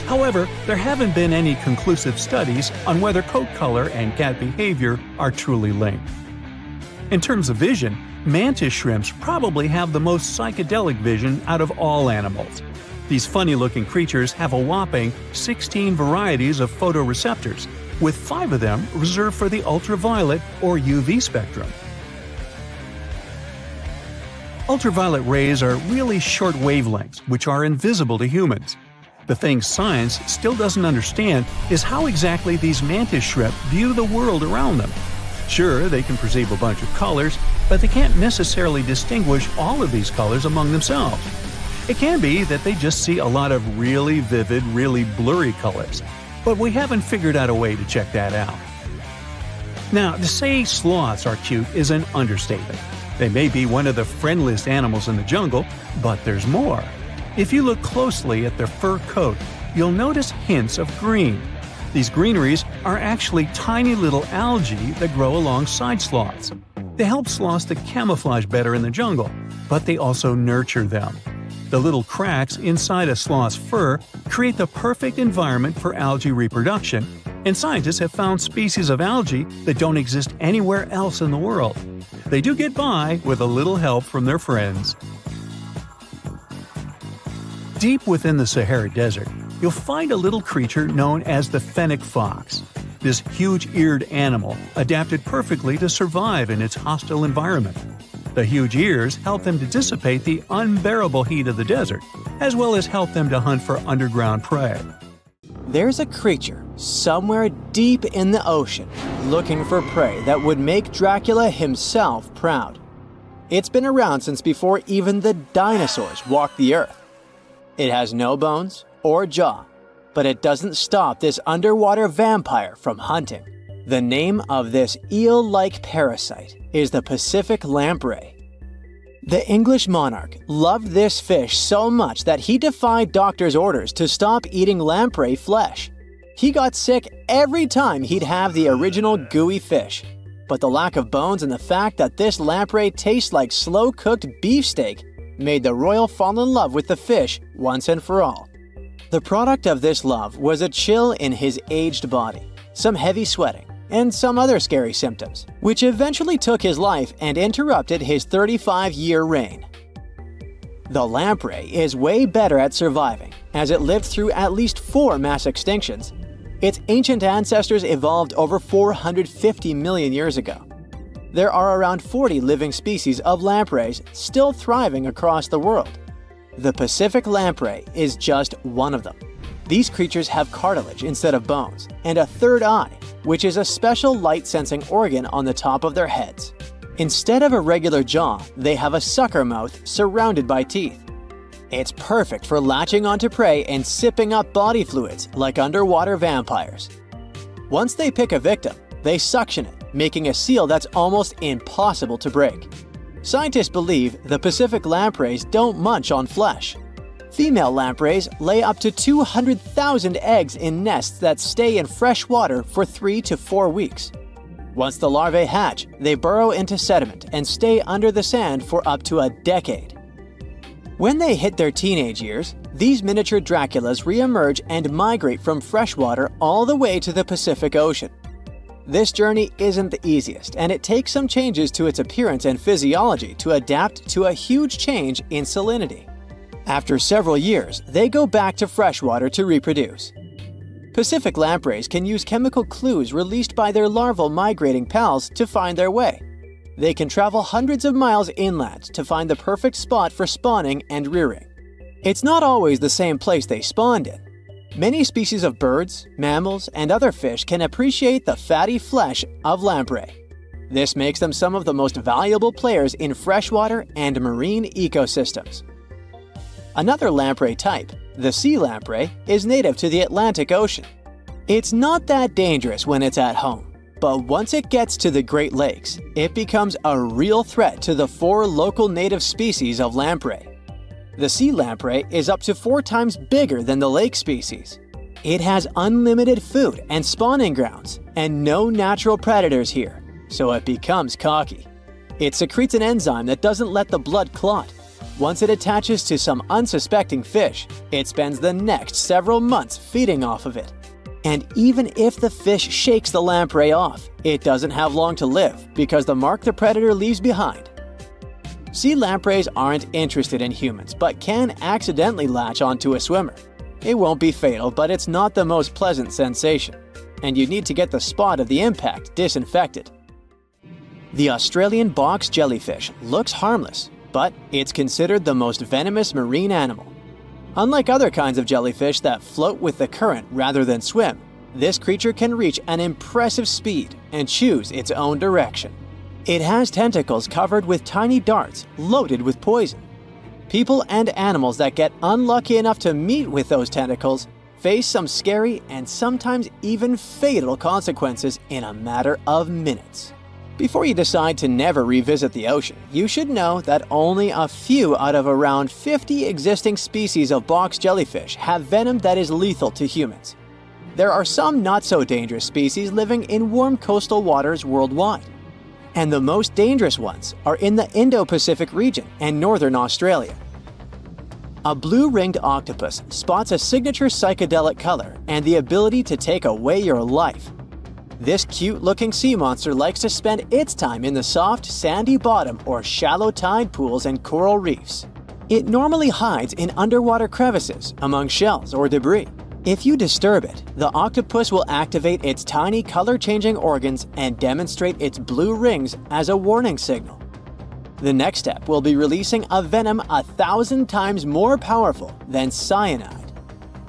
However, there haven't been any conclusive studies on whether coat color and cat behavior are truly linked. In terms of vision, mantis shrimps probably have the most psychedelic vision out of all animals. These funny-looking creatures have a whopping 16 varieties of photoreceptors, with 5 of them reserved for the ultraviolet or UV spectrum. Ultraviolet rays are really short wavelengths, which are invisible to humans. The thing science still doesn't understand is how exactly these mantis shrimp view the world around them. Sure, they can perceive a bunch of colors, but they can't necessarily distinguish all of these colors among themselves. It can be that they just see a lot of really vivid, really blurry colors, but we haven't figured out a way to check that out. Now, to say sloths are cute is an understatement. They may be one of the friendliest animals in the jungle, but there's more. If you look closely at their fur coat, you'll notice hints of green. These greeneries are actually tiny little algae that grow alongside sloths. They help sloths to camouflage better in the jungle, but they also nurture them. The little cracks inside a sloth's fur create the perfect environment for algae reproduction, and scientists have found species of algae that don't exist anywhere else in the world. They do get by with a little help from their friends. Deep within the Sahara Desert, you'll find a little creature known as the fennec fox. This huge-eared animal adapted perfectly to survive in its hostile environment. The huge ears help them to dissipate the unbearable heat of the desert, as well as help them to hunt for underground prey. There's a creature somewhere deep in the ocean looking for prey that would make Dracula himself proud. It's been around since before even the dinosaurs walked the earth. It has no bones or jaw, but it doesn't stop this underwater vampire from hunting. The name of this eel-like parasite is the Pacific lamprey. The English monarch loved this fish so much that he defied doctors' orders to stop eating lamprey flesh. He got sick every time he'd have the original gooey fish. But the lack of bones and the fact that this lamprey tastes like slow-cooked beefsteak made the royal fall in love with the fish once and for all. The product of this love was a chill in his aged body, some heavy sweating, and some other scary symptoms, which eventually took his life and interrupted his 35-year reign. The lamprey is way better at surviving, as it lived through at least 4 mass extinctions. Its ancient ancestors evolved over 450 million years ago. There are around 40 living species of lampreys still thriving across the world. The Pacific lamprey is just one of them. These creatures have cartilage instead of bones, and a third eye, which is a special light-sensing organ on the top of their heads. Instead of a regular jaw, they have a sucker mouth surrounded by teeth. It's perfect for latching onto prey and sipping up body fluids like underwater vampires. Once they pick a victim, they suction it, making a seal that's almost impossible to break. Scientists believe the Pacific lampreys don't munch on flesh. Female lampreys lay up to 200,000 eggs in nests that stay in fresh water for 3 to 4 weeks. Once the larvae hatch, they burrow into sediment and stay under the sand for up to a decade. When they hit their teenage years, these miniature Draculas re-emerge and migrate from freshwater all the way to the Pacific Ocean. This journey isn't the easiest, and it takes some changes to its appearance and physiology to adapt to a huge change in salinity. After several years, they go back to freshwater to reproduce. Pacific lampreys can use chemical clues released by their larval migrating pals to find their way. They can travel hundreds of miles inland to find the perfect spot for spawning and rearing. It's not always the same place they spawned in. Many species of birds, mammals, and other fish can appreciate the fatty flesh of lamprey. This makes them some of the most valuable players in freshwater and marine ecosystems. Another lamprey type, the sea lamprey, is native to the Atlantic Ocean. It's not that dangerous when it's at home, but once it gets to the Great Lakes, it becomes a real threat to the 4 local native species of lamprey. The sea lamprey is up to 4 times bigger than the lake species. It has unlimited food and spawning grounds, and no natural predators here, so it becomes cocky. It secretes an enzyme that doesn't let the blood clot. Once it attaches to some unsuspecting fish, it spends the next several months feeding off of it. And even if the fish shakes the lamprey off, it doesn't have long to live because the mark the predator leaves behind. Sea lampreys aren't interested in humans, but can accidentally latch onto a swimmer. It won't be fatal, but it's not the most pleasant sensation, and you need to get the spot of the impact disinfected. The Australian box jellyfish looks harmless, but it's considered the most venomous marine animal. Unlike other kinds of jellyfish that float with the current rather than swim, this creature can reach an impressive speed and choose its own direction. It has tentacles covered with tiny darts loaded with poison. People and animals that get unlucky enough to meet with those tentacles face some scary and sometimes even fatal consequences in a matter of minutes. Before you decide to never revisit the ocean, you should know that only a few out of around 50 existing species of box jellyfish have venom that is lethal to humans. There are some not-so-dangerous species living in warm coastal waters worldwide. And the most dangerous ones are in the Indo-Pacific region and northern Australia. A blue-ringed octopus spots a signature psychedelic color and the ability to take away your life. This cute-looking sea monster likes to spend its time in the soft, sandy bottom or shallow tide pools and coral reefs. It normally hides in underwater crevices, among shells or debris. If you disturb it, the octopus will activate its tiny color-changing organs and demonstrate its blue rings as a warning signal. The next step will be releasing a venom 1,000 times more powerful than cyanide.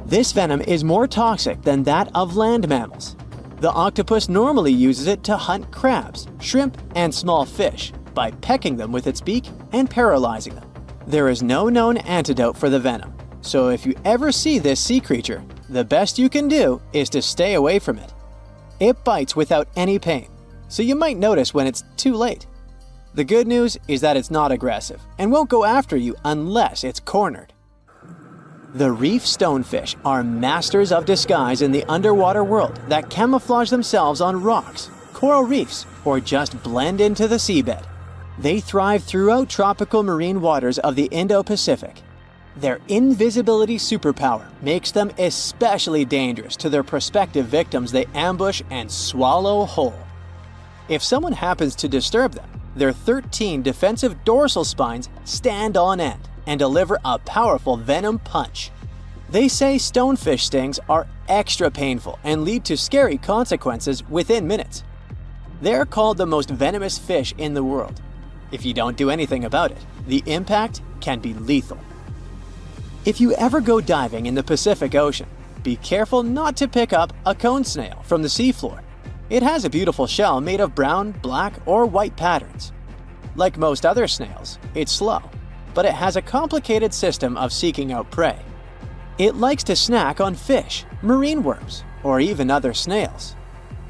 This venom is more toxic than that of land mammals. The octopus normally uses it to hunt crabs, shrimp, and small fish by pecking them with its beak and paralyzing them. There is no known antidote for the venom, so if you ever see this sea creature, the best you can do is to stay away from it. It bites without any pain, so you might notice when it's too late. The good news is that it's not aggressive and won't go after you unless it's cornered. The reef stonefish are masters of disguise in the underwater world that camouflage themselves on rocks, coral reefs, or just blend into the seabed. They thrive throughout tropical marine waters of the Indo-Pacific. Their invisibility superpower makes them especially dangerous to their prospective victims they ambush and swallow whole. If someone happens to disturb them, their 13 defensive dorsal spines stand on end and deliver a powerful venom punch. They say stonefish stings are extra painful and lead to scary consequences within minutes. They're called the most venomous fish in the world. If you don't do anything about it, the impact can be lethal. If you ever go diving in the Pacific Ocean, be careful not to pick up a cone snail from the seafloor. It has a beautiful shell made of brown, black, or white patterns. Like most other snails, it's slow, but it has a complicated system of seeking out prey. It likes to snack on fish, marine worms, or even other snails.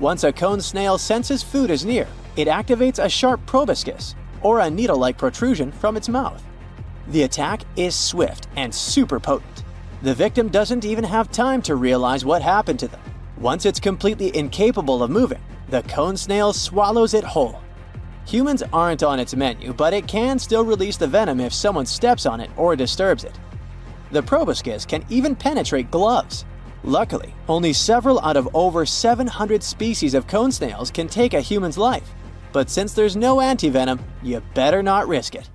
Once a cone snail senses food is near, it activates a sharp proboscis, or a needle-like protrusion from its mouth. The attack is swift and super potent. The victim doesn't even have time to realize what happened to them. Once it's completely incapable of moving, the cone snail swallows it whole. Humans aren't on its menu, but it can still release the venom if someone steps on it or disturbs it. The proboscis can even penetrate gloves. Luckily, only several out of over 700 species of cone snails can take a human's life. But since there's no antivenom, you better not risk it.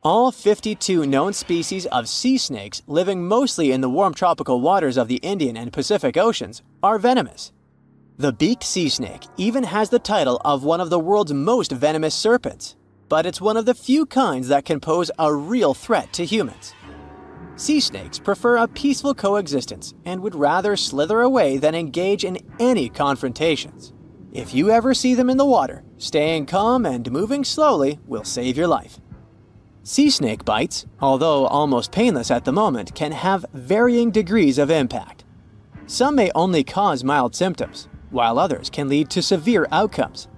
All 52 known species of sea snakes living mostly in the warm tropical waters of the Indian and Pacific Oceans are venomous. The beaked sea snake even has the title of one of the world's most venomous serpents, but it's one of the few kinds that can pose a real threat to humans. Sea snakes prefer a peaceful coexistence and would rather slither away than engage in any confrontations. If you ever see them in the water, staying calm and moving slowly will save your life. Sea snake bites, although almost painless at the moment, can have varying degrees of impact. Some may only cause mild symptoms, while others can lead to severe outcomes.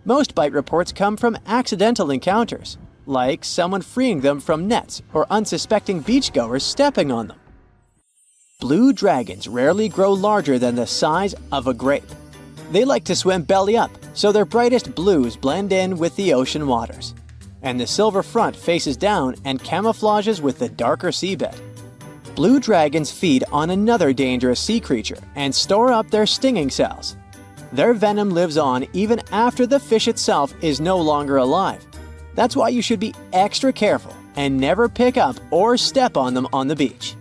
Most bite reports come from accidental encounters, like someone freeing them from nets or unsuspecting beachgoers stepping on them. Blue dragons rarely grow larger than the size of a grape. They like to swim belly up, so their brightest blues blend in with the ocean waters. And the silver front faces down and camouflages with the darker seabed. Blue dragons feed on another dangerous sea creature and store up their stinging cells. Their venom lives on even after the fish itself is no longer alive. That's why you should be extra careful and never pick up or step on them on the beach.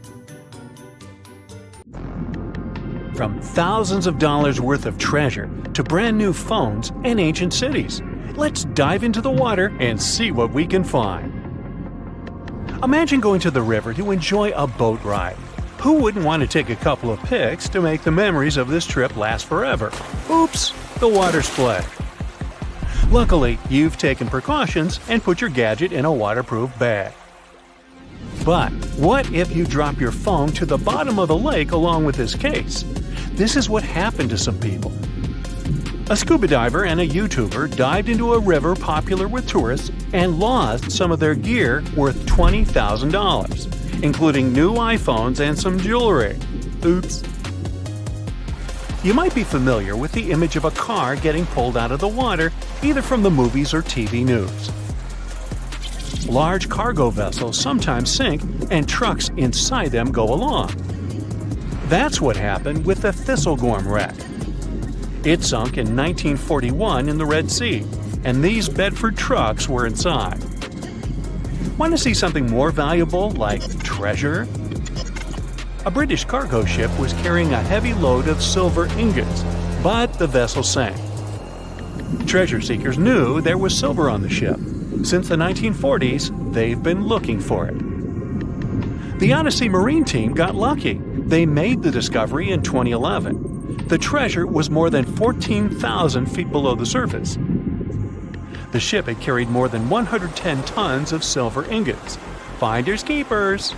From thousands of dollars worth of treasure to brand new phones and ancient cities, let's dive into the water and see what we can find. Imagine going to the river to enjoy a boat ride. Who wouldn't want to take a couple of pics to make the memories of this trip last forever? Oops, the water split. Luckily, you've taken precautions and put your gadget in a waterproof bag. But what if you drop your phone to the bottom of the lake along with this case? This is what happened to some people. A scuba diver and a YouTuber dived into a river popular with tourists and lost some of their gear worth $20,000, including new iPhones and some jewelry. Oops. You might be familiar with the image of a car getting pulled out of the water, either from the movies or TV news. Large cargo vessels sometimes sink, and trucks inside them go along. That's what happened with the Thistlegorm wreck. It sunk in 1941 in the Red Sea, and these Bedford trucks were inside. Want to see something more valuable, like treasure? A British cargo ship was carrying a heavy load of silver ingots, but the vessel sank. Treasure seekers knew there was silver on the ship. Since the 1940s, they've been looking for it. The Odyssey Marine team got lucky. They made the discovery in 2011. The treasure was more than 14,000 feet below the surface. The ship had carried more than 110 tons of silver ingots. Finders keepers.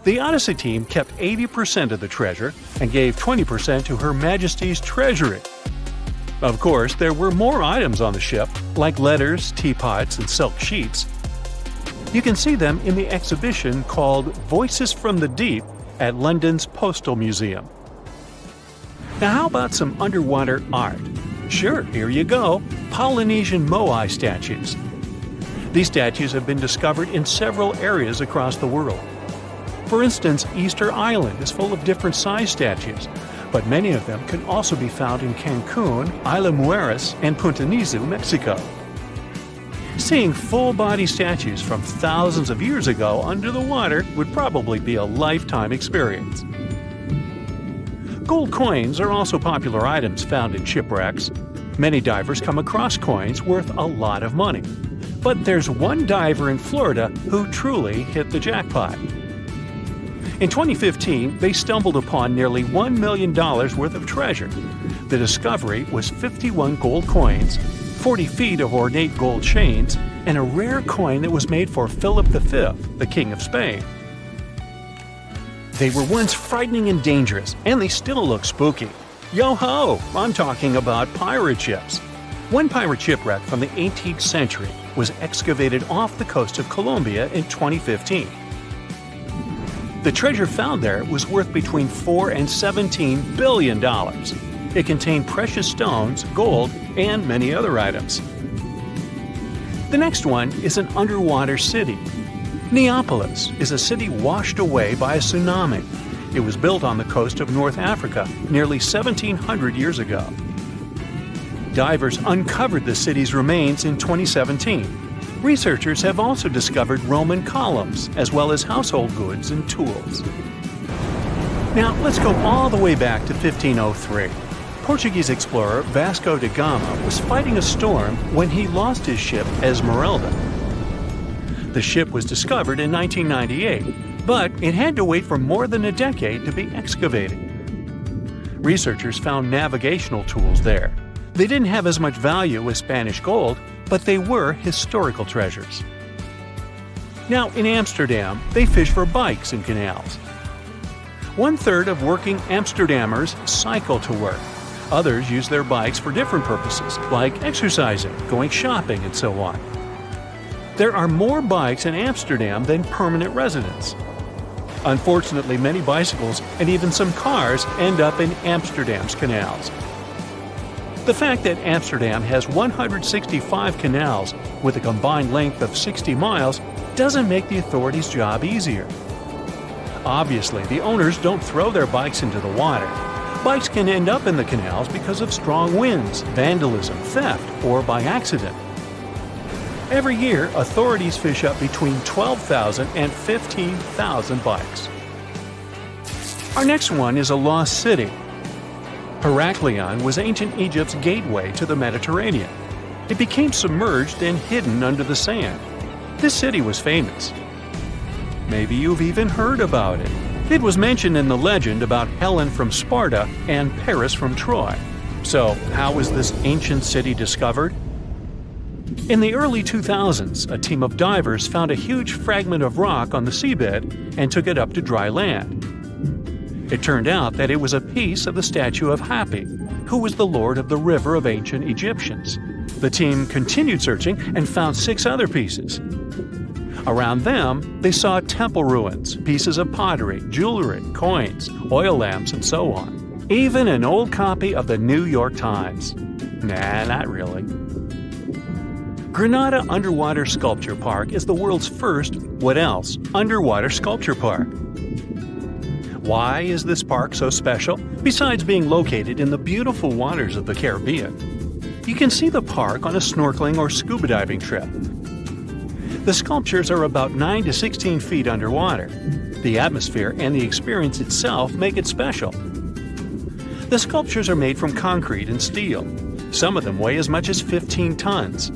The Odyssey team kept 80% of the treasure and gave 20% to Her Majesty's Treasury. Of course, there were more items on the ship, like letters, teapots, and silk sheets. You can see them in the exhibition called Voices from the Deep at London's Postal Museum. Now how about some underwater art? Sure, here you go, Polynesian moai statues. These statues have been discovered in several areas across the world. For instance, Easter Island is full of different size statues, but many of them can also be found in Cancun, Isla Mujeres, and Punta Nizu, Mexico. Seeing full-body statues from thousands of years ago under the water would probably be a lifetime experience. Gold coins are also popular items found in shipwrecks. Many divers come across coins worth a lot of money. But there's one diver in Florida who truly hit the jackpot. In 2015, they stumbled upon nearly $1 million worth of treasure. The discovery was 51 gold coins, 40 feet of ornate gold chains, and a rare coin that was made for Philip V, the King of Spain. They were once frightening and dangerous, and they still look spooky. Yo-ho! I'm talking about pirate ships. One pirate shipwreck from the 18th century was excavated off the coast of Colombia in 2015. The treasure found there was worth between $4 and $17 billion. It contained precious stones, gold, and many other items. The next one is an underwater city. Neapolis is a city washed away by a tsunami. It was built on the coast of North Africa nearly 1,700 years ago. Divers uncovered the city's remains in 2017. Researchers have also discovered Roman columns, as well as household goods and tools. Now, let's go all the way back to 1503. Portuguese explorer Vasco da Gama was fighting a storm when he lost his ship Esmeralda. The ship was discovered in 1998, but it had to wait for more than a decade to be excavated. Researchers found navigational tools there. They didn't have as much value as Spanish gold, but they were historical treasures. Now, in Amsterdam, they fish for bikes in canals. 1/3 of working Amsterdammers cycle to work. Others use their bikes for different purposes, like exercising, going shopping, and so on. There are more bikes in Amsterdam than permanent residents. Unfortunately, many bicycles and even some cars end up in Amsterdam's canals. The fact that Amsterdam has 165 canals with a combined length of 60 miles doesn't make the authorities' job easier. Obviously, the owners don't throw their bikes into the water. Bikes can end up in the canals because of strong winds, vandalism, theft, or by accident. Every year, authorities fish up between 12,000 and 15,000 bikes. Our next one is a lost city. Heraklion was ancient Egypt's gateway to the Mediterranean. It became submerged and hidden under the sand. This city was famous. Maybe you've even heard about it. It was mentioned in the legend about Helen from Sparta and Paris from Troy. So, how was this ancient city discovered? In the early 2000s, a team of divers found a huge fragment of rock on the seabed and took it up to dry land. It turned out that it was a piece of the statue of Hapi, who was the lord of the river of ancient Egyptians. The team continued searching and found 6 other pieces. Around them, they saw temple ruins, pieces of pottery, jewelry, coins, oil lamps, and so on. Even an old copy of the New York Times. Nah, not really. Granada Underwater Sculpture Park is the world's first, what else, underwater sculpture park. Why is this park so special, besides being located in the beautiful waters of the Caribbean? You can see the park on a snorkeling or scuba diving trip. The sculptures are about 9 to 16 feet underwater. The atmosphere and the experience itself make it special. The sculptures are made from concrete and steel. Some of them weigh as much as 15 tons.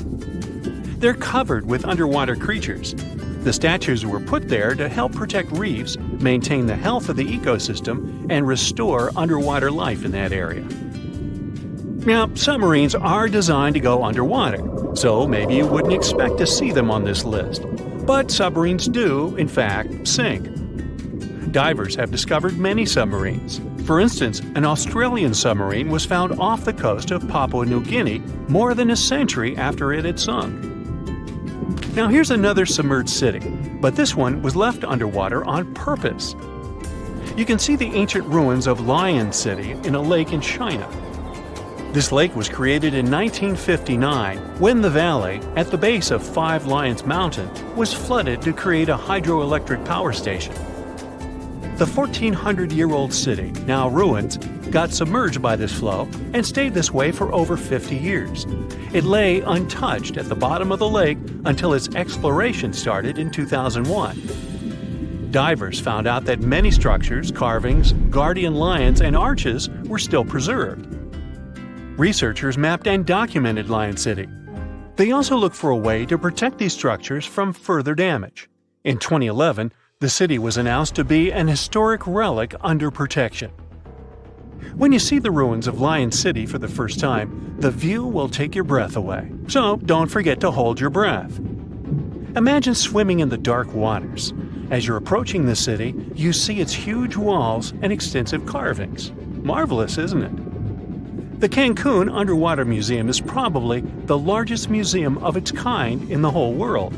They're covered with underwater creatures. The statues were put there to help protect reefs, maintain the health of the ecosystem, and restore underwater life in that area. Now, submarines are designed to go underwater, so maybe you wouldn't expect to see them on this list. But submarines do, in fact, sink. Divers have discovered many submarines. For instance, an Australian submarine was found off the coast of Papua New Guinea more than a century after it had sunk. Now here's another submerged city, but this one was left underwater on purpose. You can see the ancient ruins of Lion City in a lake in China. This lake was created in 1959 when the valley, at the base of Five Lions Mountain, was flooded to create a hydroelectric power station. The 1,400-year-old city, now ruins, got submerged by this flow and stayed this way for over 50 years. It lay untouched at the bottom of the lake until its exploration started in 2001. Divers found out that many structures, carvings, guardian lions, and arches were still preserved. Researchers mapped and documented Lion City. They also looked for a way to protect these structures from further damage. In 2011, the city was announced to be an historic relic under protection. When you see the ruins of Lion City for the first time, the view will take your breath away. So don't forget to hold your breath. Imagine swimming in the dark waters. As you're approaching the city, you see its huge walls and extensive carvings. Marvelous, isn't it? The Cancun Underwater Museum is probably the largest museum of its kind in the whole world.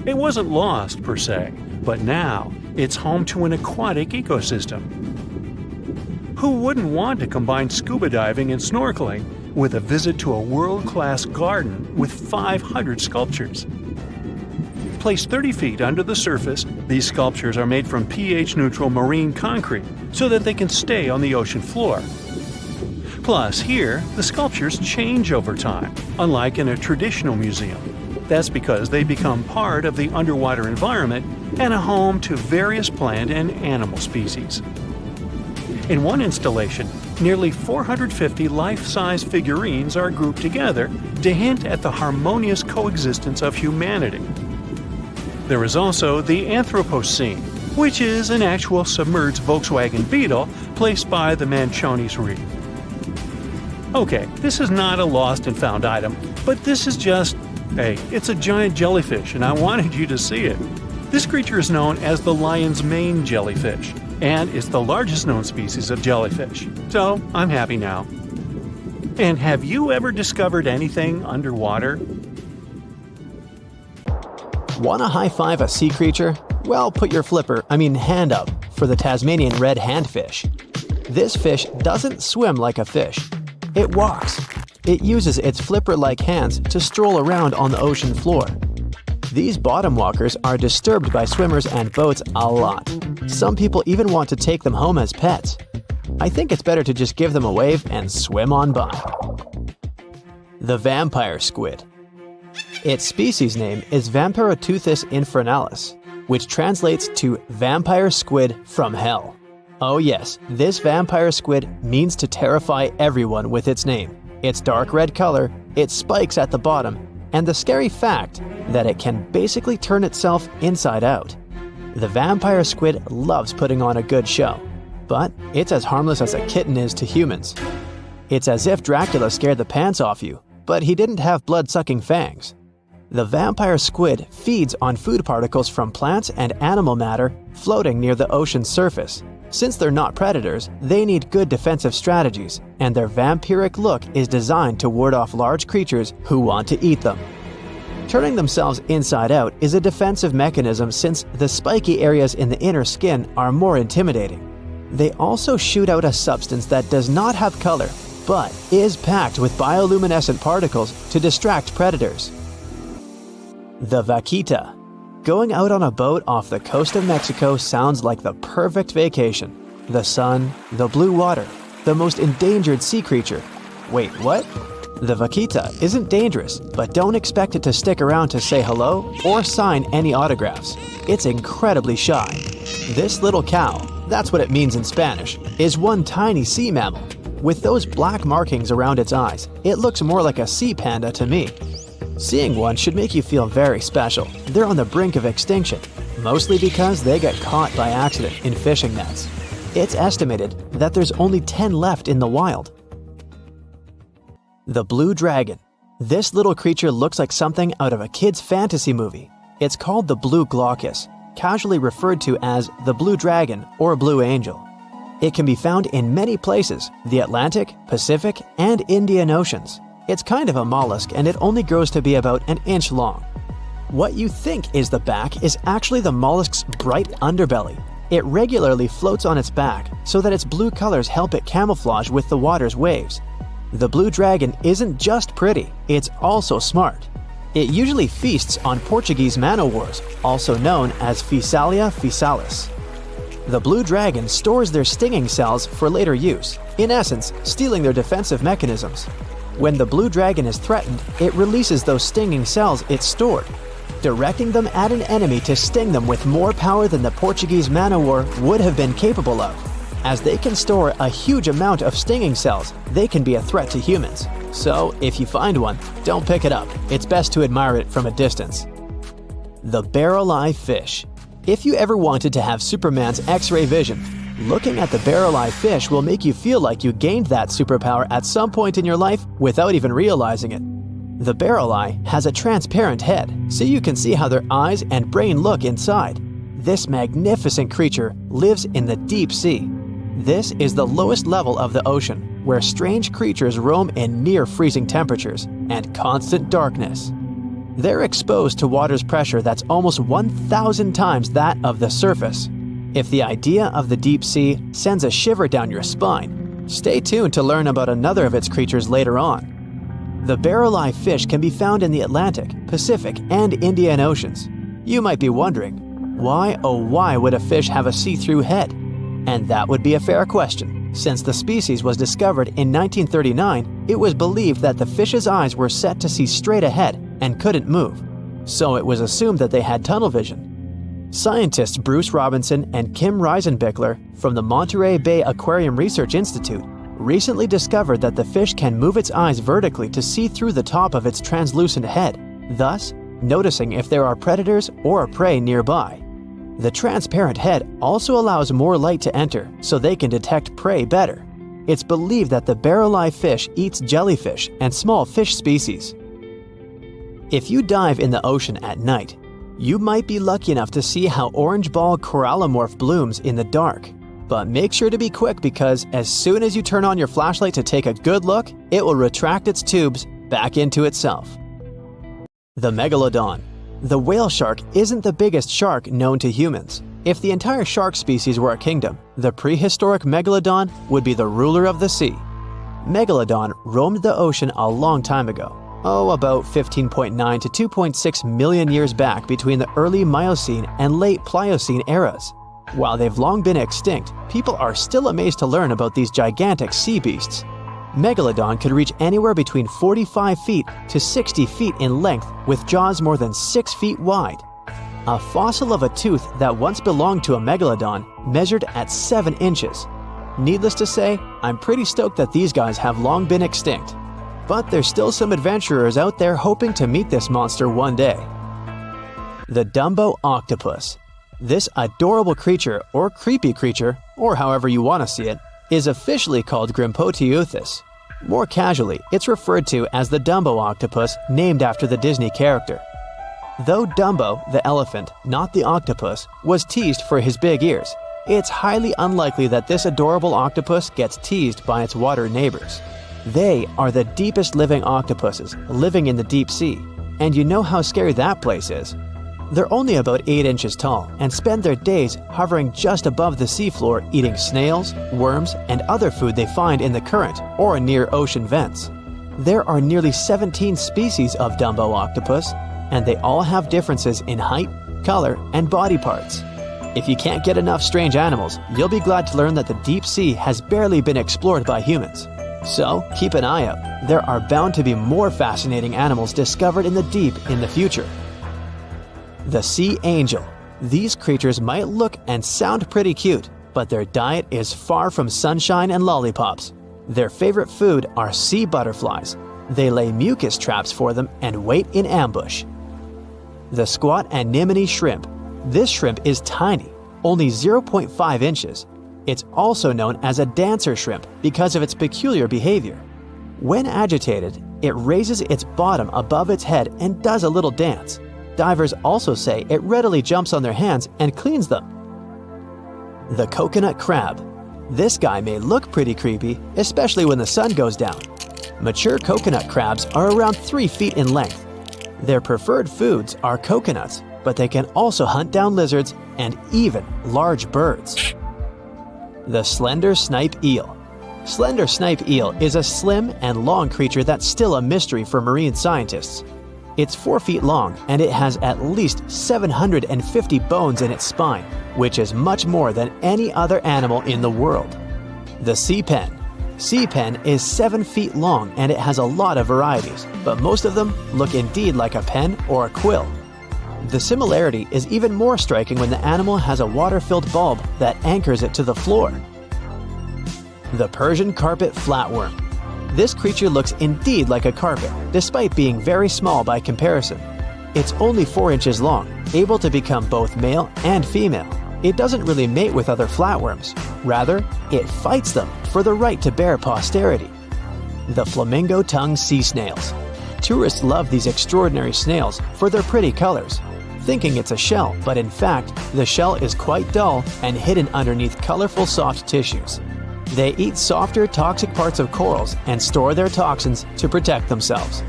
It wasn't lost, per se, but now it's home to an aquatic ecosystem. Who wouldn't want to combine scuba diving and snorkeling with a visit to a world-class garden with 500 sculptures? Placed 30 feet under the surface, these sculptures are made from pH-neutral marine concrete so that they can stay on the ocean floor. Plus, here, the sculptures change over time, unlike in a traditional museum. That's because they become part of the underwater environment and a home to various plant and animal species. In one installation, nearly 450 life-size figurines are grouped together to hint at the harmonious coexistence of humanity. There is also the Anthropocene, which is an actual submerged Volkswagen Beetle placed by the Manchonis Reef. Okay, this is not a lost and found item, but this is just, hey, it's a giant jellyfish and I wanted you to see it. This creature is known as the lion's mane jellyfish, and it's the largest known species of jellyfish. So, I'm happy now. And have you ever discovered anything underwater? Want to high-five a sea creature? Well, put your hand up for the Tasmanian red handfish. This fish doesn't swim like a fish. It walks. It uses its flipper-like hands to stroll around on the ocean floor. These bottom walkers are disturbed by swimmers and boats a lot. Some people even want to take them home as pets. I think it's better to just give them a wave and swim on by. The vampire squid. Its species name is Vampiroteuthis infernalis, which translates to vampire squid from hell. Oh yes, this vampire squid means to terrify everyone with its name, its dark red color, its spikes at the bottom, and the scary fact that it can basically turn itself inside out. The vampire squid loves putting on a good show, but it's as harmless as a kitten is to humans. It's as if Dracula scared the pants off you, but he didn't have blood-sucking fangs. The vampire squid feeds on food particles from plants and animal matter floating near the ocean's surface. Since they're not predators, they need good defensive strategies, and their vampiric look is designed to ward off large creatures who want to eat them. Turning themselves inside out is a defensive mechanism since the spiky areas in the inner skin are more intimidating. They also shoot out a substance that does not have color, but is packed with bioluminescent particles to distract predators. The vaquita. Going out on a boat off the coast of Mexico sounds like the perfect vacation. The sun, the blue water, the most endangered sea creature. Wait, what? The vaquita isn't dangerous, but don't expect it to stick around to say hello or sign any autographs. It's incredibly shy. This little cow, that's what it means in Spanish, is one tiny sea mammal. With those black markings around its eyes, it looks more like a sea panda to me. Seeing one should make you feel very special. They're on the brink of extinction, mostly because they got caught by accident in fishing nets. It's estimated that there's only 10 left in the wild. The blue dragon. This little creature looks like something out of a kid's fantasy movie. It's called the blue glaucus, casually referred to as the blue dragon or blue angel. It can be found in many places, the Atlantic, Pacific, and Indian Oceans. It's kind of a mollusk and it only grows to be about an inch long. What you think is the back is actually the mollusk's bright underbelly. It regularly floats on its back so that its blue colors help it camouflage with the water's waves. The blue dragon isn't just pretty, it's also smart. It usually feasts on Portuguese man-o'-wars, also known as Physalia physalis. The blue dragon stores their stinging cells for later use, in essence, stealing their defensive mechanisms. When the blue dragon is threatened, it releases those stinging cells it stored, directing them at an enemy to sting them with more power than the Portuguese man-o'-war would have been capable of. As they can store a huge amount of stinging cells, they can be a threat to humans. So, if you find one, don't pick it up. It's best to admire it from a distance. The barrel-eye fish. If you ever wanted to have Superman's X-ray vision, looking at the barrel-eye fish will make you feel like you gained that superpower at some point in your life without even realizing it. The barrel eye has a transparent head, so you can see how their eyes and brain look inside. This magnificent creature lives in the deep sea. This is the lowest level of the ocean, where strange creatures roam in near-freezing temperatures and constant darkness. They're exposed to water's pressure that's almost 1,000 times that of the surface. If the idea of the deep sea sends a shiver down your spine, stay tuned to learn about another of its creatures later on. The barrel-eye fish can be found in the Atlantic, Pacific, and Indian Oceans. You might be wondering, why oh why would a fish have a see-through head? And that would be a fair question. Since the species was discovered in 1939, it was believed that the fish's eyes were set to see straight ahead and couldn't move. So it was assumed that they had tunnel vision. Scientists Bruce Robinson and Kim Reisenbichler from the Monterey Bay Aquarium Research Institute recently discovered that the fish can move its eyes vertically to see through the top of its translucent head, thus noticing if there are predators or prey nearby. The transparent head also allows more light to enter so they can detect prey better. It's believed that the barrel-eye fish eats jellyfish and small fish species. If you dive in the ocean at night, you might be lucky enough to see how orange ball corallomorph blooms in the dark. But make sure to be quick because as soon as you turn on your flashlight to take a good look, it will retract its tubes back into itself. The megalodon. The whale shark isn't the biggest shark known to humans. If the entire shark species were a kingdom, the prehistoric megalodon would be the ruler of the sea. Megalodon roamed the ocean a long time ago, about 15.9 to 2.6 million years back between the early Miocene and late Pliocene eras. While they've long been extinct, people are still amazed to learn about these gigantic sea beasts. Megalodon could reach anywhere between 45 feet to 60 feet in length with jaws more than 6 feet wide. A fossil of a tooth that once belonged to a megalodon measured at 7 inches. Needless to say, I'm pretty stoked that these guys have long been extinct. But there's still some adventurers out there hoping to meet this monster one day. The Dumbo Octopus. This adorable creature, or creepy creature, or however you want to see it, is officially called Grimpoteuthis. More casually, it's referred to as the Dumbo octopus, named after the Disney character. Though Dumbo, the elephant, not the octopus, was teased for his big ears, it's highly unlikely that this adorable octopus gets teased by its water neighbors. They are the deepest living octopuses, living in the deep sea, and you know how scary that place is. They're only about 8 inches tall and spend their days hovering just above the seafloor eating snails, worms, and other food they find in the current or near ocean vents. There are nearly 17 species of Dumbo octopus, and they all have differences in height, color, and body parts. If you can't get enough strange animals, you'll be glad to learn that the deep sea has barely been explored by humans. So keep an eye out. There are bound to be more fascinating animals discovered in the deep in the future. The sea angel. These creatures might look and sound pretty cute, but their diet is far from sunshine and lollipops. Their favorite food are sea butterflies. They lay mucus traps for them and wait in ambush. The squat anemone shrimp. This shrimp is tiny, only 0.5 inches. It's also known as a dancer shrimp because of its peculiar behavior. When agitated, it raises its bottom above its head and does a little dance. Divers also say it readily jumps on their hands and cleans them. The coconut crab. This guy may look pretty creepy, especially when the sun goes down. Mature coconut crabs are around 3 feet in length. Their preferred foods are coconuts, but they can also hunt down lizards and even large birds. The slender snipe eel. Slender snipe eel is a slim and long creature that's still a mystery for marine scientists. It's 4 feet long and it has at least 750 bones in its spine, which is much more than any other animal in the world. The sea pen. Sea pen is 7 feet long and it has a lot of varieties, but most of them look indeed like a pen or a quill. The similarity is even more striking when the animal has a water-filled bulb that anchors it to the floor. The Persian carpet flatworm. This creature looks indeed like a carpet, despite being very small by comparison. It's only 4 inches long, able to become both male and female. It doesn't really mate with other flatworms. Rather, it fights them for the right to bear posterity. The flamingo-tongued sea snails. Tourists love these extraordinary snails for their pretty colors, thinking it's a shell, but in fact, the shell is quite dull and hidden underneath colorful soft tissues. They eat softer, toxic parts of corals and store their toxins to protect themselves.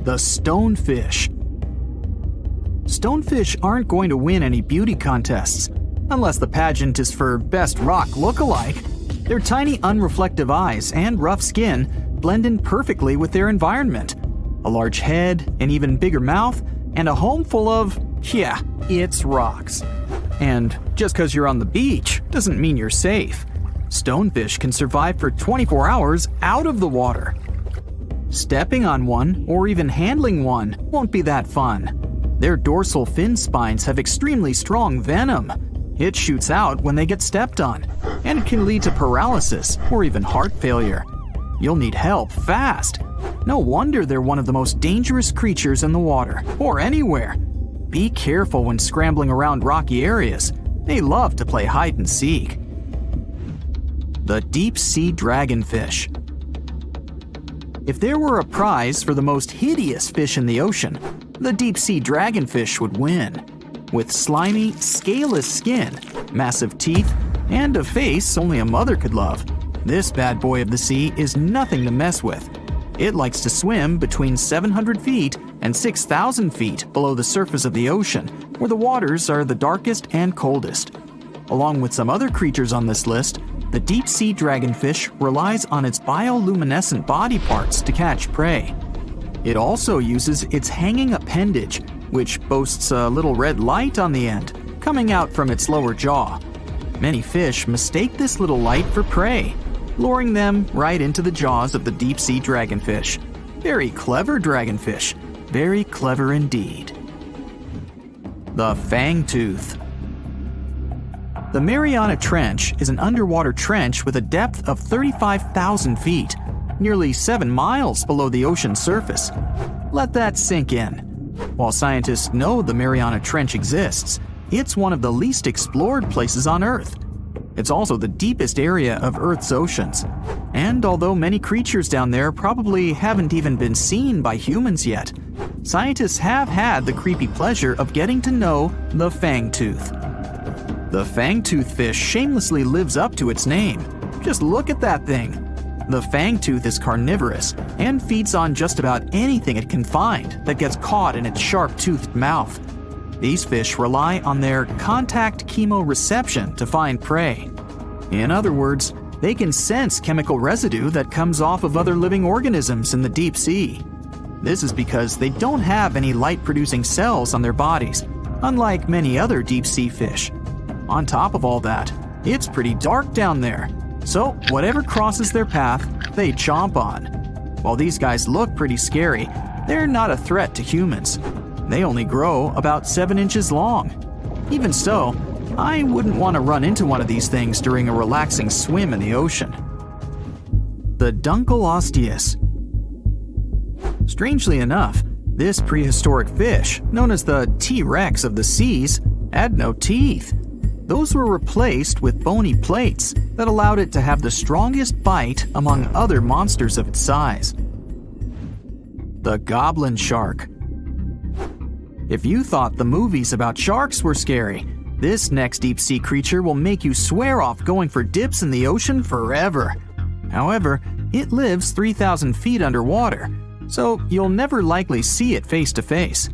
The stonefish. Stonefish aren't going to win any beauty contests, unless the pageant is for best rock look-alike. Their tiny, unreflective eyes and rough skin blend in perfectly with their environment. A large head, an even bigger mouth, and a home full of, it's rocks. And just because you're on the beach doesn't mean you're safe. Stonefish can survive for 24 hours out of the water. Stepping on one or even handling one won't be that fun. Their dorsal fin spines have extremely strong venom. It shoots out when they get stepped on, and it can lead to paralysis or even heart failure. You'll need help fast. No wonder they're one of the most dangerous creatures in the water, or anywhere. Be careful when scrambling around rocky areas. They love to play hide and seek. The deep sea dragonfish. If there were a prize for the most hideous fish in the ocean, the deep sea dragonfish would win. With slimy, scaleless skin, massive teeth, and a face only a mother could love, this bad boy of the sea is nothing to mess with. It likes to swim between 700 feet and 6,000 feet below the surface of the ocean, where the waters are the darkest and coldest. Along with some other creatures on this list, the deep-sea dragonfish relies on its bioluminescent body parts to catch prey. It also uses its hanging appendage, which boasts a little red light on the end, coming out from its lower jaw. Many fish mistake this little light for prey, luring them right into the jaws of the deep-sea dragonfish. Very clever dragonfish, very clever indeed. The fangtooth. The Mariana Trench is an underwater trench with a depth of 35,000 feet, nearly 7 miles below the ocean surface. Let that sink in. While scientists know the Mariana Trench exists, it's one of the least explored places on Earth. It's also the deepest area of Earth's oceans. And although many creatures down there probably haven't even been seen by humans yet, scientists have had the creepy pleasure of getting to know the fangtooth. The fangtooth fish shamelessly lives up to its name. Just look at that thing. The fangtooth is carnivorous and feeds on just about anything it can find that gets caught in its sharp-toothed mouth. These fish rely on their contact chemoreception to find prey. In other words, they can sense chemical residue that comes off of other living organisms in the deep sea. This is because they don't have any light-producing cells on their bodies, unlike many other deep-sea fish. On top of all that, it's pretty dark down there, so whatever crosses their path, they chomp on. While these guys look pretty scary, they're not a threat to humans. They only grow about 7 inches long. Even so, I wouldn't want to run into one of these things during a relaxing swim in the ocean. The Dunkleosteus. Strangely enough, this prehistoric fish, known as the T-Rex of the seas, had no teeth. Those were replaced with bony plates that allowed it to have the strongest bite among other monsters of its size. The goblin shark. If you thought the movies about sharks were scary, this next deep-sea creature will make you swear off going for dips in the ocean forever. However, it lives 3,000 feet underwater, so you'll never likely see it face to face.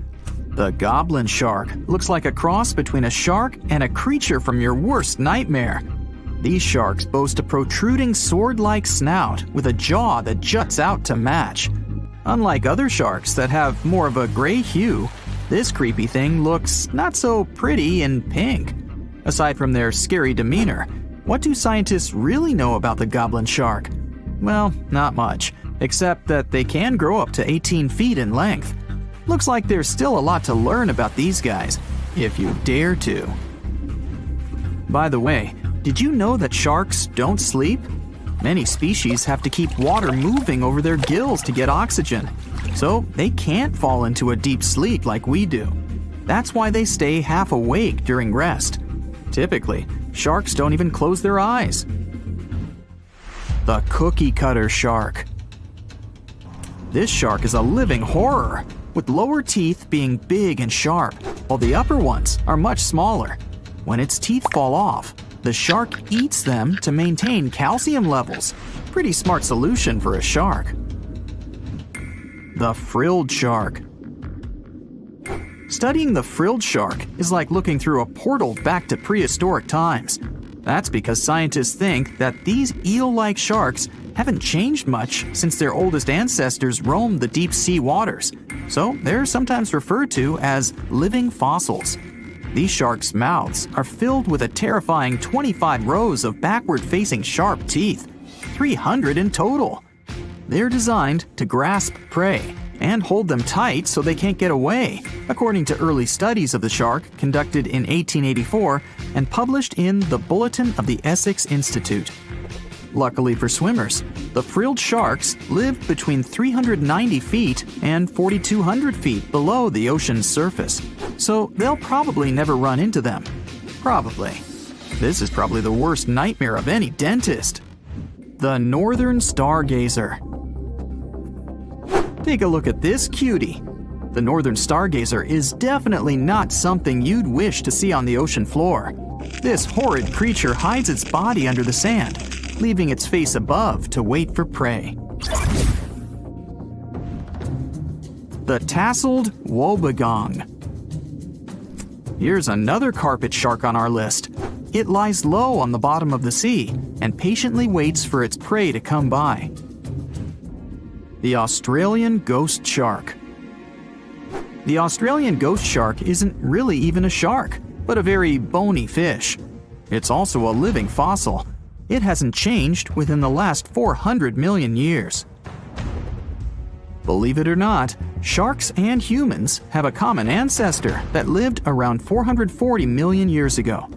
The goblin shark looks like a cross between a shark and a creature from your worst nightmare. These sharks boast a protruding sword-like snout with a jaw that juts out to match. Unlike other sharks that have more of a gray hue, this creepy thing looks not so pretty and pink. Aside from their scary demeanor, what do scientists really know about the goblin shark? Well, not much, except that they can grow up to 18 feet in length. Looks like there's still a lot to learn about these guys, if you dare to. By the way, did you know that sharks don't sleep? Many species have to keep water moving over their gills to get oxygen, so they can't fall into a deep sleep like we do. That's why they stay half awake during rest. Typically, sharks don't even close their eyes. The cookie cutter shark. This shark is a living horror, with lower teeth being big and sharp, while the upper ones are much smaller. When its teeth fall off, the shark eats them to maintain calcium levels. Pretty smart solution for a shark. The frilled shark. Studying the frilled shark is like looking through a portal back to prehistoric times. That's because scientists think that these eel-like sharks haven't changed much since their oldest ancestors roamed the deep sea waters, so they're sometimes referred to as living fossils. These sharks' mouths are filled with a terrifying 25 rows of backward-facing sharp teeth, 300 in total. They're designed to grasp prey and hold them tight so they can't get away, according to early studies of the shark conducted in 1884 and published in the Bulletin of the Essex Institute. Luckily for swimmers, the frilled sharks live between 390 feet and 4,200 feet below the ocean's surface, so they'll probably never run into them. Probably. This is probably the worst nightmare of any dentist. The northern stargazer. Take a look at this cutie. The northern stargazer is definitely not something you'd wish to see on the ocean floor. This horrid creature hides its body under the sand, leaving its face above to wait for prey. the tasseled wobbegong. Here's another carpet shark on our list. It lies low on the bottom of the sea and patiently waits for its prey to come by. The Australian ghost shark. The Australian ghost shark isn't really even a shark, but a very bony fish. It's also a living fossil. It hasn't changed within the last 400 million years. Believe it or not, sharks and humans have a common ancestor that lived around 440 million years ago.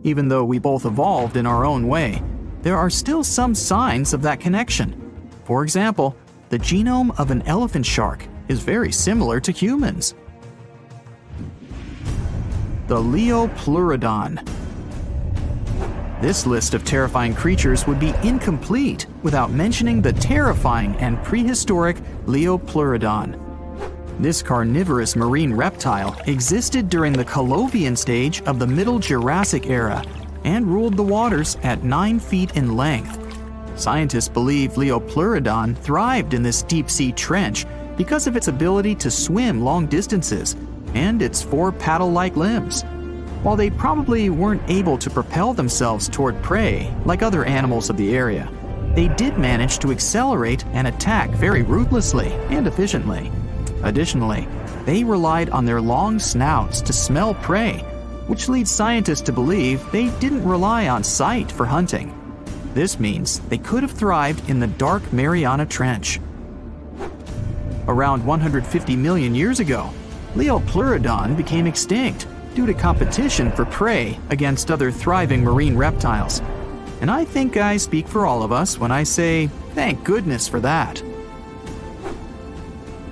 Even though we both evolved in our own way, there are still some signs of that connection. For example, the genome of an elephant shark is very similar to humans. The Leopleurodon. This list of terrifying creatures would be incomplete without mentioning the terrifying and prehistoric Leopleurodon. This carnivorous marine reptile existed during the Colovian stage of the Middle Jurassic era and ruled the waters at 9 feet in length. Scientists believe Leopleurodon thrived in this deep-sea trench because of its ability to swim long distances and its 4 paddle-like limbs. While they probably weren't able to propel themselves toward prey like other animals of the area, they did manage to accelerate and attack very ruthlessly and efficiently. Additionally, they relied on their long snouts to smell prey, which leads scientists to believe they didn't rely on sight for hunting. This means they could have thrived in the dark Mariana Trench. Around 150 million years ago, Leopleurodon became extinct due to competition for prey against other thriving marine reptiles. And I think I speak for all of us when I say, thank goodness for that.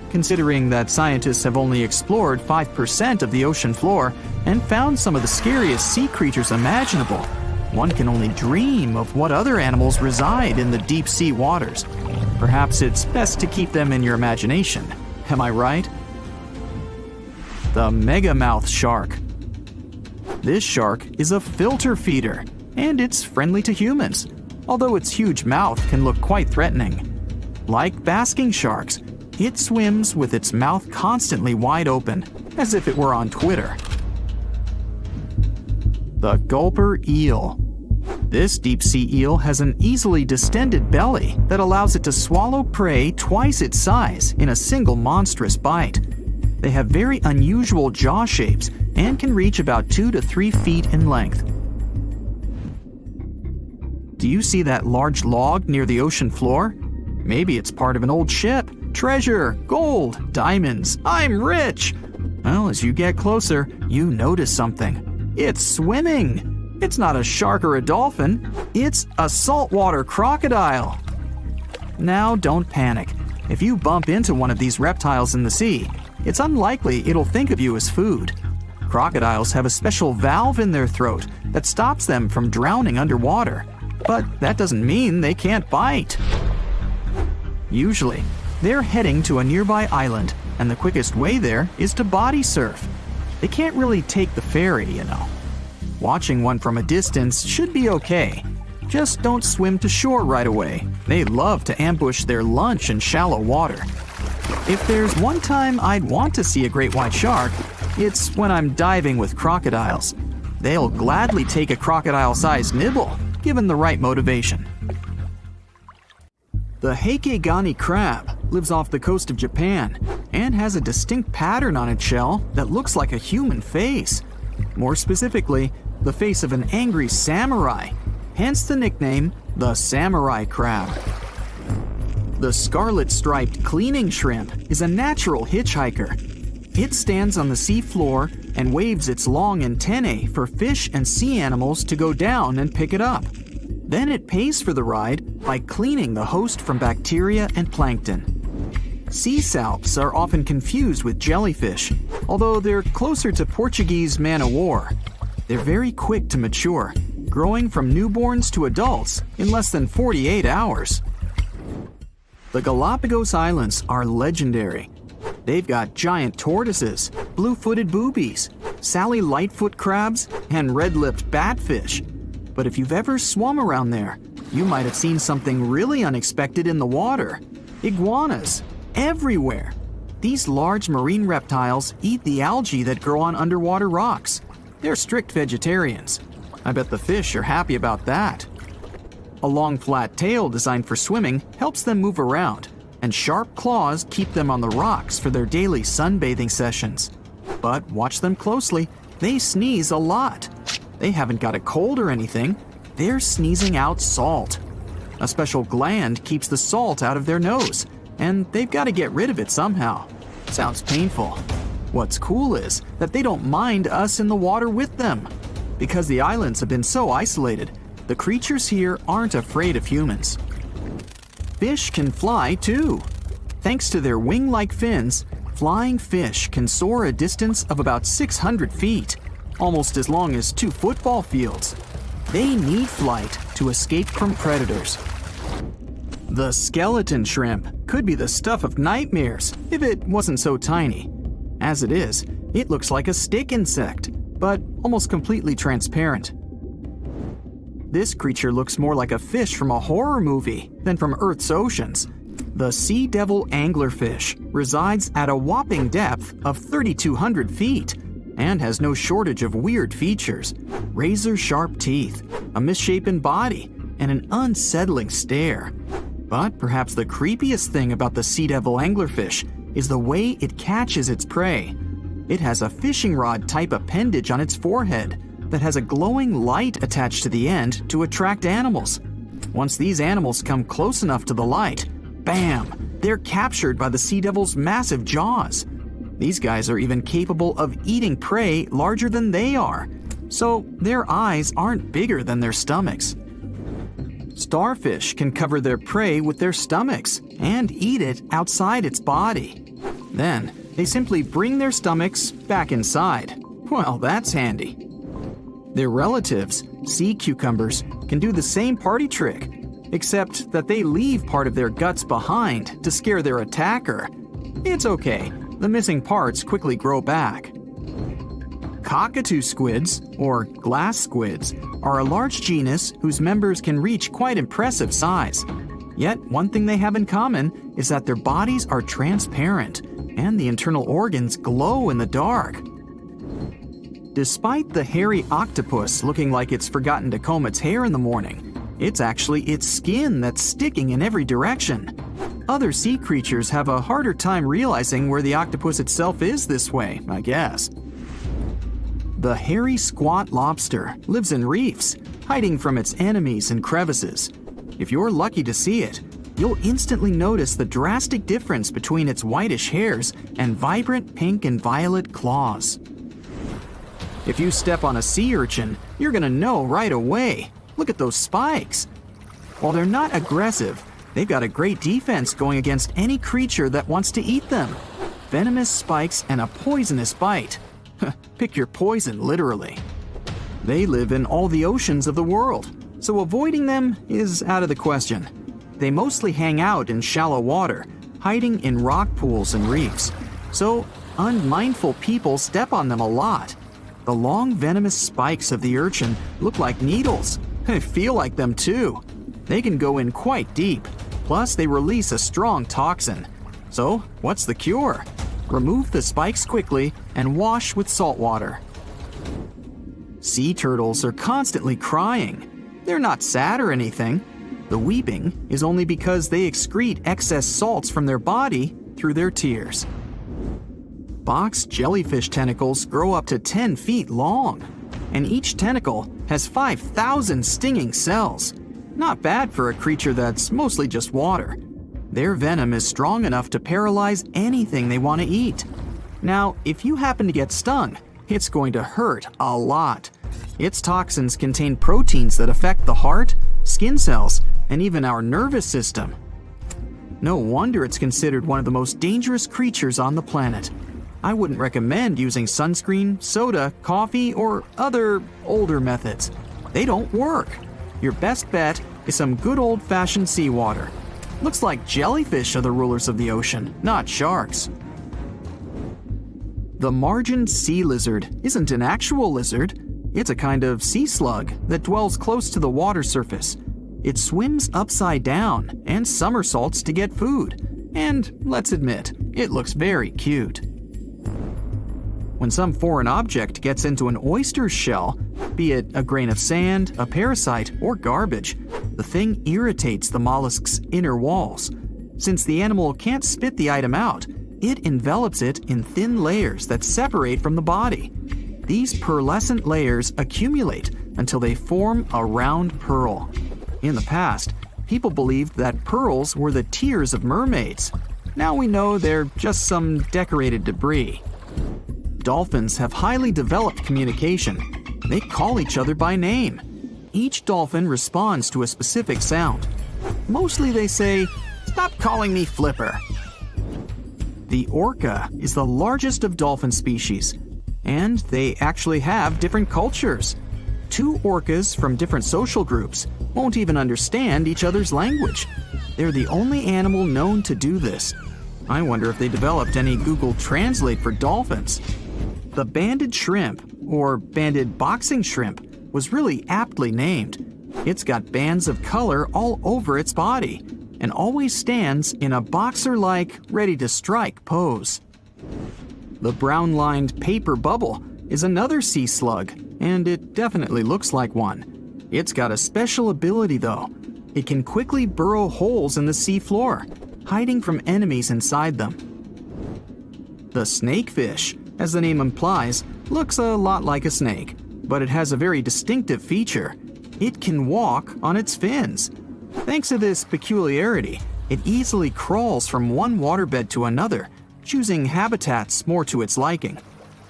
Considering that scientists have only explored 5% of the ocean floor and found some of the scariest sea creatures imaginable, one can only dream of what other animals reside in the deep sea waters. Perhaps it's best to keep them in your imagination. Am I right? The megamouth shark. This shark is a filter feeder, and it's friendly to humans, although its huge mouth can look quite threatening. Like basking sharks, it swims with its mouth constantly wide open, as if it were on Twitter. The gulper eel. This deep-sea eel has an easily distended belly that allows it to swallow prey twice its size in a single monstrous bite. They have very unusual jaw shapes and can reach about 2 to 3 feet in length. Do you see that large log near the ocean floor? Maybe it's part of an old ship. Treasure, gold, diamonds, I'm rich! Well, as you get closer, you notice something. It's swimming! It's not a shark or a dolphin, it's a saltwater crocodile! Now don't panic. If you bump into one of these reptiles in the sea, it's unlikely it'll think of you as food. Crocodiles have a special valve in their throat that stops them from drowning underwater, but that doesn't mean they can't bite. Usually, they're heading to a nearby island, and the quickest way there is to body surf. They can't really take the ferry, you know. Watching one from a distance should be okay. Just don't swim to shore right away. They love to ambush their lunch in shallow water. If there's one time I'd want to see a great white shark, it's when I'm diving with crocodiles. They'll gladly take a crocodile-sized nibble, given the right motivation. The Heikegani crab lives off the coast of Japan and has a distinct pattern on its shell that looks like a human face. More specifically, the face of an angry samurai, hence the nickname the samurai crab. The scarlet-striped cleaning shrimp is a natural hitchhiker. It stands on the sea floor and waves its long antennae for fish and sea animals to go down and pick it up. Then it pays for the ride by cleaning the host from bacteria and plankton. Sea salps are often confused with jellyfish, although they're closer to Portuguese man-o'-war. They're very quick to mature, growing from newborns to adults in less than 48 hours. The Galapagos Islands are legendary. They've got giant tortoises, blue-footed boobies, Sally Lightfoot crabs, and red-lipped batfish. But if you've ever swum around there, you might have seen something really unexpected in the water. Iguanas, everywhere. These large marine reptiles eat the algae that grow on underwater rocks. They're strict vegetarians. I bet the fish are happy about that. A long flat tail designed for swimming helps them move around, and sharp claws keep them on the rocks for their daily sunbathing sessions. But watch them closely, they sneeze a lot. They haven't got a cold or anything, they're sneezing out salt. A special gland keeps the salt out of their nose, and they've got to get rid of it somehow. Sounds painful. What's cool is that they don't mind us in the water with them. Because the islands have been so isolated, the creatures here aren't afraid of humans. Fish can fly too. Thanks to their wing-like fins, flying fish can soar a distance of about 600 feet, almost as long as 2 football fields. They need flight to escape from predators. The skeleton shrimp could be the stuff of nightmares if it wasn't so tiny. As it is, it looks like a stick insect, but almost completely transparent. This creature looks more like a fish from a horror movie than from Earth's oceans. The sea devil anglerfish resides at a whopping depth of 3,200 feet and has no shortage of weird features: razor-sharp teeth, a misshapen body, and an unsettling stare. But perhaps the creepiest thing about the sea devil anglerfish is the way it catches its prey. It has a fishing rod-type appendage on its forehead that has a glowing light attached to the end to attract animals. Once these animals come close enough to the light, bam, they're captured by the sea devil's massive jaws. These guys are even capable of eating prey larger than they are, so their eyes aren't bigger than their stomachs. Starfish can cover their prey with their stomachs and eat it outside its body. Then, they simply bring their stomachs back inside. Well, that's handy. Their relatives, sea cucumbers, can do the same party trick, except that they leave part of their guts behind to scare their attacker. It's okay, the missing parts quickly grow back. Cockatoo squids, or glass squids, are a large genus whose members can reach quite impressive size. Yet, one thing they have in common is that their bodies are transparent, and the internal organs glow in the dark. Despite the hairy octopus looking like it's forgotten to comb its hair in the morning, it's actually its skin that's sticking in every direction. Other sea creatures have a harder time realizing where the octopus itself is this way, I guess. The hairy squat lobster lives in reefs, hiding from its enemies in crevices. If you're lucky to see it, you'll instantly notice the drastic difference between its whitish hairs and vibrant pink and violet claws. If you step on a sea urchin, you're gonna know right away. Look at those spikes. While they're not aggressive, they've got a great defense going against any creature that wants to eat them. Venomous spikes and a poisonous bite. Pick your poison, literally. They live in all the oceans of the world, so avoiding them is out of the question. They mostly hang out in shallow water, hiding in rock pools and reefs. So, unmindful people step on them a lot. The long venomous spikes of the urchin look like needles. They feel like them too. They can go in quite deep. Plus, they release a strong toxin. So, what's the cure? Remove the spikes quickly and wash with salt water. Sea turtles are constantly crying. They're not sad or anything. The weeping is only because they excrete excess salts from their body through their tears. Box jellyfish tentacles grow up to 10 feet long, and each tentacle has 5,000 stinging cells. Not bad for a creature that's mostly just water. Their venom is strong enough to paralyze anything they want to eat. Now, if you happen to get stung, it's going to hurt a lot. Its toxins contain proteins that affect the heart, skin cells, and even our nervous system. No wonder it's considered one of the most dangerous creatures on the planet. I wouldn't recommend using sunscreen, soda, coffee, or other older methods. They don't work. Your best bet is some good old-fashioned seawater. Looks like jellyfish are the rulers of the ocean, not sharks. The margin sea lizard isn't an actual lizard. It's a kind of sea slug that dwells close to the water surface. It swims upside down and somersaults to get food, And let's admit, it looks very cute. When some foreign object gets into an oyster's shell, be it a grain of sand, a parasite, or garbage, the thing irritates the mollusk's inner walls. Since the animal can't spit the item out, it envelops it in thin layers that separate from the body. These pearlescent layers accumulate until they form a round pearl. In the past, people believed that pearls were the tears of mermaids. Now we know they're just some decorated debris. Dolphins have highly developed communication. They call each other by name. Each dolphin responds to a specific sound. Mostly they say, "Stop calling me Flipper." The orca is the largest of dolphin species, and they actually have different cultures. Two orcas from different social groups won't even understand each other's language. They're the only animal known to do this. I wonder if they developed any Google Translate for dolphins. The banded shrimp, or banded boxing shrimp, was really aptly named. It's got bands of color all over its body and always stands in a boxer-like, ready-to-strike pose. The brown-lined paper bubble is another sea slug, and it definitely looks like one. It's got a special ability, though. It can quickly burrow holes in the sea floor, hiding from enemies inside them. The snakefish, as the name implies, looks a lot like a snake, but it has a very distinctive feature. It can walk on its fins. Thanks to this peculiarity, it easily crawls from one waterbed to another, choosing habitats more to its liking.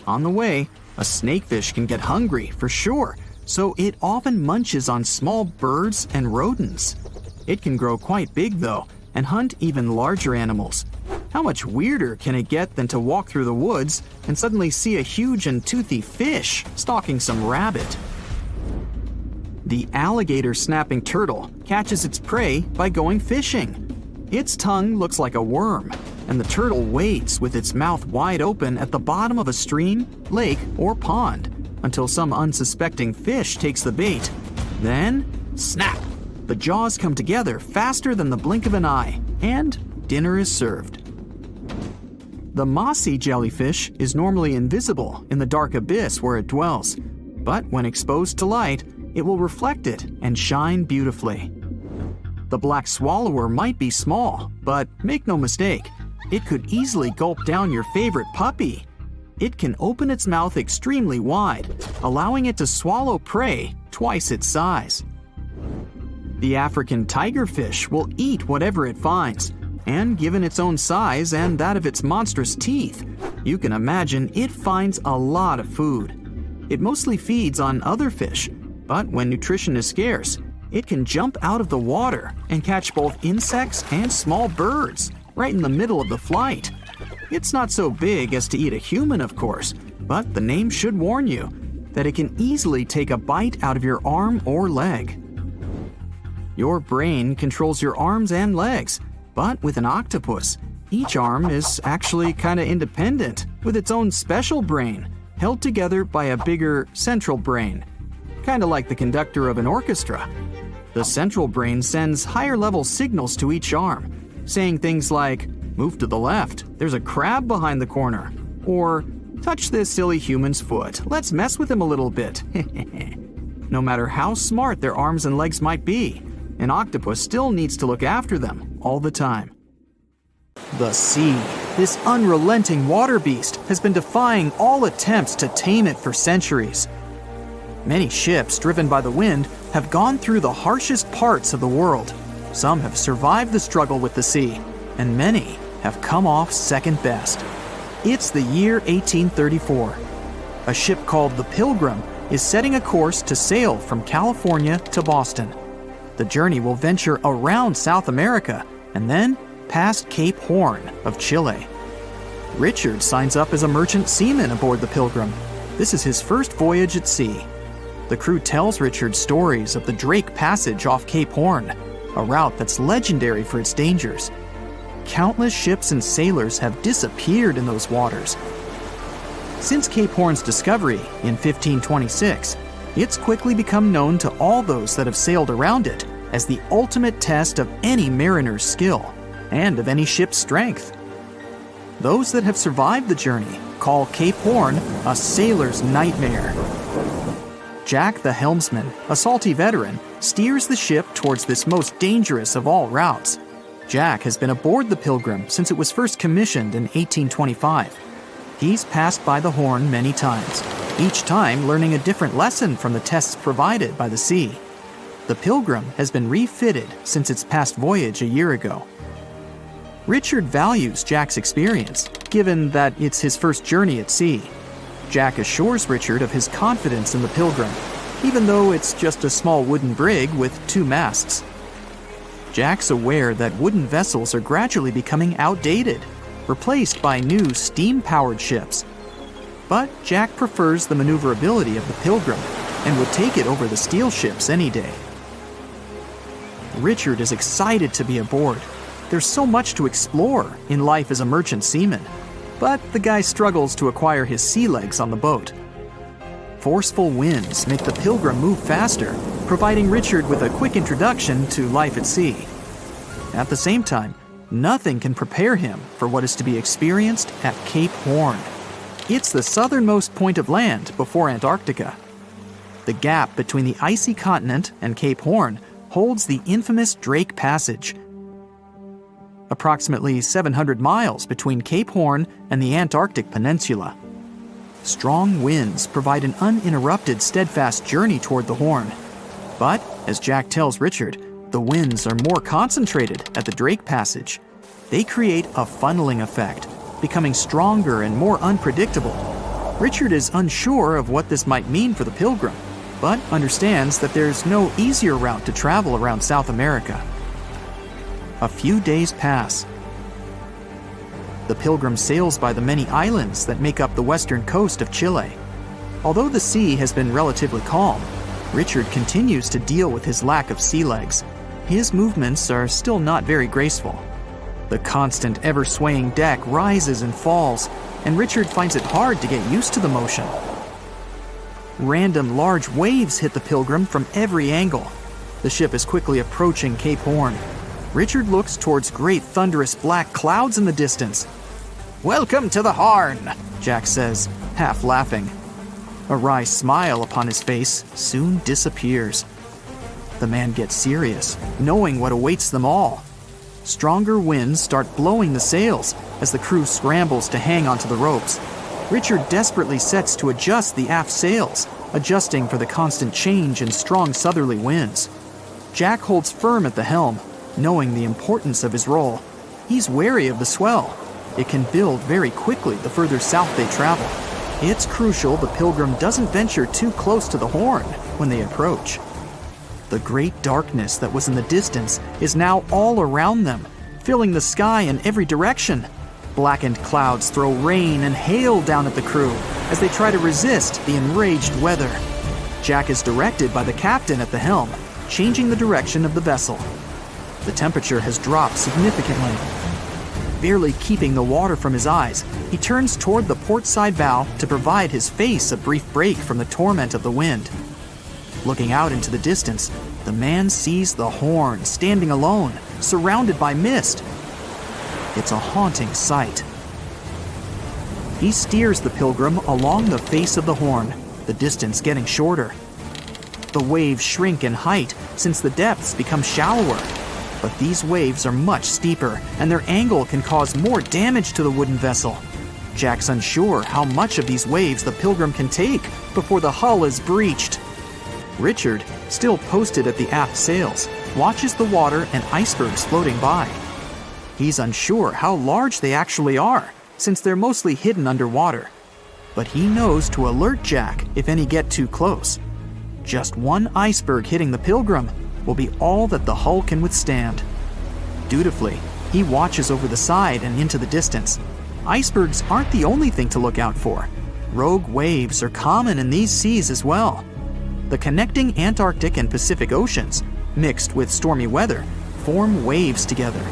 On the way, a snakefish can get hungry, for sure, so it often munches on small birds and rodents. It can grow quite big, though, and hunt even larger animals. How much weirder can it get than to walk through the woods and suddenly see a huge and toothy fish stalking some rabbit? The alligator snapping turtle catches its prey by going fishing. Its tongue looks like a worm, and the turtle waits with its mouth wide open at the bottom of a stream, lake, or pond until some unsuspecting fish takes the bait. Then, snap! The jaws come together faster than the blink of an eye, and dinner is served. The mossy jellyfish is normally invisible in the dark abyss where it dwells, but when exposed to light, it will reflect it and shine beautifully. The black swallower might be small, but make no mistake, it could easily gulp down your favorite puppy. It can open its mouth extremely wide, allowing it to swallow prey twice its size. The African tigerfish will eat whatever it finds, and given its own size and that of its monstrous teeth, you can imagine it finds a lot of food. It mostly feeds on other fish, but when nutrition is scarce, it can jump out of the water and catch both insects and small birds right in the middle of the flight. It's not so big as to eat a human, of course, but the name should warn you that it can easily take a bite out of your arm or leg. Your brain controls your arms and legs, but with an octopus, each arm is actually kind of independent with its own special brain, held together by a bigger central brain, kind of like the conductor of an orchestra. The central brain sends higher-level signals to each arm, saying things like, "Move to the left, there's a crab behind the corner," or "Touch this silly human's foot, let's mess with him a little bit." No matter how smart their arms and legs might be, an octopus still needs to look after them all the time. The sea, this unrelenting water beast, has been defying all attempts to tame it for centuries. Many ships driven by the wind have gone through the harshest parts of the world. Some have survived the struggle with the sea, and many have come off second best. It's the year 1834. A ship called the Pilgrim is setting a course to sail from California to Boston. The journey will venture around South America and then past Cape Horn of Chile. Richard signs up as a merchant seaman aboard the Pilgrim. This is his first voyage at sea. The crew tells Richard stories of the Drake Passage off Cape Horn, a route that's legendary for its dangers. Countless ships and sailors have disappeared in those waters. Since Cape Horn's discovery in 1526, it's quickly become known to all those that have sailed around it as the ultimate test of any mariner's skill. and of any ship's strength. Those that have survived the journey call Cape Horn a sailor's nightmare. Jack, the helmsman, a salty veteran, steers the ship towards this most dangerous of all routes. Jack has been aboard the Pilgrim since it was first commissioned in 1825. He's passed by the Horn many times, each time learning a different lesson from the tests provided by the sea. The Pilgrim has been refitted since its past voyage a year ago. Richard values Jack's experience, given that it's his first journey at sea. Jack assures Richard of his confidence in the Pilgrim, even though it's just a small wooden brig with 2 masts. Jack's aware that wooden vessels are gradually becoming outdated, replaced by new steam-powered ships. But Jack prefers the maneuverability of the Pilgrim and would take it over the steel ships any day. Richard is excited to be aboard. There's so much to explore in life as a merchant seaman, but the guy struggles to acquire his sea legs on the boat. Forceful winds make the Pilgrim move faster, providing Richard with a quick introduction to life at sea. At the same time, nothing can prepare him for what is to be experienced at Cape Horn. It's the southernmost point of land before Antarctica. The gap between the icy continent and Cape Horn holds the infamous Drake Passage, approximately 700 miles between Cape Horn and the Antarctic Peninsula. Strong winds provide an uninterrupted, steadfast journey toward the Horn. But, as Jack tells Richard, the winds are more concentrated at the Drake Passage. They create a funneling effect, becoming stronger and more unpredictable. Richard is unsure of what this might mean for the Pilgrim, but understands that there's no easier route to travel around South America. A few days pass. The Pilgrim sails by the many islands that make up the western coast of Chile. Although the sea has been relatively calm, Richard continues to deal with his lack of sea legs. His movements are still not very graceful. The constant, ever-swaying deck rises and falls, and Richard finds it hard to get used to the motion. Random large waves hit the Pilgrim from every angle. The ship is quickly approaching Cape Horn. Richard looks towards great thunderous black clouds in the distance. "Welcome to the Horn," Jack says, half laughing. A wry smile upon his face soon disappears. The man gets serious, knowing what awaits them all. Stronger winds start blowing the sails as the crew scrambles to hang onto the ropes. Richard desperately sets to adjust the aft sails, adjusting for the constant change in strong southerly winds. Jack holds firm at the helm, knowing the importance of his role. He's wary of the swell. It can build very quickly the further south they travel. It's crucial the Pilgrim doesn't venture too close to the Horn when they approach. The great darkness that was in the distance is now all around them, filling the sky in every direction. Blackened clouds throw rain and hail down at the crew as they try to resist the enraged weather. Jack is directed by the captain at the helm, changing the direction of the vessel. The temperature has dropped significantly. Barely keeping the water from his eyes, he turns toward the port side bow to provide his face a brief break from the torment of the wind. Looking out into the distance, the man sees the Horn standing alone, surrounded by mist. It's a haunting sight. He steers the Pilgrim along the face of the Horn, the distance getting shorter. The waves shrink in height since the depths become shallower. But these waves are much steeper, and their angle can cause more damage to the wooden vessel. Jack's unsure how much of these waves the Pilgrim can take before the hull is breached. Richard, still posted at the aft sails, watches the water and icebergs floating by. He's unsure how large they actually are, since they're mostly hidden underwater. But he knows to alert Jack if any get too close. Just one iceberg hitting the Pilgrim will be all that the hull can withstand. Dutifully, he watches over the side and into the distance. Icebergs aren't the only thing to look out for. Rogue waves are common in these seas as well. The connecting Antarctic and Pacific Oceans, mixed with stormy weather, form waves together.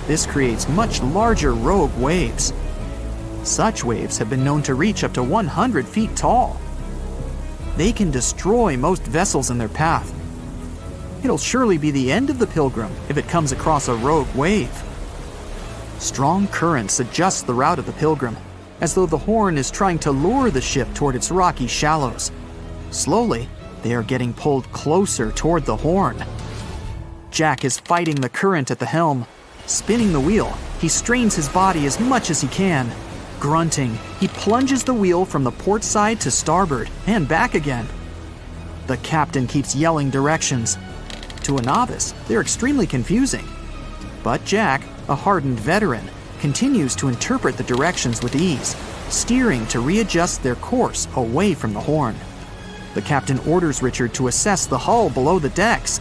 This creates much larger rogue waves. Such waves have been known to reach up to 100 feet tall. They can destroy most vessels in their path. It'll surely be the end of the Pilgrim if it comes across a rogue wave. Strong currents adjust the route of the Pilgrim, as though the horn is trying to lure the ship toward its rocky shallows. Slowly, they are getting pulled closer toward the horn. Jack is fighting the current at the helm. Spinning the wheel, he strains his body as much as he can. Grunting, he plunges the wheel from the port side to starboard and back again. The captain keeps yelling directions. To a novice, they're extremely confusing. But Jack, a hardened veteran, continues to interpret the directions with ease, steering to readjust their course away from the horn. The captain orders Richard to assess the hull below the decks.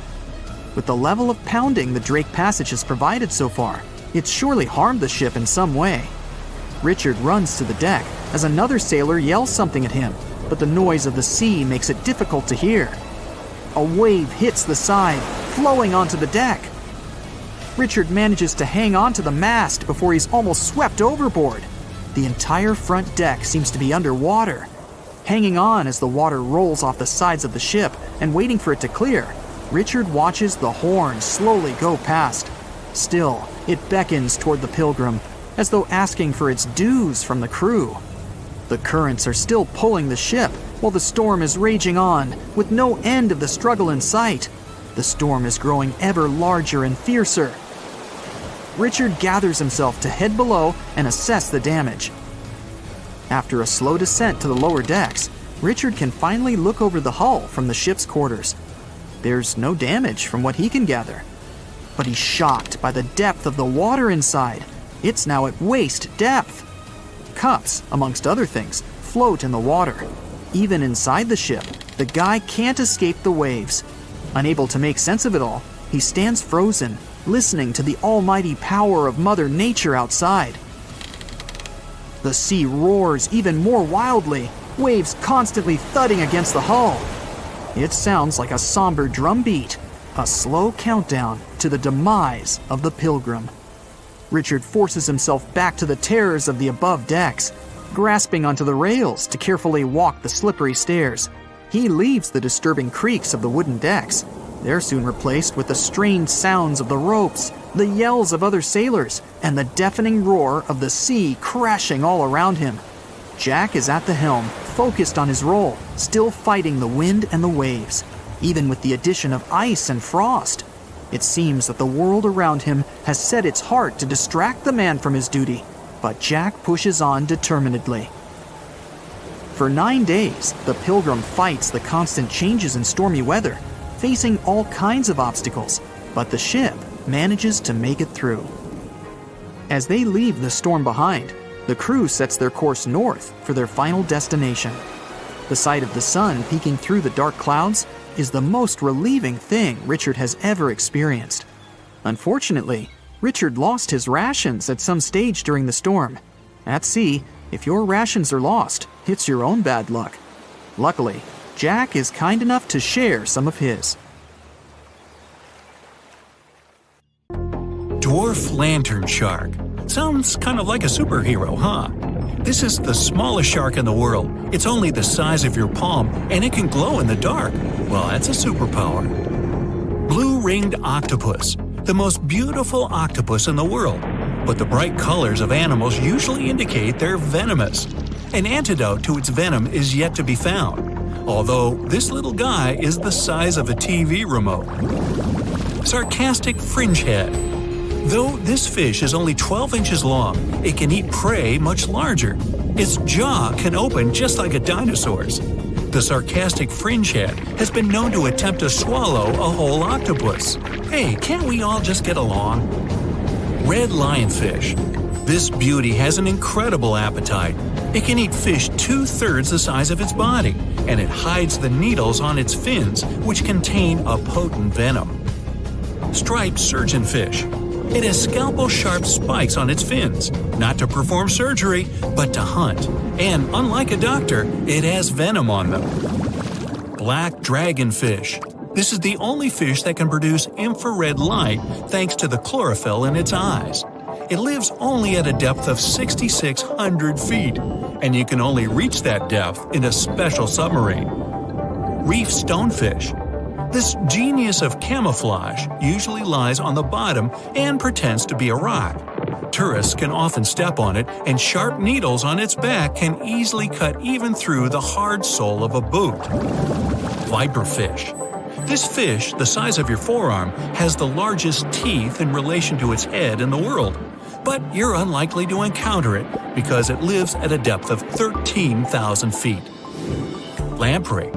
With the level of pounding the Drake Passage has provided so far, it's surely harmed the ship in some way. Richard runs to the deck as another sailor yells something at him, but the noise of the sea makes it difficult to hear. A wave hits the side, flowing onto the deck. Richard manages to hang on to the mast before he's almost swept overboard. The entire front deck seems to be underwater. Hanging on as the water rolls off the sides of the ship and waiting for it to clear, Richard watches the horn slowly go past. Still, it beckons toward the Pilgrim, as though asking for its dues from the crew. The currents are still pulling the ship, while the storm is raging on, with no end of the struggle in sight. The storm is growing ever larger and fiercer. Richard gathers himself to head below and assess the damage. After a slow descent to the lower decks, Richard can finally look over the hull from the ship's quarters. There's no damage from what he can gather. But he's shocked by the depth of the water inside. It's now at waist depth. Cups, amongst other things, float in the water. Even inside the ship, the guy can't escape the waves. Unable to make sense of it all, he stands frozen, listening to the almighty power of Mother Nature outside. The sea roars even more wildly, waves constantly thudding against the hull. It sounds like a somber drumbeat, a slow countdown to the demise of the Pilgrim. Richard forces himself back to the terrors of the above decks, grasping onto the rails to carefully walk the slippery stairs. He leaves the disturbing creaks of the wooden decks. They're soon replaced with the strained sounds of the ropes, the yells of other sailors, and the deafening roar of the sea crashing all around him. Jack is at the helm, focused on his role, still fighting the wind and the waves, even with the addition of ice and frost. It seems that the world around him has set its heart to distract the man from his duty, but Jack pushes on determinedly. For 9 days, the Pilgrim fights the constant changes in stormy weather, facing all kinds of obstacles, but the ship manages to make it through. As they leave the storm behind, the crew sets their course north for their final destination. The sight of the sun peeking through the dark clouds is the most relieving thing Richard has ever experienced. Unfortunately, Richard lost his rations at some stage during the storm. At sea, if your rations are lost, it's your own bad luck. Luckily, Jack is kind enough to share some of his. Dwarf lantern shark. Sounds kind of like a superhero, huh? This is the smallest shark in the world. It's only the size of your palm, and it can glow in the dark. Well, that's a superpower. Blue-ringed octopus. The most beautiful octopus in the world. But the bright colors of animals usually indicate they're venomous. An antidote to its venom is yet to be found, although this little guy is the size of a TV remote. Sarcastic fringehead. Though this fish is only 12 inches long, it can eat prey much larger. Its jaw can open just like a dinosaur's. The sarcastic fringehead has been known to attempt to swallow a whole octopus. Hey, can't we all just get along? Red lionfish. This beauty has an incredible appetite. It can eat fish 2/3 the size of its body, and it hides the needles on its fins, which contain a potent venom. Striped surgeonfish. It has scalpel-sharp spikes on its fins, not to perform surgery, but to hunt. And unlike a doctor, it has venom on them. Black dragonfish. This is the only fish that can produce infrared light thanks to the chlorophyll in its eyes. It lives only at a depth of 6,600 feet, and you can only reach that depth in a special submarine. Reef stonefish. This genius of camouflage usually lies on the bottom and pretends to be a rock. Tourists can often step on it, and sharp needles on its back can easily cut even through the hard sole of a boot. Viperfish. This fish, the size of your forearm, has the largest teeth in relation to its head in the world. But you're unlikely to encounter it because it lives at a depth of 13,000 feet. Lamprey.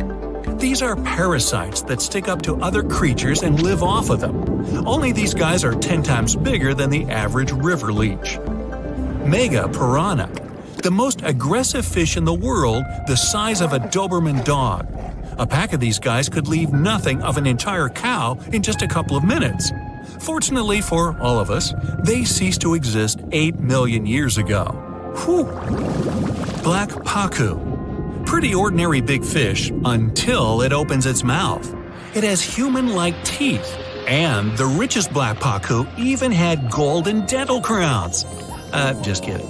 These are parasites that stick up to other creatures and live off of them. Only these guys are 10 times bigger than the average river leech. Mega piranha. The most aggressive fish in the world, the size of a Doberman dog. A pack of these guys could leave nothing of an entire cow in just a couple of minutes. Fortunately for all of us, they ceased to exist 8 million years ago. Whew! Black pacu. Pretty ordinary big fish until it opens its mouth. It has human-like teeth, and the richest black pacu even had golden dental crowns. Just kidding.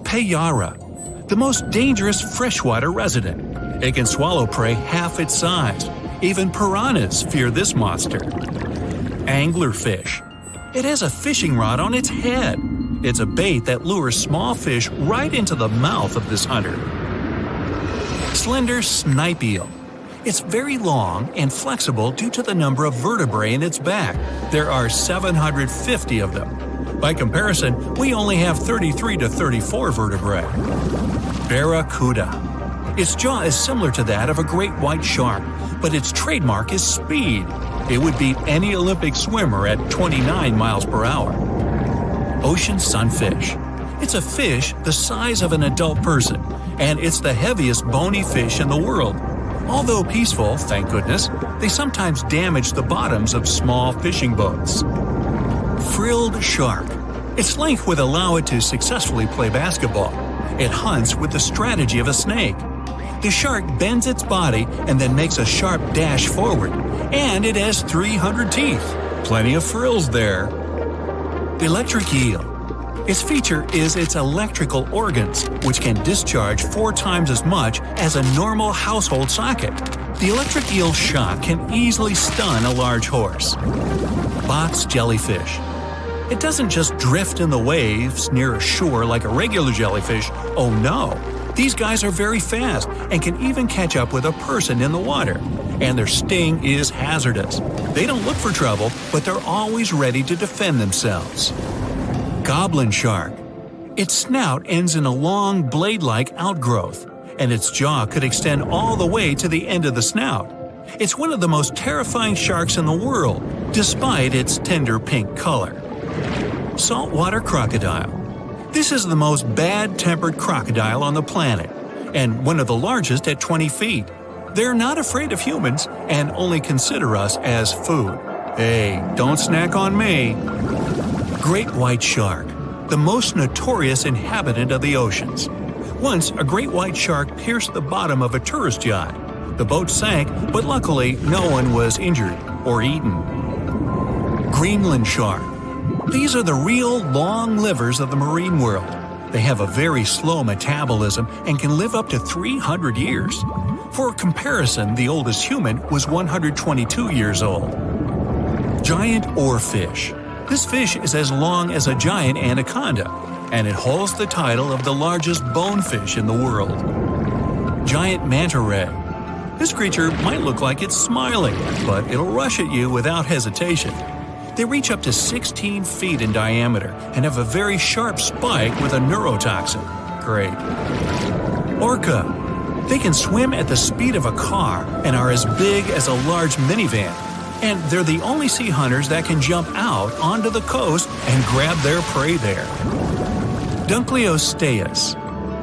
Payara, the most dangerous freshwater resident. It can swallow prey half its size. Even piranhas fear this monster. Anglerfish. It has a fishing rod on its head. It's a bait that lures small fish right into the mouth of this hunter. Slender snipe eel. It's very long and flexible due to the number of vertebrae in its back. There are 750 of them. By comparison, we only have 33 to 34 vertebrae. Barracuda. Its jaw is similar to that of a great white shark, but its trademark is speed. It would beat any Olympic swimmer at 29 miles per hour. Ocean sunfish. It's a fish the size of an adult person, and it's the heaviest bony fish in the world. Although peaceful, thank goodness, they sometimes damage the bottoms of small fishing boats. Frilled shark. Its length would allow it to successfully play basketball. It hunts with the strategy of a snake. The shark bends its body and then makes a sharp dash forward, and it has 300 teeth. Plenty of frills there. Electric eel. Its feature is its electrical organs, which can discharge 4 times as much as a normal household socket. The electric eel's shock can easily stun a large horse. Box jellyfish. It doesn't just drift in the waves near a shore like a regular jellyfish. Oh no! These guys are very fast and can even catch up with a person in the water. And their sting is hazardous. They don't look for trouble, but they're always ready to defend themselves. Goblin shark. Its snout ends in a long blade-like outgrowth, and its jaw could extend all the way to the end of the snout. It's one of the most terrifying sharks in the world, despite its tender pink color. Saltwater crocodile. This is the most bad-tempered crocodile on the planet, and one of the largest at 20 feet. They're not afraid of humans and only consider us as food. Hey, don't snack on me. Great white shark, the most notorious inhabitant of the oceans. Once, a great white shark pierced the bottom of a tourist yacht. The boat sank, but luckily no one was injured or eaten. Greenland shark. These are the real long livers of the marine world. They have a very slow metabolism and can live up to 300 years. For comparison, the oldest human was 122 years old. Giant oarfish. This fish is as long as a giant anaconda, and it holds the title of the largest bonefish in the world. Giant manta ray. This creature might look like it's smiling, but it'll rush at you without hesitation. They reach up to 16 feet in diameter and have a very sharp spike with a neurotoxin. Great. Orca. They can swim at the speed of a car and are as big as a large minivan. And they're the only sea hunters that can jump out onto the coast and grab their prey there. Dunkleosteus.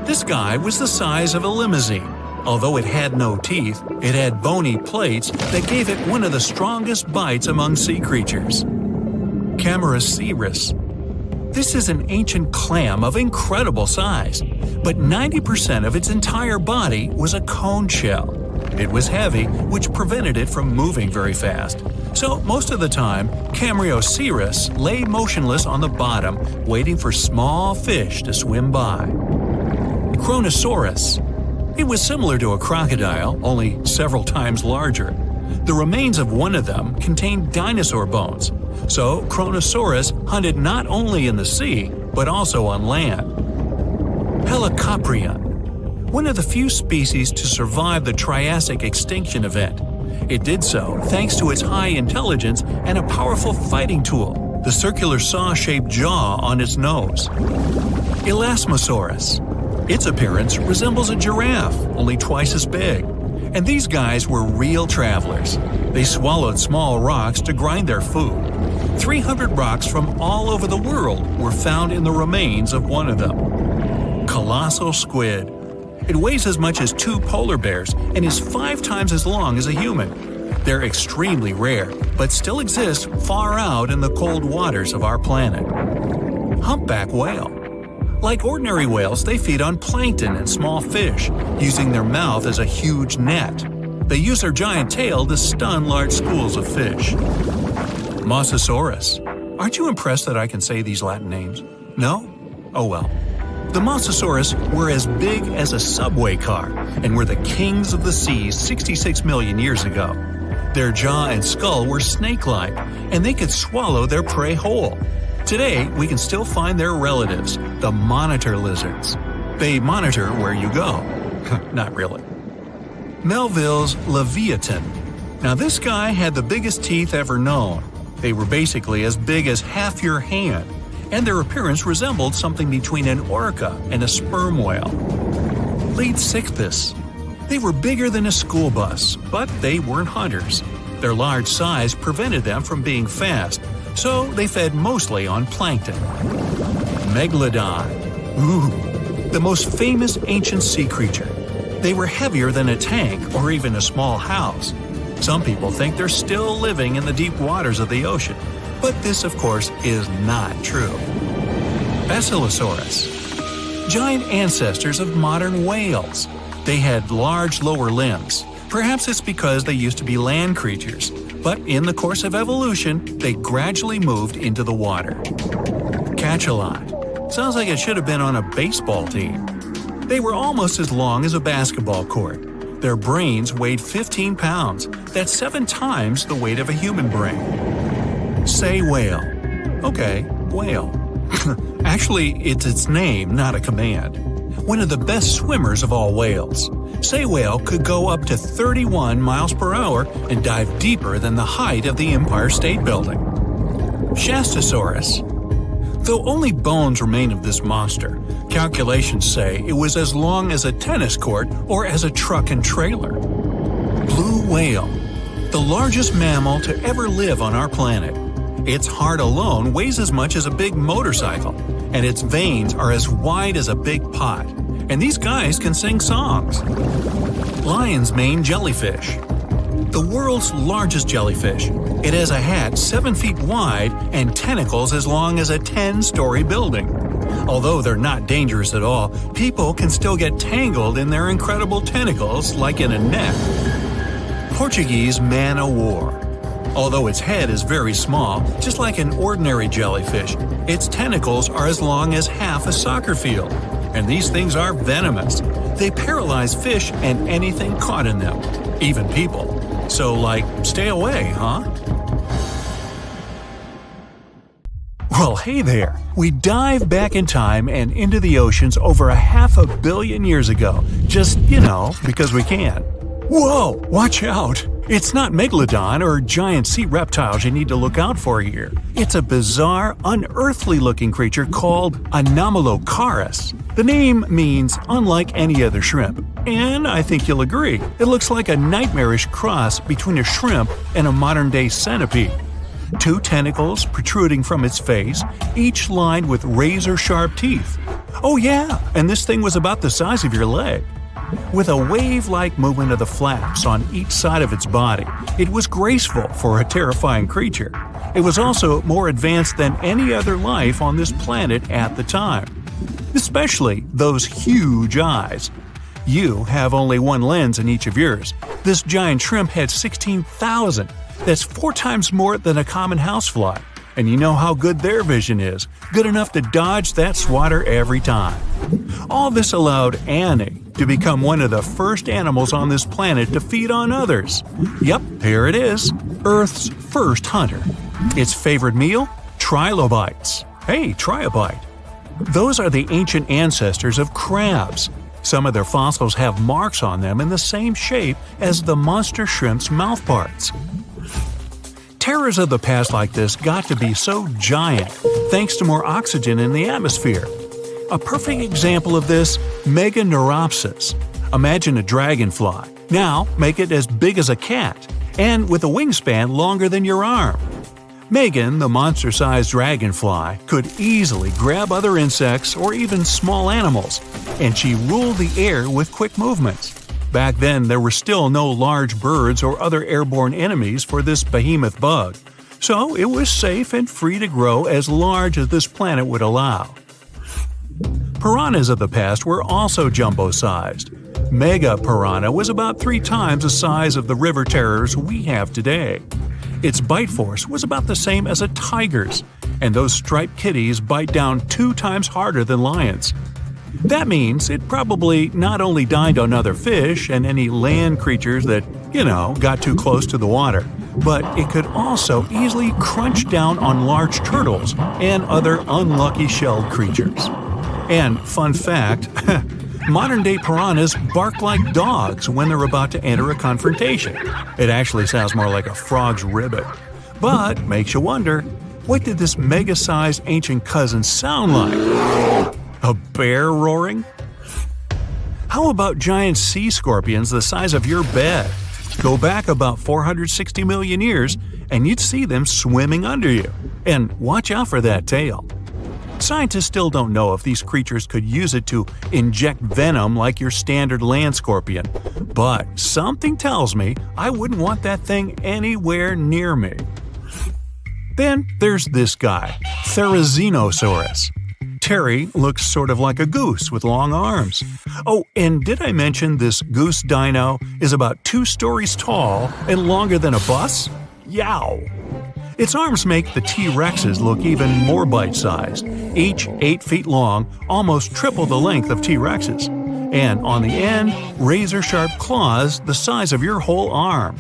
This guy was the size of a limousine. Although it had no teeth, it had bony plates that gave it one of the strongest bites among sea creatures. Camarasaurus. This is an ancient clam of incredible size, but 90% of its entire body was a cone shell. It was heavy, which prevented it from moving very fast. So most of the time, Camarasaurus lay motionless on the bottom, waiting for small fish to swim by. Kronosaurus. It was similar to a crocodile, only several times larger. The remains of one of them contained dinosaur bones, So Kronosaurus hunted not only in the sea, but also on land. Helicoprion, one of the few species to survive the Triassic extinction event. It did so thanks to its high intelligence and a powerful fighting tool, the circular saw-shaped jaw on its nose. Elasmosaurus. Its appearance resembles a giraffe, only twice as big. And these guys were real travelers. They swallowed small rocks to grind their food. 300 rocks from all over the world were found in the remains of one of them. Colossal squid. It weighs as much as 2 polar bears and is 5 times as long as a human. They're extremely rare, but still exist far out in the cold waters of our planet. Humpback whale. Like ordinary whales, they feed on plankton and small fish, using their mouth as a huge net. They use their giant tail to stun large schools of fish. Mosasaurus. Aren't you impressed that I can say these Latin names? No? Oh well. The Mosasaurus were as big as a subway car and were the kings of the seas 66 million years ago. Their jaw and skull were snake-like, and they could swallow their prey whole. Today, we can still find their relatives, the monitor lizards. They monitor where you go. Not really. Melville's Leviathan. Now this guy had the biggest teeth ever known. They were basically as big as half your hand, and their appearance resembled something between an orca and a sperm whale. Leadsichthys. They were bigger than a school bus, but they weren't hunters. Their large size prevented them from being fast, so they fed mostly on plankton. Megalodon. Ooh, the most famous ancient sea creature. They were heavier than a tank or even a small house. Some people think they're still living in the deep waters of the ocean, but this, of course, is not true. Basilosaurus. Giant ancestors of modern whales. They had large lower limbs. Perhaps it's because they used to be land creatures, but in the course of evolution, they gradually moved into the water. Cachalot. Sounds like it should have been on a baseball team. They were almost as long as a basketball court. Their brains weighed 15 pounds. That's 7 times the weight of a human brain. Sei whale. Okay, whale. Actually, it's its name, not a command. One of the best swimmers of all whales. Sei whale could go up to 31 miles per hour and dive deeper than the height of the Empire State Building. Shastosaurus. Though only bones remain of this monster, calculations say it was as long as a tennis court or as a truck and trailer. Blue whale. The largest mammal to ever live on our planet. Its heart alone weighs as much as a big motorcycle, and its veins are as wide as a big pot. And these guys can sing songs. Lion's mane jellyfish. The world's largest jellyfish. It has a hat 7 feet wide and tentacles as long as a 10-story building. Although they're not dangerous at all, people can still get tangled in their incredible tentacles like in a net. Portuguese man-o'-war. Although its head is very small, just like an ordinary jellyfish, its tentacles are as long as half a soccer field. And these things are venomous. They paralyze fish and anything caught in them, even people. So, stay away, huh? Well, hey there. We dive back in time and into the oceans over 500 million years ago. Just, because we can. Whoa, watch out! It's not megalodon or giant sea reptiles you need to look out for here. It's a bizarre, unearthly-looking creature called Anomalocaris. The name means unlike any other shrimp, and I think you'll agree, it looks like a nightmarish cross between a shrimp and a modern-day centipede. 2 tentacles protruding from its face, each lined with razor-sharp teeth. Oh yeah, and this thing was about the size of your leg. With a wave-like movement of the flaps on each side of its body, it was graceful for a terrifying creature. It was also more advanced than any other life on this planet at the time. Especially those huge eyes. You have only 1 lens in each of yours. This giant shrimp had 16,000. That's 4 times more than a common housefly. And you know how good their vision is. Good enough to dodge that swatter every time. All this allowed Annie to become one of the first animals on this planet to feed on others. Yep, here it is. Earth's first hunter. Its favorite meal? Trilobites. Hey, try a bite. Those are the ancient ancestors of crabs. Some of their fossils have marks on them in the same shape as the monster shrimp's mouthparts. Terrors of the past like this got to be so giant thanks to more oxygen in the atmosphere. A perfect example of this, Meganeuropsis. Imagine a dragonfly. Now make it as big as a cat, and with a wingspan longer than your arm. Megan, the monster-sized dragonfly, could easily grab other insects or even small animals, and she ruled the air with quick movements. Back then, there were still no large birds or other airborne enemies for this behemoth bug, so it was safe and free to grow as large as this planet would allow. Piranhas of the past were also jumbo-sized. Mega piranha was about 3 times the size of the river terrors we have today. Its bite force was about the same as a tiger's, and those striped kitties bite down 2 times harder than lions. That means it probably not only dined on other fish and any land creatures that, got too close to the water, but it could also easily crunch down on large turtles and other unlucky shelled creatures. And fun fact, modern-day piranhas bark like dogs when they're about to enter a confrontation. It actually sounds more like a frog's ribbit. But makes you wonder, what did this mega-sized ancient cousin sound like? A bear roaring? How about giant sea scorpions the size of your bed? Go back about 460 million years, and you'd see them swimming under you. And watch out for that tail. Scientists still don't know if these creatures could use it to inject venom like your standard land scorpion, but something tells me I wouldn't want that thing anywhere near me. Then there's this guy, Therizinosaurus. Terry looks sort of like a goose with long arms. Oh, and did I mention this goose dino is about 2 stories tall and longer than a bus? Yow! Its arms make the T-Rexes look even more bite-sized, each 8 feet long, almost triple the length of T-Rexes. And on the end, razor-sharp claws the size of your whole arm.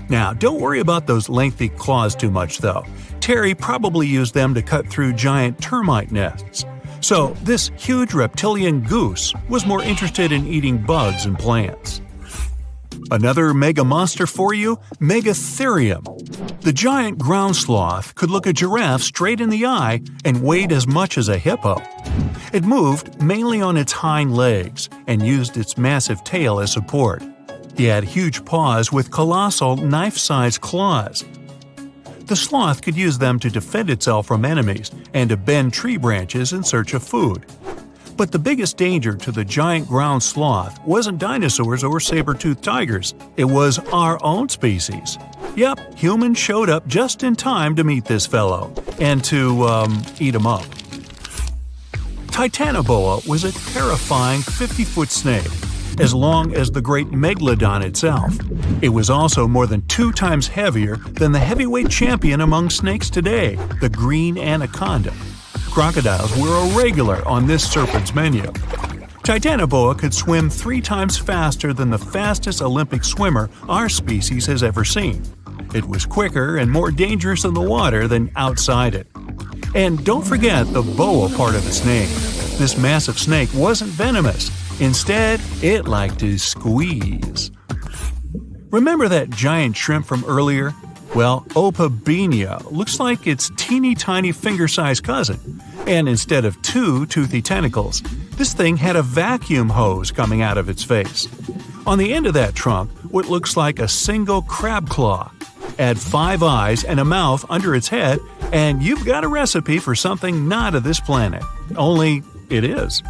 Now, don't worry about those lengthy claws too much, though. Terry probably used them to cut through giant termite nests. So, this huge reptilian goose was more interested in eating bugs and plants. Another mega monster for you, Megatherium. The giant ground sloth could look a giraffe straight in the eye and weighed as much as a hippo. It moved mainly on its hind legs and used its massive tail as support. It had huge paws with colossal knife-sized claws. The sloth could use them to defend itself from enemies and to bend tree branches in search of food. But the biggest danger to the giant ground sloth wasn't dinosaurs or saber-toothed tigers. It was our own species. Yep, humans showed up just in time to meet this fellow and to, eat him up. Titanoboa was a terrifying 50-foot snake, as long as the great megalodon itself. It was also more than 2 times heavier than the heavyweight champion among snakes today, the green anaconda. Crocodiles were a regular on this serpent's menu. Titanoboa could swim 3 times faster than the fastest Olympic swimmer our species has ever seen. It was quicker and more dangerous in the water than outside it. And don't forget the boa part of its name. This massive snake wasn't venomous. Instead, it liked to squeeze. Remember that giant shrimp from earlier? Well, Opabenia looks like its teeny-tiny finger-sized cousin. And instead of 2 toothy tentacles, this thing had a vacuum hose coming out of its face. On the end of that trunk, what looks like a single crab claw. Add 5 eyes and a mouth under its head, and you've got a recipe for something not of this planet. Only it is.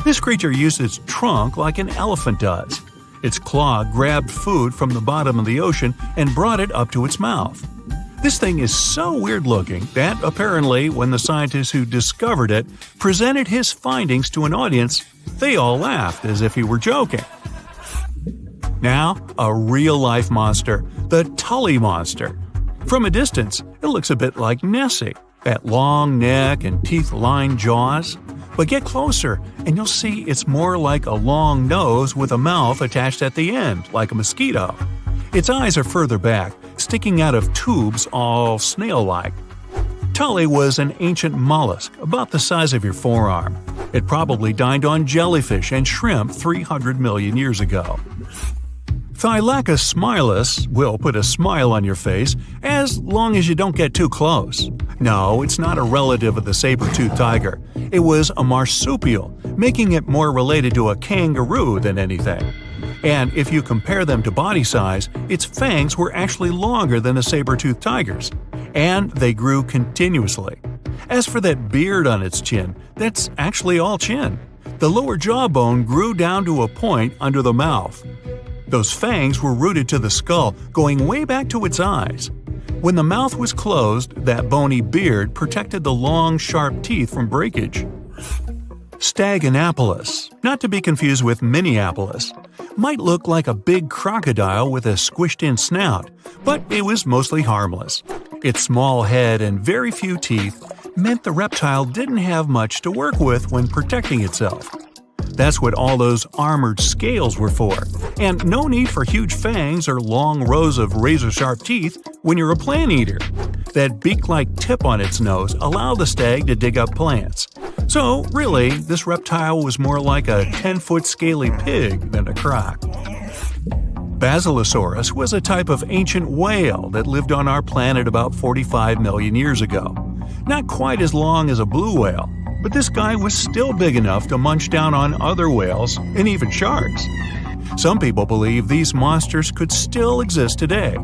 This creature used its trunk like an elephant does. Its claw grabbed food from the bottom of the ocean and brought it up to its mouth. This thing is so weird-looking that, apparently, when the scientist who discovered it presented his findings to an audience, they all laughed as if he were joking. Now, a real-life monster, the Tully monster. From a distance, it looks a bit like Nessie, that long neck and teeth-lined jaws. But get closer, and you'll see it's more like a long nose with a mouth attached at the end, like a mosquito. Its eyes are further back, sticking out of tubes all snail-like. Tully was an ancient mollusk about the size of your forearm. It probably dined on jellyfish and shrimp 300 million years ago. Thylacus smilus will put a smile on your face as long as you don't get too close. No, it's not a relative of the saber-toothed tiger. It was a marsupial, making it more related to a kangaroo than anything. And if you compare them to body size, its fangs were actually longer than a saber-toothed tiger's. And they grew continuously. As for that beard on its chin, that's actually all chin. The lower jawbone grew down to a point under the mouth. Those fangs were rooted to the skull, going way back to its eyes. When the mouth was closed, that bony beard protected the long, sharp teeth from breakage. Staganapolis, not to be confused with Minneapolis, might look like a big crocodile with a squished-in snout, but it was mostly harmless. Its small head and very few teeth meant the reptile didn't have much to work with when protecting itself. That's what all those armored scales were for, and no need for huge fangs or long rows of razor-sharp teeth when you're a plant eater. That beak-like tip on its nose allowed the stag to dig up plants. So, really, this reptile was more like a 10-foot scaly pig than a croc. Basilosaurus was a type of ancient whale that lived on our planet about 45 million years ago. Not quite as long as a blue whale, but this guy was still big enough to munch down on other whales and even sharks. Some people believe these monsters could still exist today.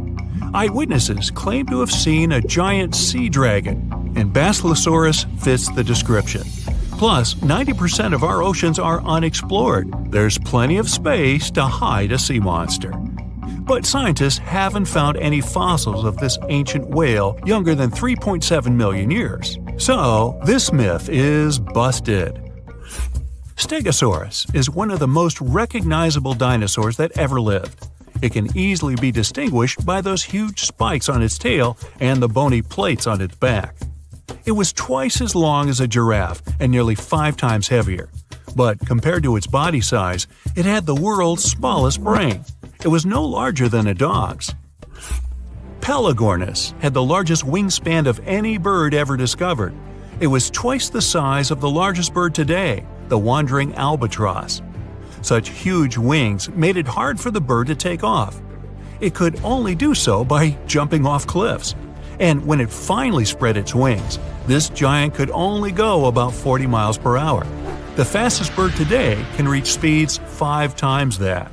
Eyewitnesses claim to have seen a giant sea dragon, and Basilosaurus fits the description. Plus, 90% of our oceans are unexplored. There's plenty of space to hide a sea monster. But scientists haven't found any fossils of this ancient whale younger than 3.7 million years. So, this myth is busted. Stegosaurus is one of the most recognizable dinosaurs that ever lived. It can easily be distinguished by those huge spikes on its tail and the bony plates on its back. It was twice as long as a giraffe and nearly 5 times heavier. But compared to its body size, it had the world's smallest brain. It was no larger than a dog's. Pelagornis had the largest wingspan of any bird ever discovered. It was twice the size of the largest bird today, the wandering albatross. Such huge wings made it hard for the bird to take off. It could only do so by jumping off cliffs. And when it finally spread its wings, this giant could only go about 40 miles per hour. The fastest bird today can reach speeds 5 times that.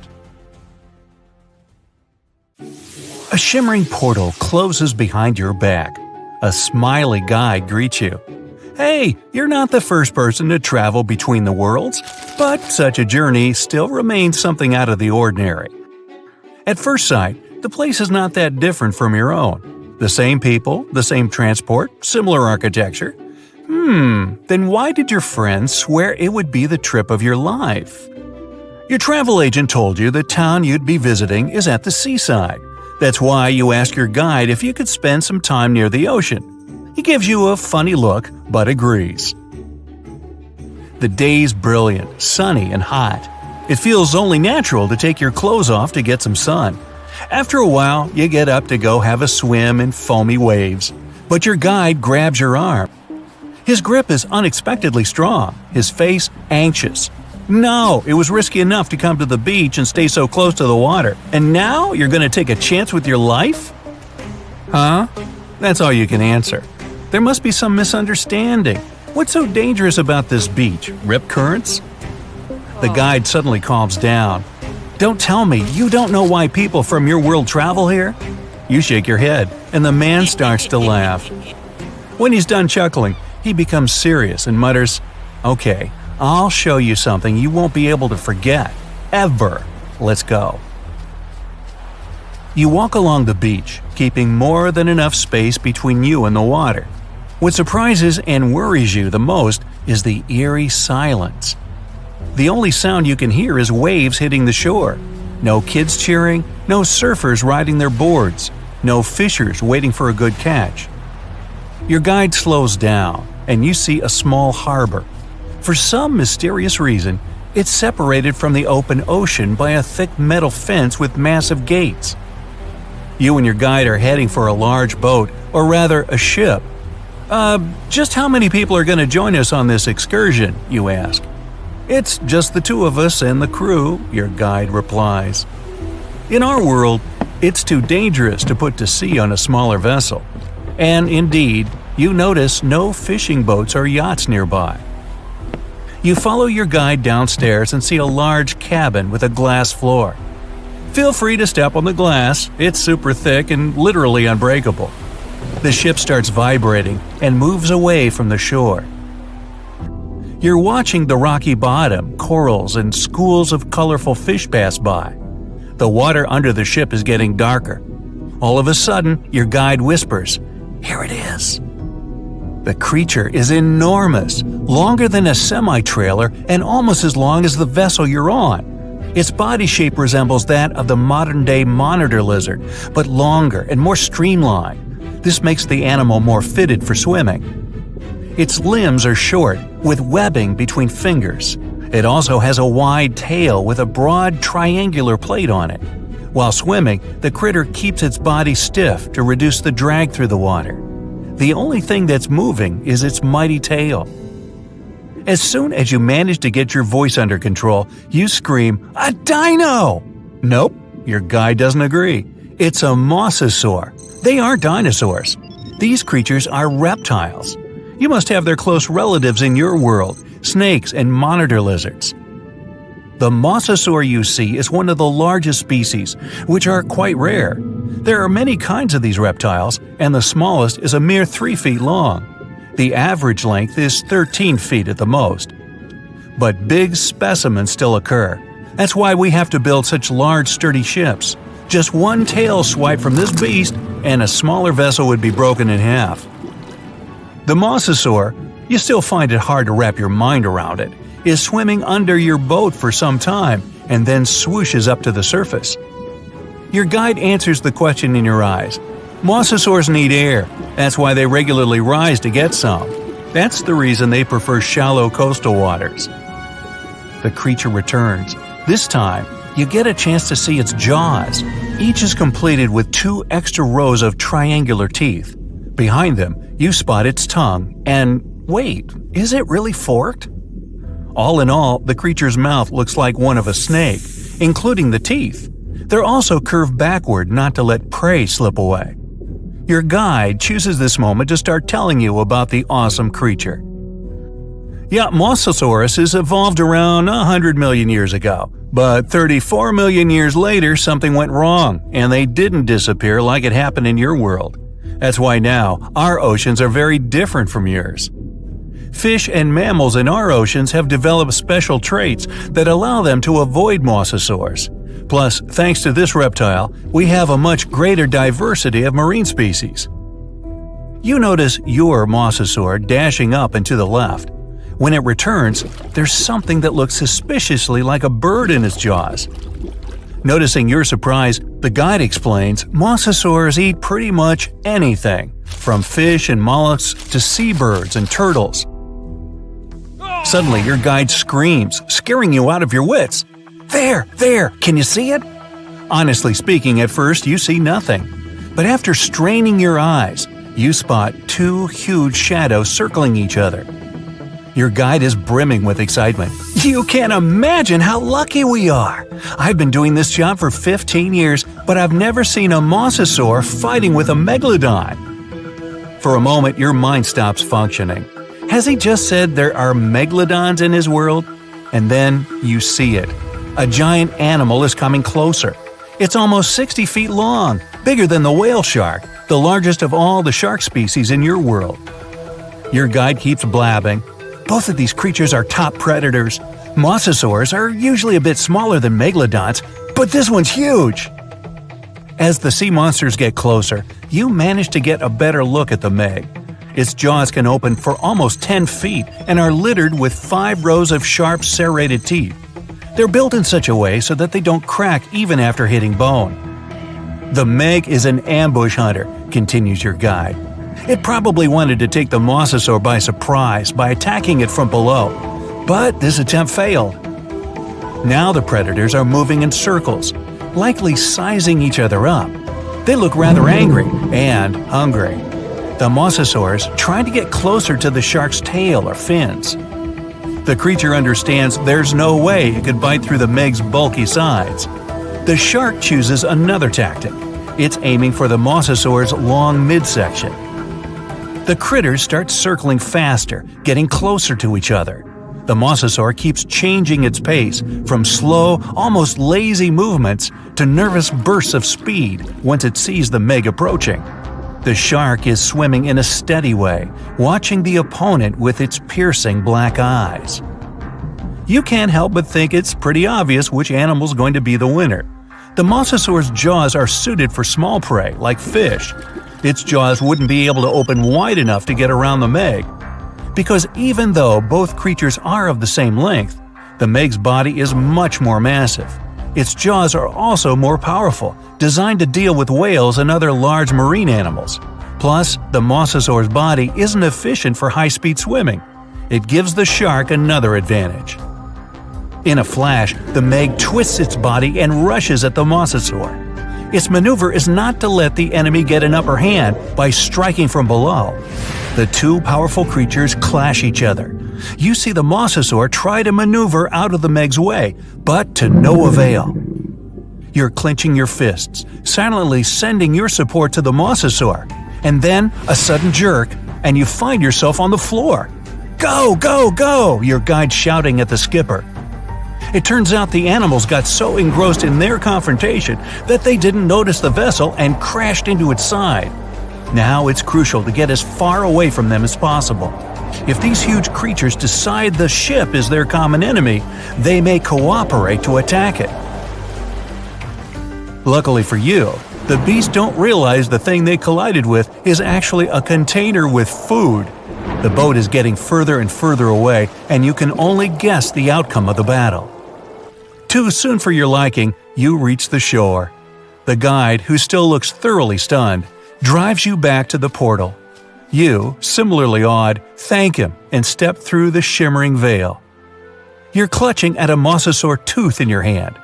A shimmering portal closes behind your back. A smiley guide greets you. Hey, you're not the first person to travel between the worlds, but such a journey still remains something out of the ordinary. At first sight, the place is not that different from your own. The same people, the same transport, similar architecture. Then why did your friends swear it would be the trip of your life? Your travel agent told you the town you'd be visiting is at the seaside. That's why you ask your guide if you could spend some time near the ocean. He gives you a funny look, but agrees. The day's brilliant, sunny, and hot. It feels only natural to take your clothes off to get some sun. After a while, you get up to go have a swim in foamy waves. But your guide grabs your arm. His grip is unexpectedly strong, his face anxious. No, it was risky enough to come to the beach and stay so close to the water. And now you're going to take a chance with your life? Huh? That's all you can answer. There must be some misunderstanding. What's so dangerous about this beach? Rip currents? The guide suddenly calms down. Don't tell me you don't know why people from your world travel here? You shake your head, and the man starts to laugh. When he's done chuckling, he becomes serious and mutters, "Okay, I'll show you something you won't be able to forget. Ever. Let's go." You walk along the beach, keeping more than enough space between you and the water. What surprises and worries you the most is the eerie silence. The only sound you can hear is waves hitting the shore. No kids cheering, no surfers riding their boards, no fishers waiting for a good catch. Your guide slows down, and you see a small harbor. For some mysterious reason, it's separated from the open ocean by a thick metal fence with massive gates. You and your guide are heading for a large boat, or rather a ship. Just how many people are going to join us on this excursion, you ask. It's just the two of us and the crew, your guide replies. In our world, it's too dangerous to put to sea on a smaller vessel. And indeed, you notice no fishing boats or yachts nearby. You follow your guide downstairs and see a large cabin with a glass floor. Feel free to step on the glass, it's super thick and literally unbreakable. The ship starts vibrating and moves away from the shore. You're watching the rocky bottom, corals, and schools of colorful fish pass by. The water under the ship is getting darker. All of a sudden, your guide whispers, "Here it is." The creature is enormous, longer than a semi-trailer and almost as long as the vessel you're on. Its body shape resembles that of the modern-day monitor lizard, but longer and more streamlined. This makes the animal more fitted for swimming. Its limbs are short, with webbing between fingers. It also has a wide tail with a broad triangular plate on it. While swimming, the critter keeps its body stiff to reduce the drag through the water. The only thing that's moving is its mighty tail. As soon as you manage to get your voice under control, you scream, "A dino!" Nope, your guide doesn't agree. It's a mosasaur. They aren't dinosaurs. These creatures are reptiles. You must have their close relatives in your world, snakes and monitor lizards. The mosasaur you see is one of the largest species, which are quite rare. There are many kinds of these reptiles, and the smallest is a mere 3 feet long. The average length is 13 feet at the most. But big specimens still occur. That's why we have to build such large, sturdy ships. Just one tail swipe from this beast, and a smaller vessel would be broken in half. The mosasaur, you still find it hard to wrap your mind around it, is swimming under your boat for some time and then swooshes up to the surface. Your guide answers the question in your eyes. Mosasaurs need air. That's why they regularly rise to get some. That's the reason they prefer shallow coastal waters. The creature returns. This time, you get a chance to see its jaws. Each is completed with 2 extra rows of triangular teeth. Behind them, you spot its tongue, and wait, is it really forked? All in all, the creature's mouth looks like one of a snake, including the teeth. They're also curved backward not to let prey slip away. Your guide chooses this moment to start telling you about the awesome creature. Yeah, Mosasaurus evolved around 100 million years ago, but 34 million years later something went wrong, and they didn't disappear like it happened in your world. That's why now our oceans are very different from yours. Fish and mammals in our oceans have developed special traits that allow them to avoid mosasaurs. Plus, thanks to this reptile, we have a much greater diversity of marine species. You notice your mosasaur dashing up and to the left. When it returns, there's something that looks suspiciously like a bird in its jaws. Noticing your surprise, the guide explains mosasaurs eat pretty much anything, from fish and mollusks to seabirds and turtles. Suddenly, your guide screams, scaring you out of your wits. There, can you see it? Honestly speaking, at first you see nothing. But after straining your eyes, you spot 2 huge shadows circling each other. Your guide is brimming with excitement. You can't imagine how lucky we are! I've been doing this job for 15 years, but I've never seen a mosasaur fighting with a megalodon. For a moment, your mind stops functioning. Has he just said there are megalodons in his world? And then you see it. A giant animal is coming closer. It's almost 60 feet long, bigger than the whale shark, the largest of all the shark species in your world. Your guide keeps blabbing. Both of these creatures are top predators. Mosasaurs are usually a bit smaller than megalodons, but this one's huge. As the sea monsters get closer, you manage to get a better look at the meg. Its jaws can open for almost 10 feet and are littered with 5 rows of sharp serrated teeth. They're built in such a way so that they don't crack even after hitting bone. The meg is an ambush hunter, continues your guide. It probably wanted to take the mosasaur by surprise by attacking it from below, but this attempt failed. Now the predators are moving in circles, likely sizing each other up. They look rather angry and hungry. The mosasaurs try to get closer to the shark's tail or fins. The creature understands there's no way it could bite through the Meg's bulky sides. The shark chooses another tactic. It's aiming for the mosasaur's long midsection. The critters start circling faster, getting closer to each other. The mosasaur keeps changing its pace from slow, almost lazy movements to nervous bursts of speed once it sees the Meg approaching. The shark is swimming in a steady way, watching the opponent with its piercing black eyes. You can't help but think it's pretty obvious which animal's going to be the winner. The mosasaur's jaws are suited for small prey, like fish. Its jaws wouldn't be able to open wide enough to get around the Meg. Because even though both creatures are of the same length, the Meg's body is much more massive. Its jaws are also more powerful, designed to deal with whales and other large marine animals. Plus, the mosasaur's body isn't efficient for high-speed swimming. It gives the shark another advantage. In a flash, the Meg twists its body and rushes at the mosasaur. Its maneuver is not to let the enemy get an upper hand by striking from below. The two powerful creatures clash each other. You see the mosasaur try to maneuver out of the Meg's way, but to no avail. You're clenching your fists, silently sending your support to the mosasaur, and then a sudden jerk, and you find yourself on the floor. "Go, go, go!" your guide shouting at the skipper. It turns out the animals got so engrossed in their confrontation that they didn't notice the vessel and crashed into its side. Now it's crucial to get as far away from them as possible. If these huge creatures decide the ship is their common enemy, they may cooperate to attack it. Luckily for you, the beasts don't realize the thing they collided with is actually a container with food. The boat is getting further and further away, and you can only guess the outcome of the battle. Too soon for your liking, you reach the shore. The guide, who still looks thoroughly stunned, drives you back to the portal. You, similarly awed, thank him and step through the shimmering veil. You're clutching at a mosasaur tooth in your hand.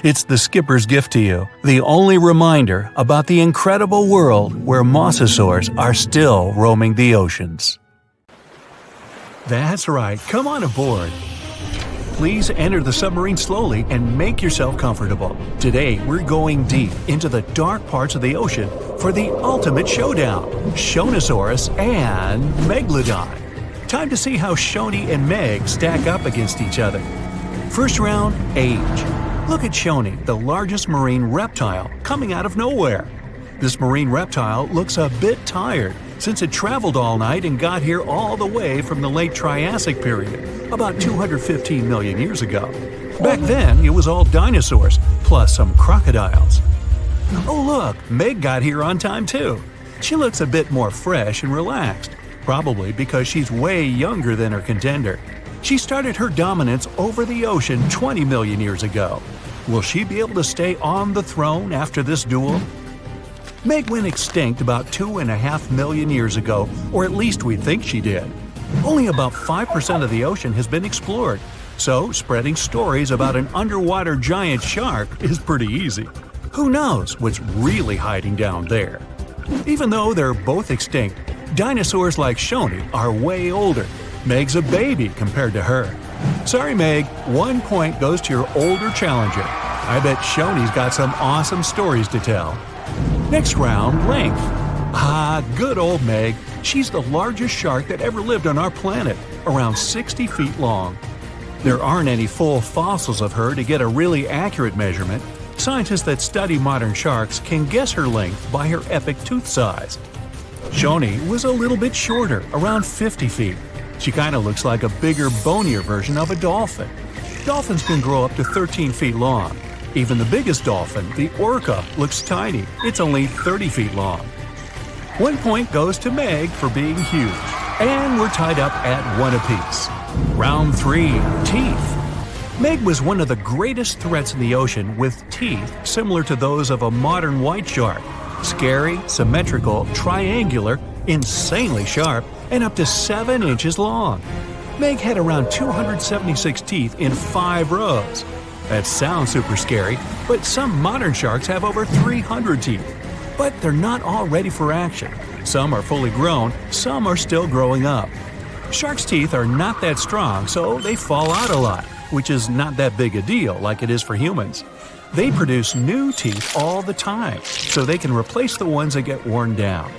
It's the skipper's gift to you, the only reminder about the incredible world where mosasaurs are still roaming the oceans. That's right, come on aboard. Please enter the submarine slowly and make yourself comfortable. Today, we're going deep into the dark parts of the ocean for the ultimate showdown, Shonisaurus and Megalodon. Time to see how Shoni and Meg stack up against each other. First round, age. Look at Shoni, the largest marine reptile, coming out of nowhere. This marine reptile looks a bit tired since it traveled all night and got here all the way from the late Triassic period, about 215 million years ago. Back then, it was all dinosaurs, plus some crocodiles. Oh look, Meg got here on time too. She looks a bit more fresh and relaxed, probably because she's way younger than her contender. She started her dominance over the ocean 20 million years ago. Will she be able to stay on the throne after this duel? Meg went extinct about 2.5 million years ago, or at least we think she did. Only about 5% of the ocean has been explored, so spreading stories about an underwater giant shark is pretty easy. Who knows what's really hiding down there? Even though they're both extinct, dinosaurs like Shoni are way older. Meg's a baby compared to her. Sorry, Meg, 1 point goes to your older challenger. I bet Shoni's got some awesome stories to tell. Next round, length. Ah, good old Meg. She's the largest shark that ever lived on our planet, around 60 feet long. There aren't any full fossils of her to get a really accurate measurement. Scientists that study modern sharks can guess her length by her epic tooth size. Shoni was a little bit shorter, around 50 feet. She kind of looks like a bigger, bonier version of a dolphin. Dolphins can grow up to 13 feet long. Even the biggest dolphin, the orca, looks tiny. It's only 30 feet long. 1 point goes to Meg for being huge. And we're tied up at 1 apiece. Round 3, teeth. Meg was one of the greatest threats in the ocean with teeth similar to those of a modern white shark. Scary, symmetrical, triangular, insanely sharp, and up to 7 inches long. Meg had around 276 teeth in 5 rows. That sounds super scary, but some modern sharks have over 300 teeth. But they're not all ready for action. Some are fully grown, some are still growing up. Sharks' teeth are not that strong, so they fall out a lot, which is not that big a deal like it is for humans. They produce new teeth all the time, so they can replace the ones that get worn down.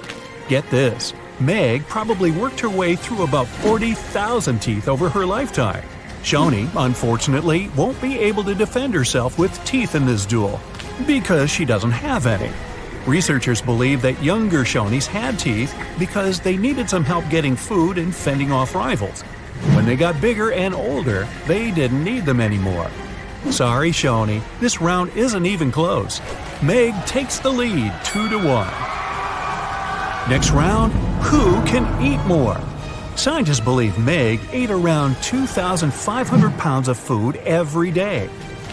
Get this, Meg probably worked her way through about 40,000 teeth over her lifetime. Shoni, unfortunately, won't be able to defend herself with teeth in this duel, because she doesn't have any. Researchers believe that younger Shonis had teeth because they needed some help getting food and fending off rivals. When they got bigger and older, they didn't need them anymore. Sorry, Shoni, this round isn't even close. Meg takes the lead 2-1. Next round, who can eat more? Scientists believe Meg ate around 2,500 pounds of food every day.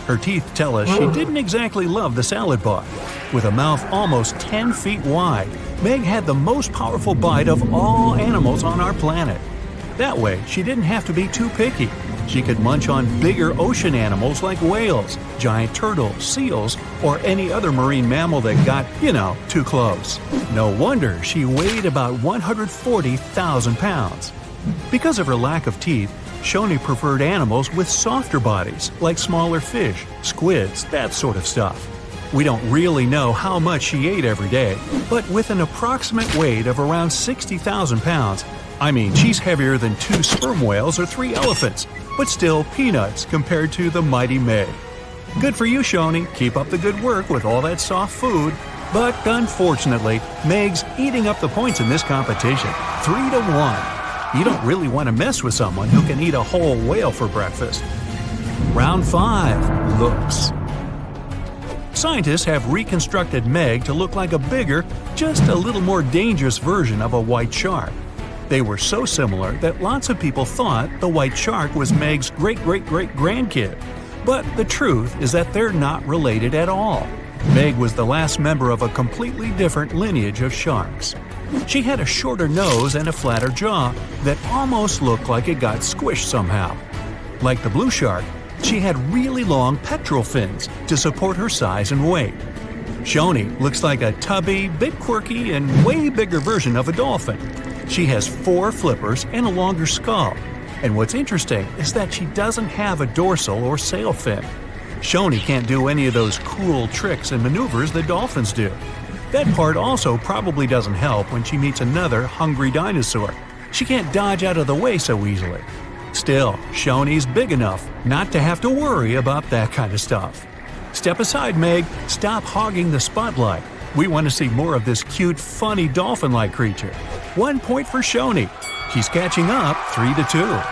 Her teeth tell us she didn't exactly love the salad bar. With a mouth almost 10 feet wide, Meg had the most powerful bite of all animals on our planet. That way, she didn't have to be too picky. She could munch on bigger ocean animals like whales, giant turtles, seals, or any other marine mammal that got, too close. No wonder she weighed about 140,000 pounds. Because of her lack of teeth, Shoni preferred animals with softer bodies, like smaller fish, squids, that sort of stuff. We don't really know how much she ate every day, but with an approximate weight of around 60,000 pounds, she's heavier than 2 sperm whales or 3 elephants, but still peanuts compared to the mighty Meg. Good for you, Shoni. Keep up the good work with all that soft food. But unfortunately, Meg's eating up the points in this competition, 3-1. You don't really want to mess with someone who can eat a whole whale for breakfast. Round 5. Looks. Scientists have reconstructed Meg to look like a bigger, just a little more dangerous version of a white shark. They were so similar that lots of people thought the white shark was Meg's great-great-great-grandkid. But the truth is that they're not related at all. Meg was the last member of a completely different lineage of sharks. She had a shorter nose and a flatter jaw that almost looked like it got squished somehow. Like the blue shark, she had really long pectoral fins to support her size and weight. Shoni looks like a tubby, bit quirky, and way bigger version of a dolphin. She has 4 flippers and a longer skull. And what's interesting is that she doesn't have a dorsal or sail fin. Shoni can't do any of those cool tricks and maneuvers that dolphins do. That part also probably doesn't help when she meets another hungry dinosaur. She can't dodge out of the way so easily. Still, Shoni's big enough not to have to worry about that kind of stuff. Step aside, Meg. Stop hogging the spotlight. We want to see more of this cute, funny dolphin-like creature. 1 point for Shoni. She's catching up 3-2.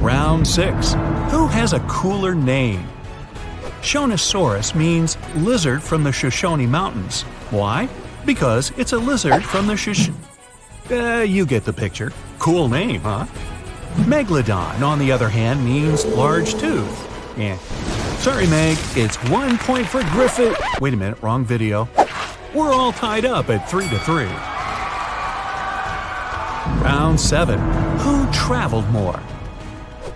Round 6. Who has a cooler name? Shonisaurus means lizard from the Shoshone Mountains. Why? Because it's a lizard from the you get the picture. Cool name, huh? Megalodon, on the other hand, means large tooth. Yeah. Sorry, Meg, it's 1 point for Griffith. Wait a minute, wrong video. We're all tied up at 3-3. Round 7. Who traveled more?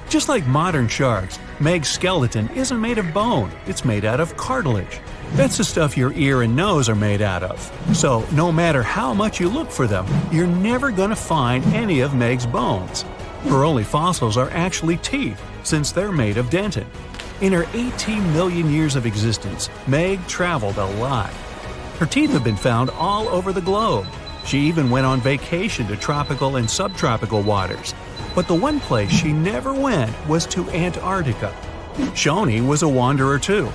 Just like modern sharks, Meg's skeleton isn't made of bone, it's made out of cartilage. That's the stuff your ear and nose are made out of. So, no matter how much you look for them, you're never going to find any of Meg's bones. Her only fossils are actually teeth, since they're made of dentin. In her 18 million years of existence, Meg traveled a lot. Her teeth have been found all over the globe. She even went on vacation to tropical and subtropical waters. But the one place she never went was to Antarctica. Shoni was a wanderer too.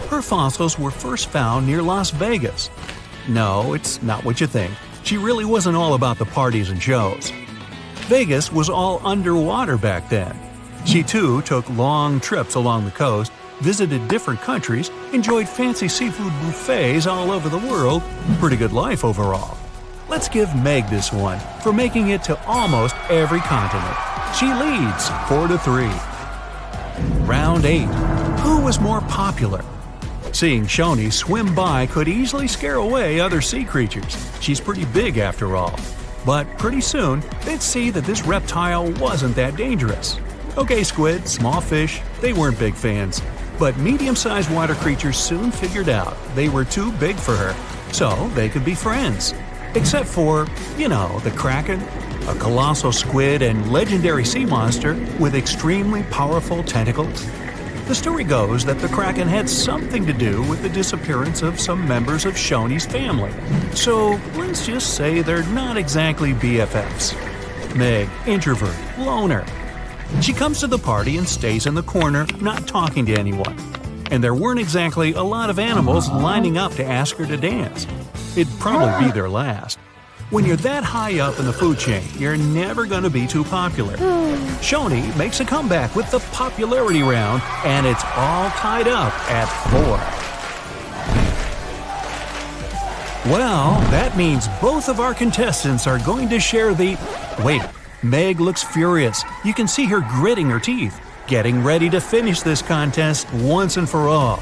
Her fossils were first found near Las Vegas. No, it's not what you think. She really wasn't all about the parties and shows. Vegas was all underwater back then. She too took long trips along the coast, visited different countries, enjoyed fancy seafood buffets all over the world. Pretty good life overall. Let's give Meg this one for making it to almost every continent. She leads 4-3. Round 8. Who was more popular? Seeing Shoni swim by could easily scare away other sea creatures. She's pretty big after all. But pretty soon, they'd see that this reptile wasn't that dangerous. Okay, squid, small fish, they weren't big fans. But medium-sized water creatures soon figured out they were too big for her, so they could be friends. Except for, the kraken, a colossal squid and legendary sea monster with extremely powerful tentacles. The story goes that the kraken had something to do with the disappearance of some members of Shoney's family. So let's just say they're not exactly BFFs. Meg, introvert, loner. She comes to the party and stays in the corner, not talking to anyone. And there weren't exactly a lot of animals lining up to ask her to dance. It'd probably be their last. When you're that high up in the food chain, you're never going to be too popular. Shoney makes a comeback with the popularity round, and it's all tied up at 4. Well, that means both of our contestants are going to share the... Wait, Meg looks furious. You can see her gritting her teeth, getting ready to finish this contest once and for all.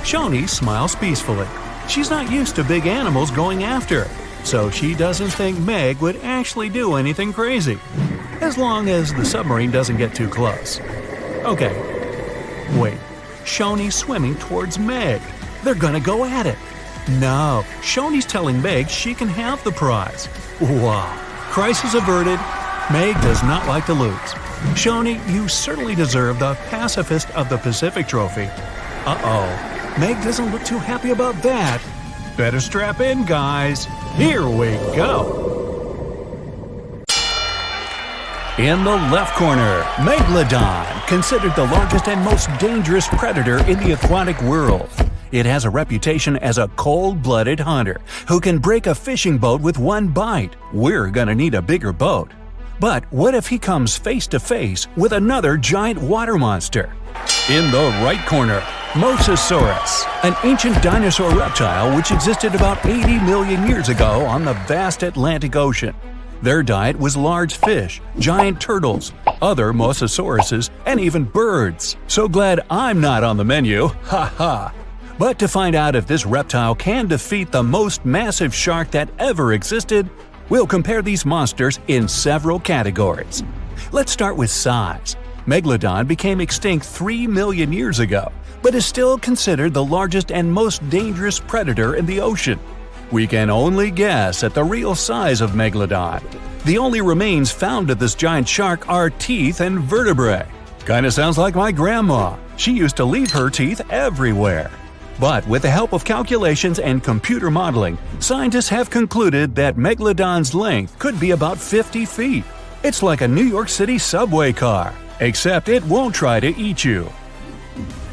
Shoney smiles peacefully. She's not used to big animals going after her, so she doesn't think Meg would actually do anything crazy, as long as the submarine doesn't get too close. Okay, wait, Shoney's swimming towards Meg. They're gonna go at it. No, Shoney's telling Meg she can have the prize. Wow, crisis averted. Meg does not like to lose. Shoney, you certainly deserve the Pacifist of the Pacific trophy. Uh-oh, Meg doesn't look too happy about that. Better strap in, guys. Here we go. In the left corner, Megalodon, considered the largest and most dangerous predator in the aquatic world. It has a reputation as a cold-blooded hunter who can break a fishing boat with one bite. We're gonna need a bigger boat. But what if he comes face-to-face with another giant water monster? In the right corner, Mosasaurus, an ancient dinosaur reptile which existed about 80 million years ago on the vast Atlantic Ocean. Their diet was large fish, giant turtles, other mosasauruses, and even birds. So glad I'm not on the menu, ha ha! But to find out if this reptile can defeat the most massive shark that ever existed, we'll compare these monsters in several categories. Let's start with size. Megalodon became extinct 3 million years ago, but is still considered the largest and most dangerous predator in the ocean. We can only guess at the real size of Megalodon. The only remains found of this giant shark are teeth and vertebrae. Kinda sounds like my grandma. She used to leave her teeth everywhere. But with the help of calculations and computer modeling, scientists have concluded that Megalodon's length could be about 50 feet. It's like a New York City subway car, except it won't try to eat you.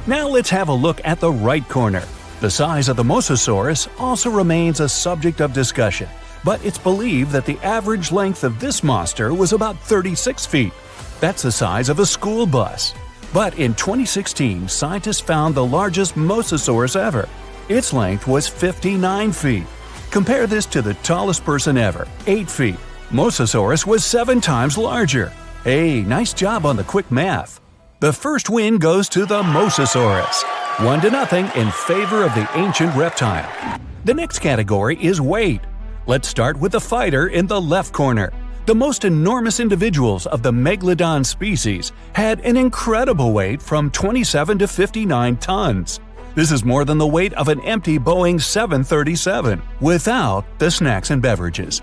Now let's have a look at the right corner. The size of the Mosasaurus also remains a subject of discussion, but it's believed that the average length of this monster was about 36 feet. That's the size of a school bus. But in 2016, scientists found the largest Mosasaurus ever. Its length was 59 feet. Compare this to the tallest person ever, 8 feet. Mosasaurus was 7 times larger. Hey, nice job on the quick math. The first win goes to the Mosasaurus, 1-0 in favor of the ancient reptile. The next category is weight. Let's start with the fighter in the left corner. The most enormous individuals of the Megalodon species had an incredible weight from 27 to 59 tons. This is more than the weight of an empty Boeing 737, without the snacks and beverages.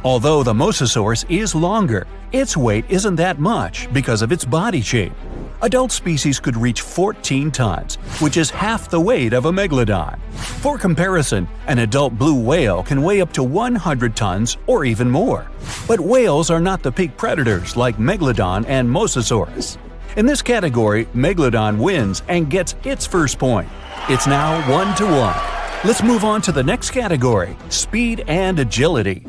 Although the Mosasaurus is longer, its weight isn't that much because of its body shape. Adult species could reach 14 tons, which is half the weight of a Megalodon. For comparison, an adult blue whale can weigh up to 100 tons or even more. But whales are not the peak predators like Megalodon and Mosasaurus. In this category, Megalodon wins and gets its first point. It's now 1-1. Let's move on to the next category, speed and agility.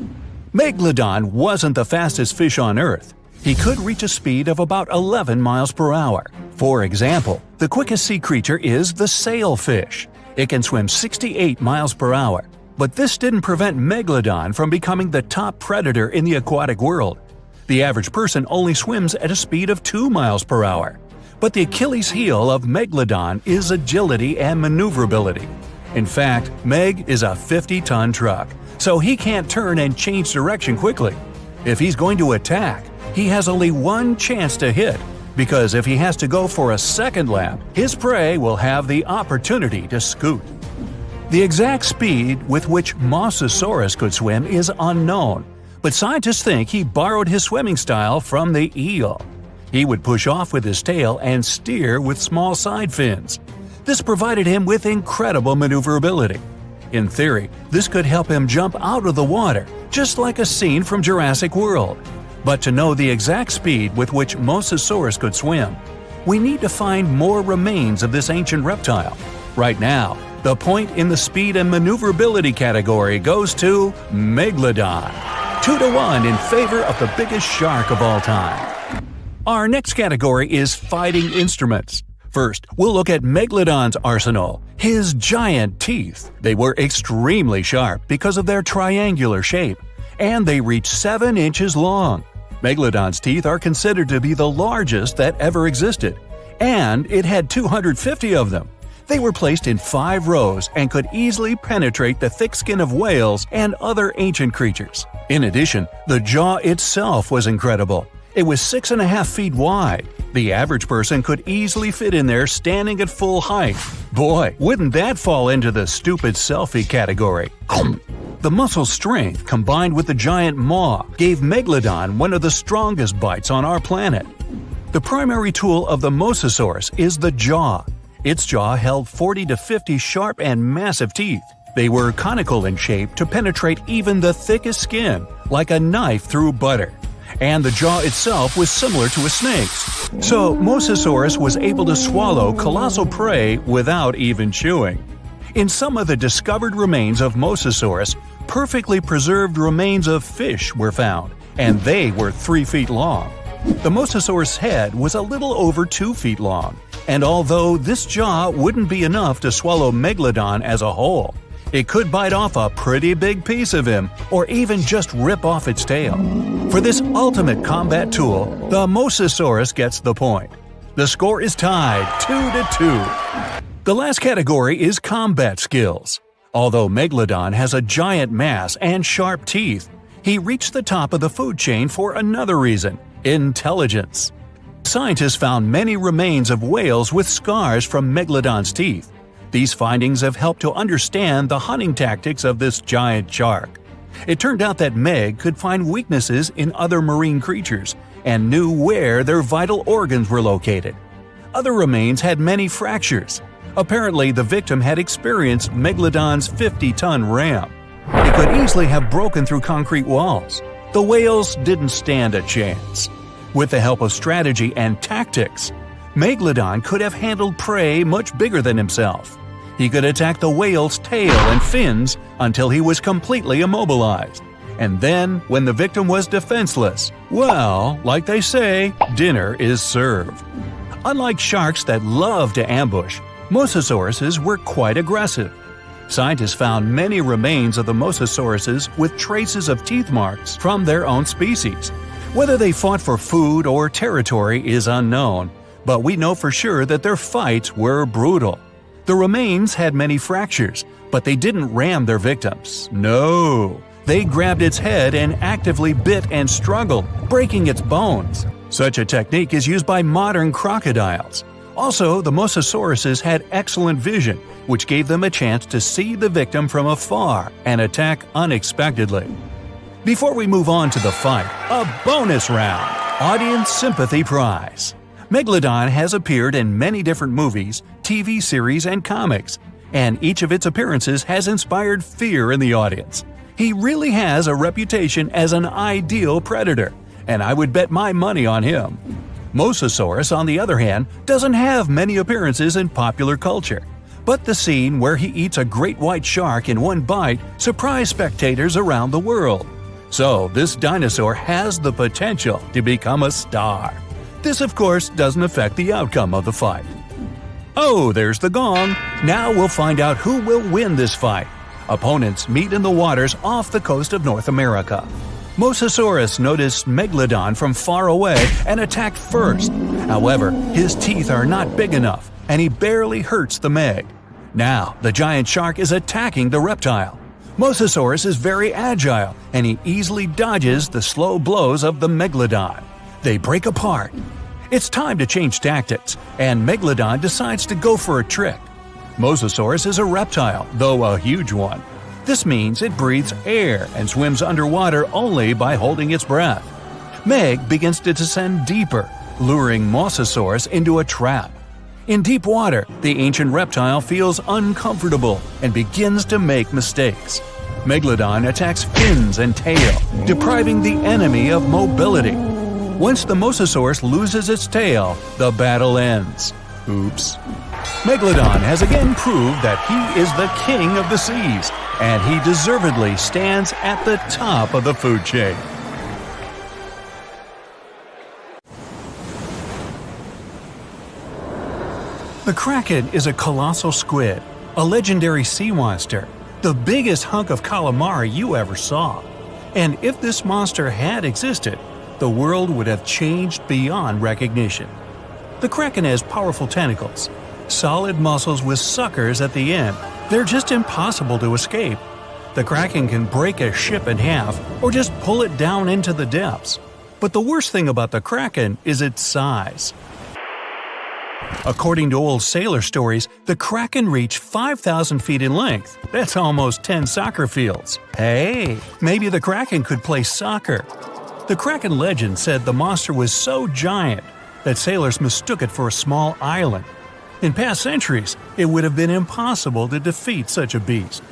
Megalodon wasn't the fastest fish on Earth. He could reach a speed of about 11 miles per hour. For example, the quickest sea creature is the sailfish. It can swim 68 miles per hour. But this didn't prevent Megalodon from becoming the top predator in the aquatic world. The average person only swims at a speed of 2 miles per hour. But the Achilles heel of Megalodon is agility and maneuverability. In fact, Meg is a 50-ton truck, so he can't turn and change direction quickly. If he's going to attack, he has only one chance to hit, because if he has to go for a second lap, his prey will have the opportunity to scoot. The exact speed with which Mosasaurus could swim is unknown, but scientists think he borrowed his swimming style from the eel. He would push off with his tail and steer with small side fins. This provided him with incredible maneuverability. In theory, this could help him jump out of the water, just like a scene from Jurassic World. But to know the exact speed with which Mosasaurus could swim, we need to find more remains of this ancient reptile. Right now, the point in the speed and maneuverability category goes to Megalodon, 2-1 in favor of the biggest shark of all time. Our next category is fighting instruments. First, we'll look at Megalodon's arsenal, his giant teeth. They were extremely sharp because of their triangular shape, and they reach 7 inches long. Megalodon's teeth are considered to be the largest that ever existed, and it had 250 of them. They were placed in 5 rows and could easily penetrate the thick skin of whales and other ancient creatures. In addition, the jaw itself was incredible. It was 6.5 feet wide. The average person could easily fit in there standing at full height. Boy, wouldn't that fall into the stupid selfie category. The muscle strength combined with the giant maw gave Megalodon one of the strongest bites on our planet. The primary tool of the Mosasaurus is the jaw. Its jaw held 40 to 50 sharp and massive teeth. They were conical in shape to penetrate even the thickest skin, like a knife through butter. And the jaw itself was similar to a snake's. So Mosasaurus was able to swallow colossal prey without even chewing. In some of the discovered remains of Mosasaurus, perfectly preserved remains of fish were found, and they were 3 feet long. The Mosasaurus head was a little over 2 feet long, and although this jaw wouldn't be enough to swallow Megalodon as a whole, it could bite off a pretty big piece of him or even just rip off its tail. For this ultimate combat tool, the Mosasaurus gets the point. The score is tied 2-2. The last category is combat skills. Although Megalodon has a giant mass and sharp teeth, he reached the top of the food chain for another reason: intelligence. Scientists found many remains of whales with scars from Megalodon's teeth. These findings have helped to understand the hunting tactics of this giant shark. It turned out that Meg could find weaknesses in other marine creatures and knew where their vital organs were located. Other remains had many fractures. Apparently, the victim had experienced Megalodon's 50-ton ram. It could easily have broken through concrete walls. The whales didn't stand a chance. With the help of strategy and tactics, Megalodon could have handled prey much bigger than himself. He could attack the whale's tail and fins until he was completely immobilized. And then, when the victim was defenseless, well, like they say, dinner is served. Unlike sharks that love to ambush, Mosasauruses were quite aggressive. Scientists found many remains of the Mosasauruses with traces of teeth marks from their own species. Whether they fought for food or territory is unknown, but we know for sure that their fights were brutal. The remains had many fractures, but they didn't ram their victims. No, they grabbed its head and actively bit and struggled, breaking its bones. Such a technique is used by modern crocodiles. Also, the Mosasauruses had excellent vision, which gave them a chance to see the victim from afar and attack unexpectedly. Before we move on to the fight, a bonus round: Audience Sympathy Prize. Megalodon has appeared in many different movies, TV series, and comics, and each of its appearances has inspired fear in the audience. He really has a reputation as an ideal predator, and I would bet my money on him. Mosasaurus, on the other hand, doesn't have many appearances in popular culture, but the scene where he eats a great white shark in one bite surprised spectators around the world. So this dinosaur has the potential to become a star. This, of course, doesn't affect the outcome of the fight. Oh, there's the gong. Now we'll find out who will win this fight. Opponents meet in the waters off the coast of North America. Mosasaurus noticed Megalodon from far away and attacked first. However, his teeth are not big enough, and he barely hurts the Meg. Now, the giant shark is attacking the reptile. Mosasaurus is very agile, and he easily dodges the slow blows of the Megalodon. They break apart. It's time to change tactics, and Megalodon decides to go for a trick. Mosasaurus is a reptile, though a huge one. This means it breathes air and swims underwater only by holding its breath. Meg begins to descend deeper, luring Mosasaurus into a trap. In deep water, the ancient reptile feels uncomfortable and begins to make mistakes. Megalodon attacks fins and tail, depriving the enemy of mobility. Once the Mosasaurus loses its tail, the battle ends. Oops. Megalodon has again proved that he is the king of the seas, and he deservedly stands at the top of the food chain. The Kraken is a colossal squid, a legendary sea monster, the biggest hunk of calamari you ever saw. And if this monster had existed, the world would have changed beyond recognition. The Kraken has powerful tentacles, solid muscles with suckers at the end. They're just impossible to escape. The Kraken can break a ship in half or just pull it down into the depths. But the worst thing about the Kraken is its size. According to old sailor stories, the Kraken reached 5,000 feet in length. That's almost 10 soccer fields. Hey, maybe the Kraken could play soccer. The Kraken legend said the monster was so giant that sailors mistook it for a small island. In past centuries, it would have been impossible to defeat such a beast.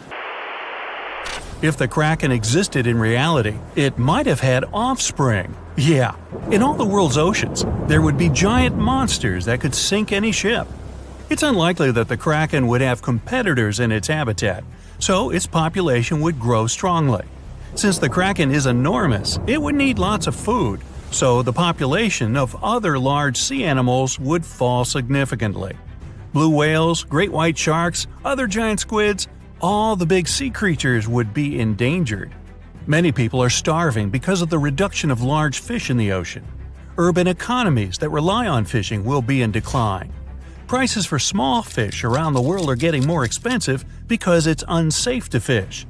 If the Kraken existed in reality, it might have had offspring. Yeah, in all the world's oceans, there would be giant monsters that could sink any ship. It's unlikely that the Kraken would have competitors in its habitat, so its population would grow strongly. Since the Kraken is enormous, it would need lots of food, so the population of other large sea animals would fall significantly. Blue whales, great white sharks, other giant squids, all the big sea creatures would be endangered. Many people are starving because of the reduction of large fish in the ocean. Urban economies that rely on fishing will be in decline. Prices for small fish around the world are getting more expensive because it's unsafe to fish.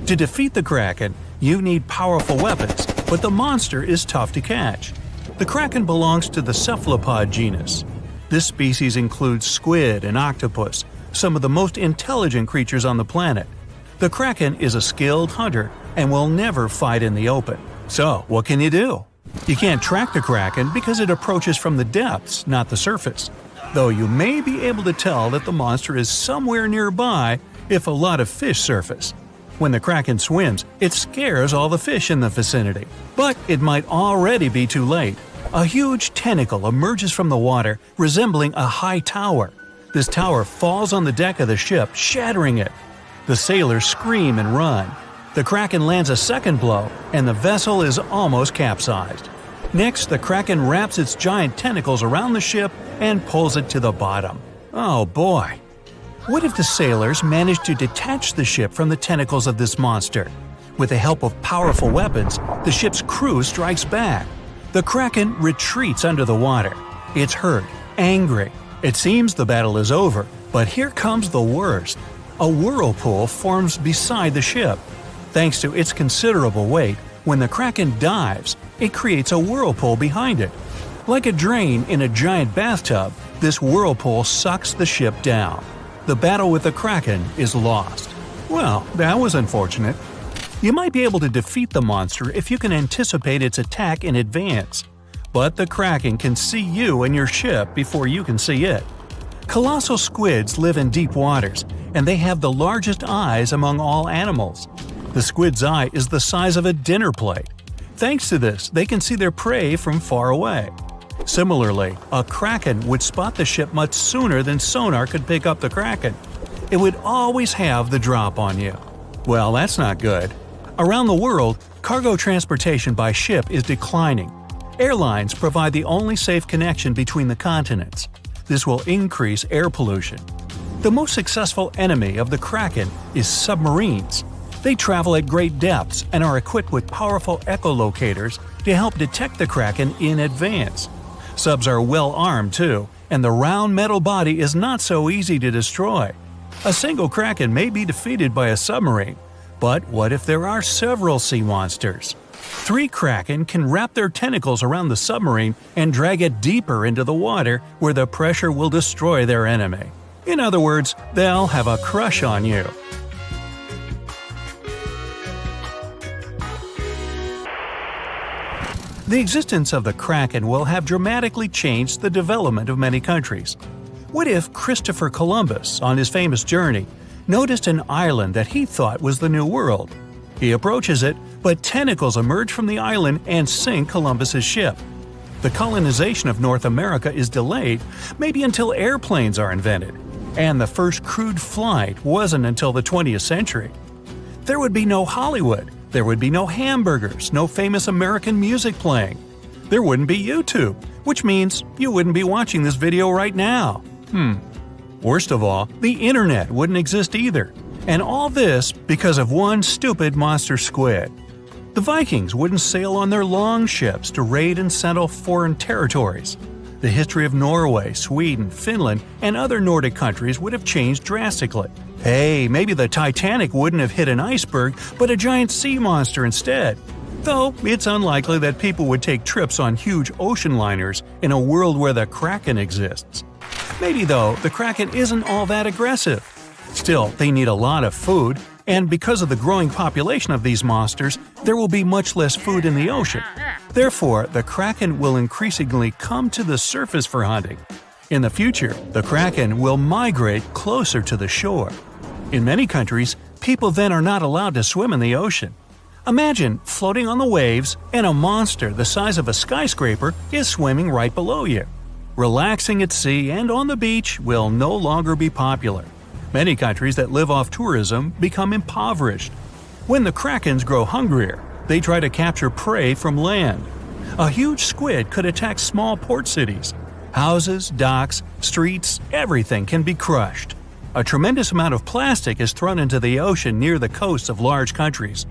To defeat the Kraken, you need powerful weapons, but the monster is tough to catch. The Kraken belongs to the cephalopod genus. This species includes squid and octopus, some of the most intelligent creatures on the planet. The Kraken is a skilled hunter and will never fight in the open. So, what can you do? You can't track the Kraken because it approaches from the depths, not the surface. Though you may be able to tell that the monster is somewhere nearby if a lot of fish surface. When the Kraken swims, it scares all the fish in the vicinity. But it might already be too late. A huge tentacle emerges from the water, resembling a high tower. This tower falls on the deck of the ship, shattering it. The sailors scream and run. The Kraken lands a second blow, and the vessel is almost capsized. Next, the Kraken wraps its giant tentacles around the ship and pulls it to the bottom. Oh boy! What if the sailors managed to detach the ship from the tentacles of this monster? With the help of powerful weapons, the ship's crew strikes back. The Kraken retreats under the water. It's hurt, angry. It seems the battle is over, but here comes the worst. A whirlpool forms beside the ship. Thanks to its considerable weight, when the Kraken dives, it creates a whirlpool behind it. Like a drain in a giant bathtub, this whirlpool sucks the ship down. The battle with the Kraken is lost. Well, that was unfortunate. You might be able to defeat the monster if you can anticipate its attack in advance. But the Kraken can see you and your ship before you can see it. Colossal squids live in deep waters, and they have the largest eyes among all animals. The squid's eye is the size of a dinner plate. Thanks to this, they can see their prey from far away. Similarly, a Kraken would spot the ship much sooner than sonar could pick up the Kraken. It would always have the drop on you. Well, that's not good. Around the world, cargo transportation by ship is declining. Airlines provide the only safe connection between the continents. This will increase air pollution. The most successful enemy of the Kraken is submarines. They travel at great depths and are equipped with powerful echolocators to help detect the Kraken in advance. Subs are well armed too, and the round metal body is not so easy to destroy. A single Kraken may be defeated by a submarine, but what if there are several sea monsters? 3 kraken can wrap their tentacles around the submarine and drag it deeper into the water where the pressure will destroy their enemy. In other words, they'll have a crush on you. The existence of the kraken will have dramatically changed the development of many countries. What if Christopher Columbus, on his famous journey, noticed an island that he thought was the New World? He approaches it, but tentacles emerge from the island and sink Columbus's ship. The colonization of North America is delayed, maybe until airplanes are invented, and the first crewed flight wasn't until the 20th century. There would be no Hollywood, there would be no hamburgers, no famous American music playing. There wouldn't be YouTube, which means you wouldn't be watching this video right now. Worst of all, the internet wouldn't exist either. And all this because of one stupid monster squid. The Vikings wouldn't sail on their long ships to raid and settle foreign territories. The history of Norway, Sweden, Finland, and other Nordic countries would have changed drastically. Hey, maybe the Titanic wouldn't have hit an iceberg, but a giant sea monster instead. Though it's unlikely that people would take trips on huge ocean liners in a world where the Kraken exists. Maybe though, the Kraken isn't all that aggressive. Still, they need a lot of food, and because of the growing population of these monsters, there will be much less food in the ocean. Therefore, the Kraken will increasingly come to the surface for hunting. In the future, the Kraken will migrate closer to the shore. In many countries, people then are not allowed to swim in the ocean. Imagine floating on the waves and a monster the size of a skyscraper is swimming right below you. Relaxing at sea and on the beach will no longer be popular. Many countries that live off tourism become impoverished. When the krakens grow hungrier, they try to capture prey from land. A huge squid could attack small port cities. Houses, docks, streets, everything can be crushed. A tremendous amount of plastic is thrown into the ocean near the coasts of large countries.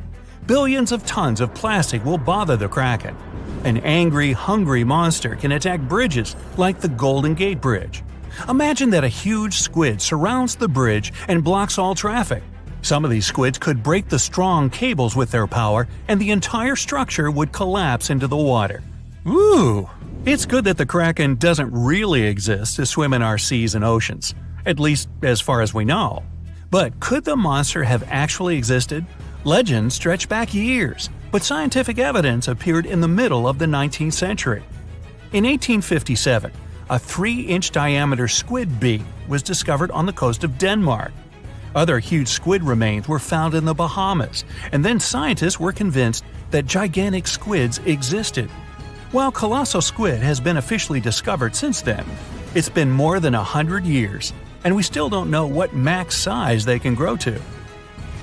Billions of tons of plastic will bother the kraken. An angry, hungry monster can attack bridges like the Golden Gate Bridge. Imagine that a huge squid surrounds the bridge and blocks all traffic. Some of these squids could break the strong cables with their power, and the entire structure would collapse into the water. Ooh! It's good that the kraken doesn't really exist to swim in our seas and oceans, at least as far as we know. But could the monster have actually existed? Legends stretch back years, but scientific evidence appeared in the middle of the 19th century. In 1857, a 3-inch diameter squid beak was discovered on the coast of Denmark. Other huge squid remains were found in the Bahamas, and then scientists were convinced that gigantic squids existed. While colossal squid has been officially discovered since then, it's been more than 100 years, and we still don't know what max size they can grow to.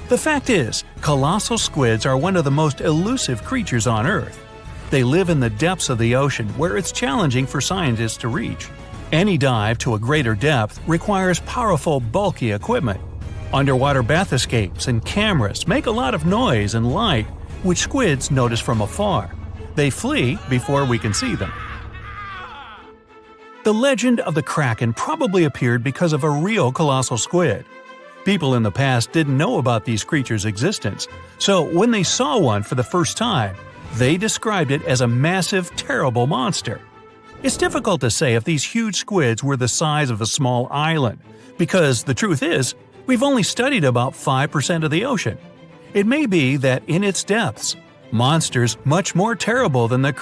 The fact is, colossal squids are one of the most elusive creatures on Earth. They live in the depths of the ocean where it's challenging for scientists to reach. Any dive to a greater depth requires powerful, bulky equipment. Underwater bath escapes and cameras make a lot of noise and light, which squids notice from afar. They flee before we can see them. The legend of the kraken probably appeared because of a real colossal squid. People in the past didn't know about these creatures' existence, so when they saw one for the first time, they described it as a massive, terrible monster. It's difficult to say if these huge squids were the size of a small island, because the truth is, we've only studied about 5% of the ocean. It may be that in its depths, monsters much more terrible than the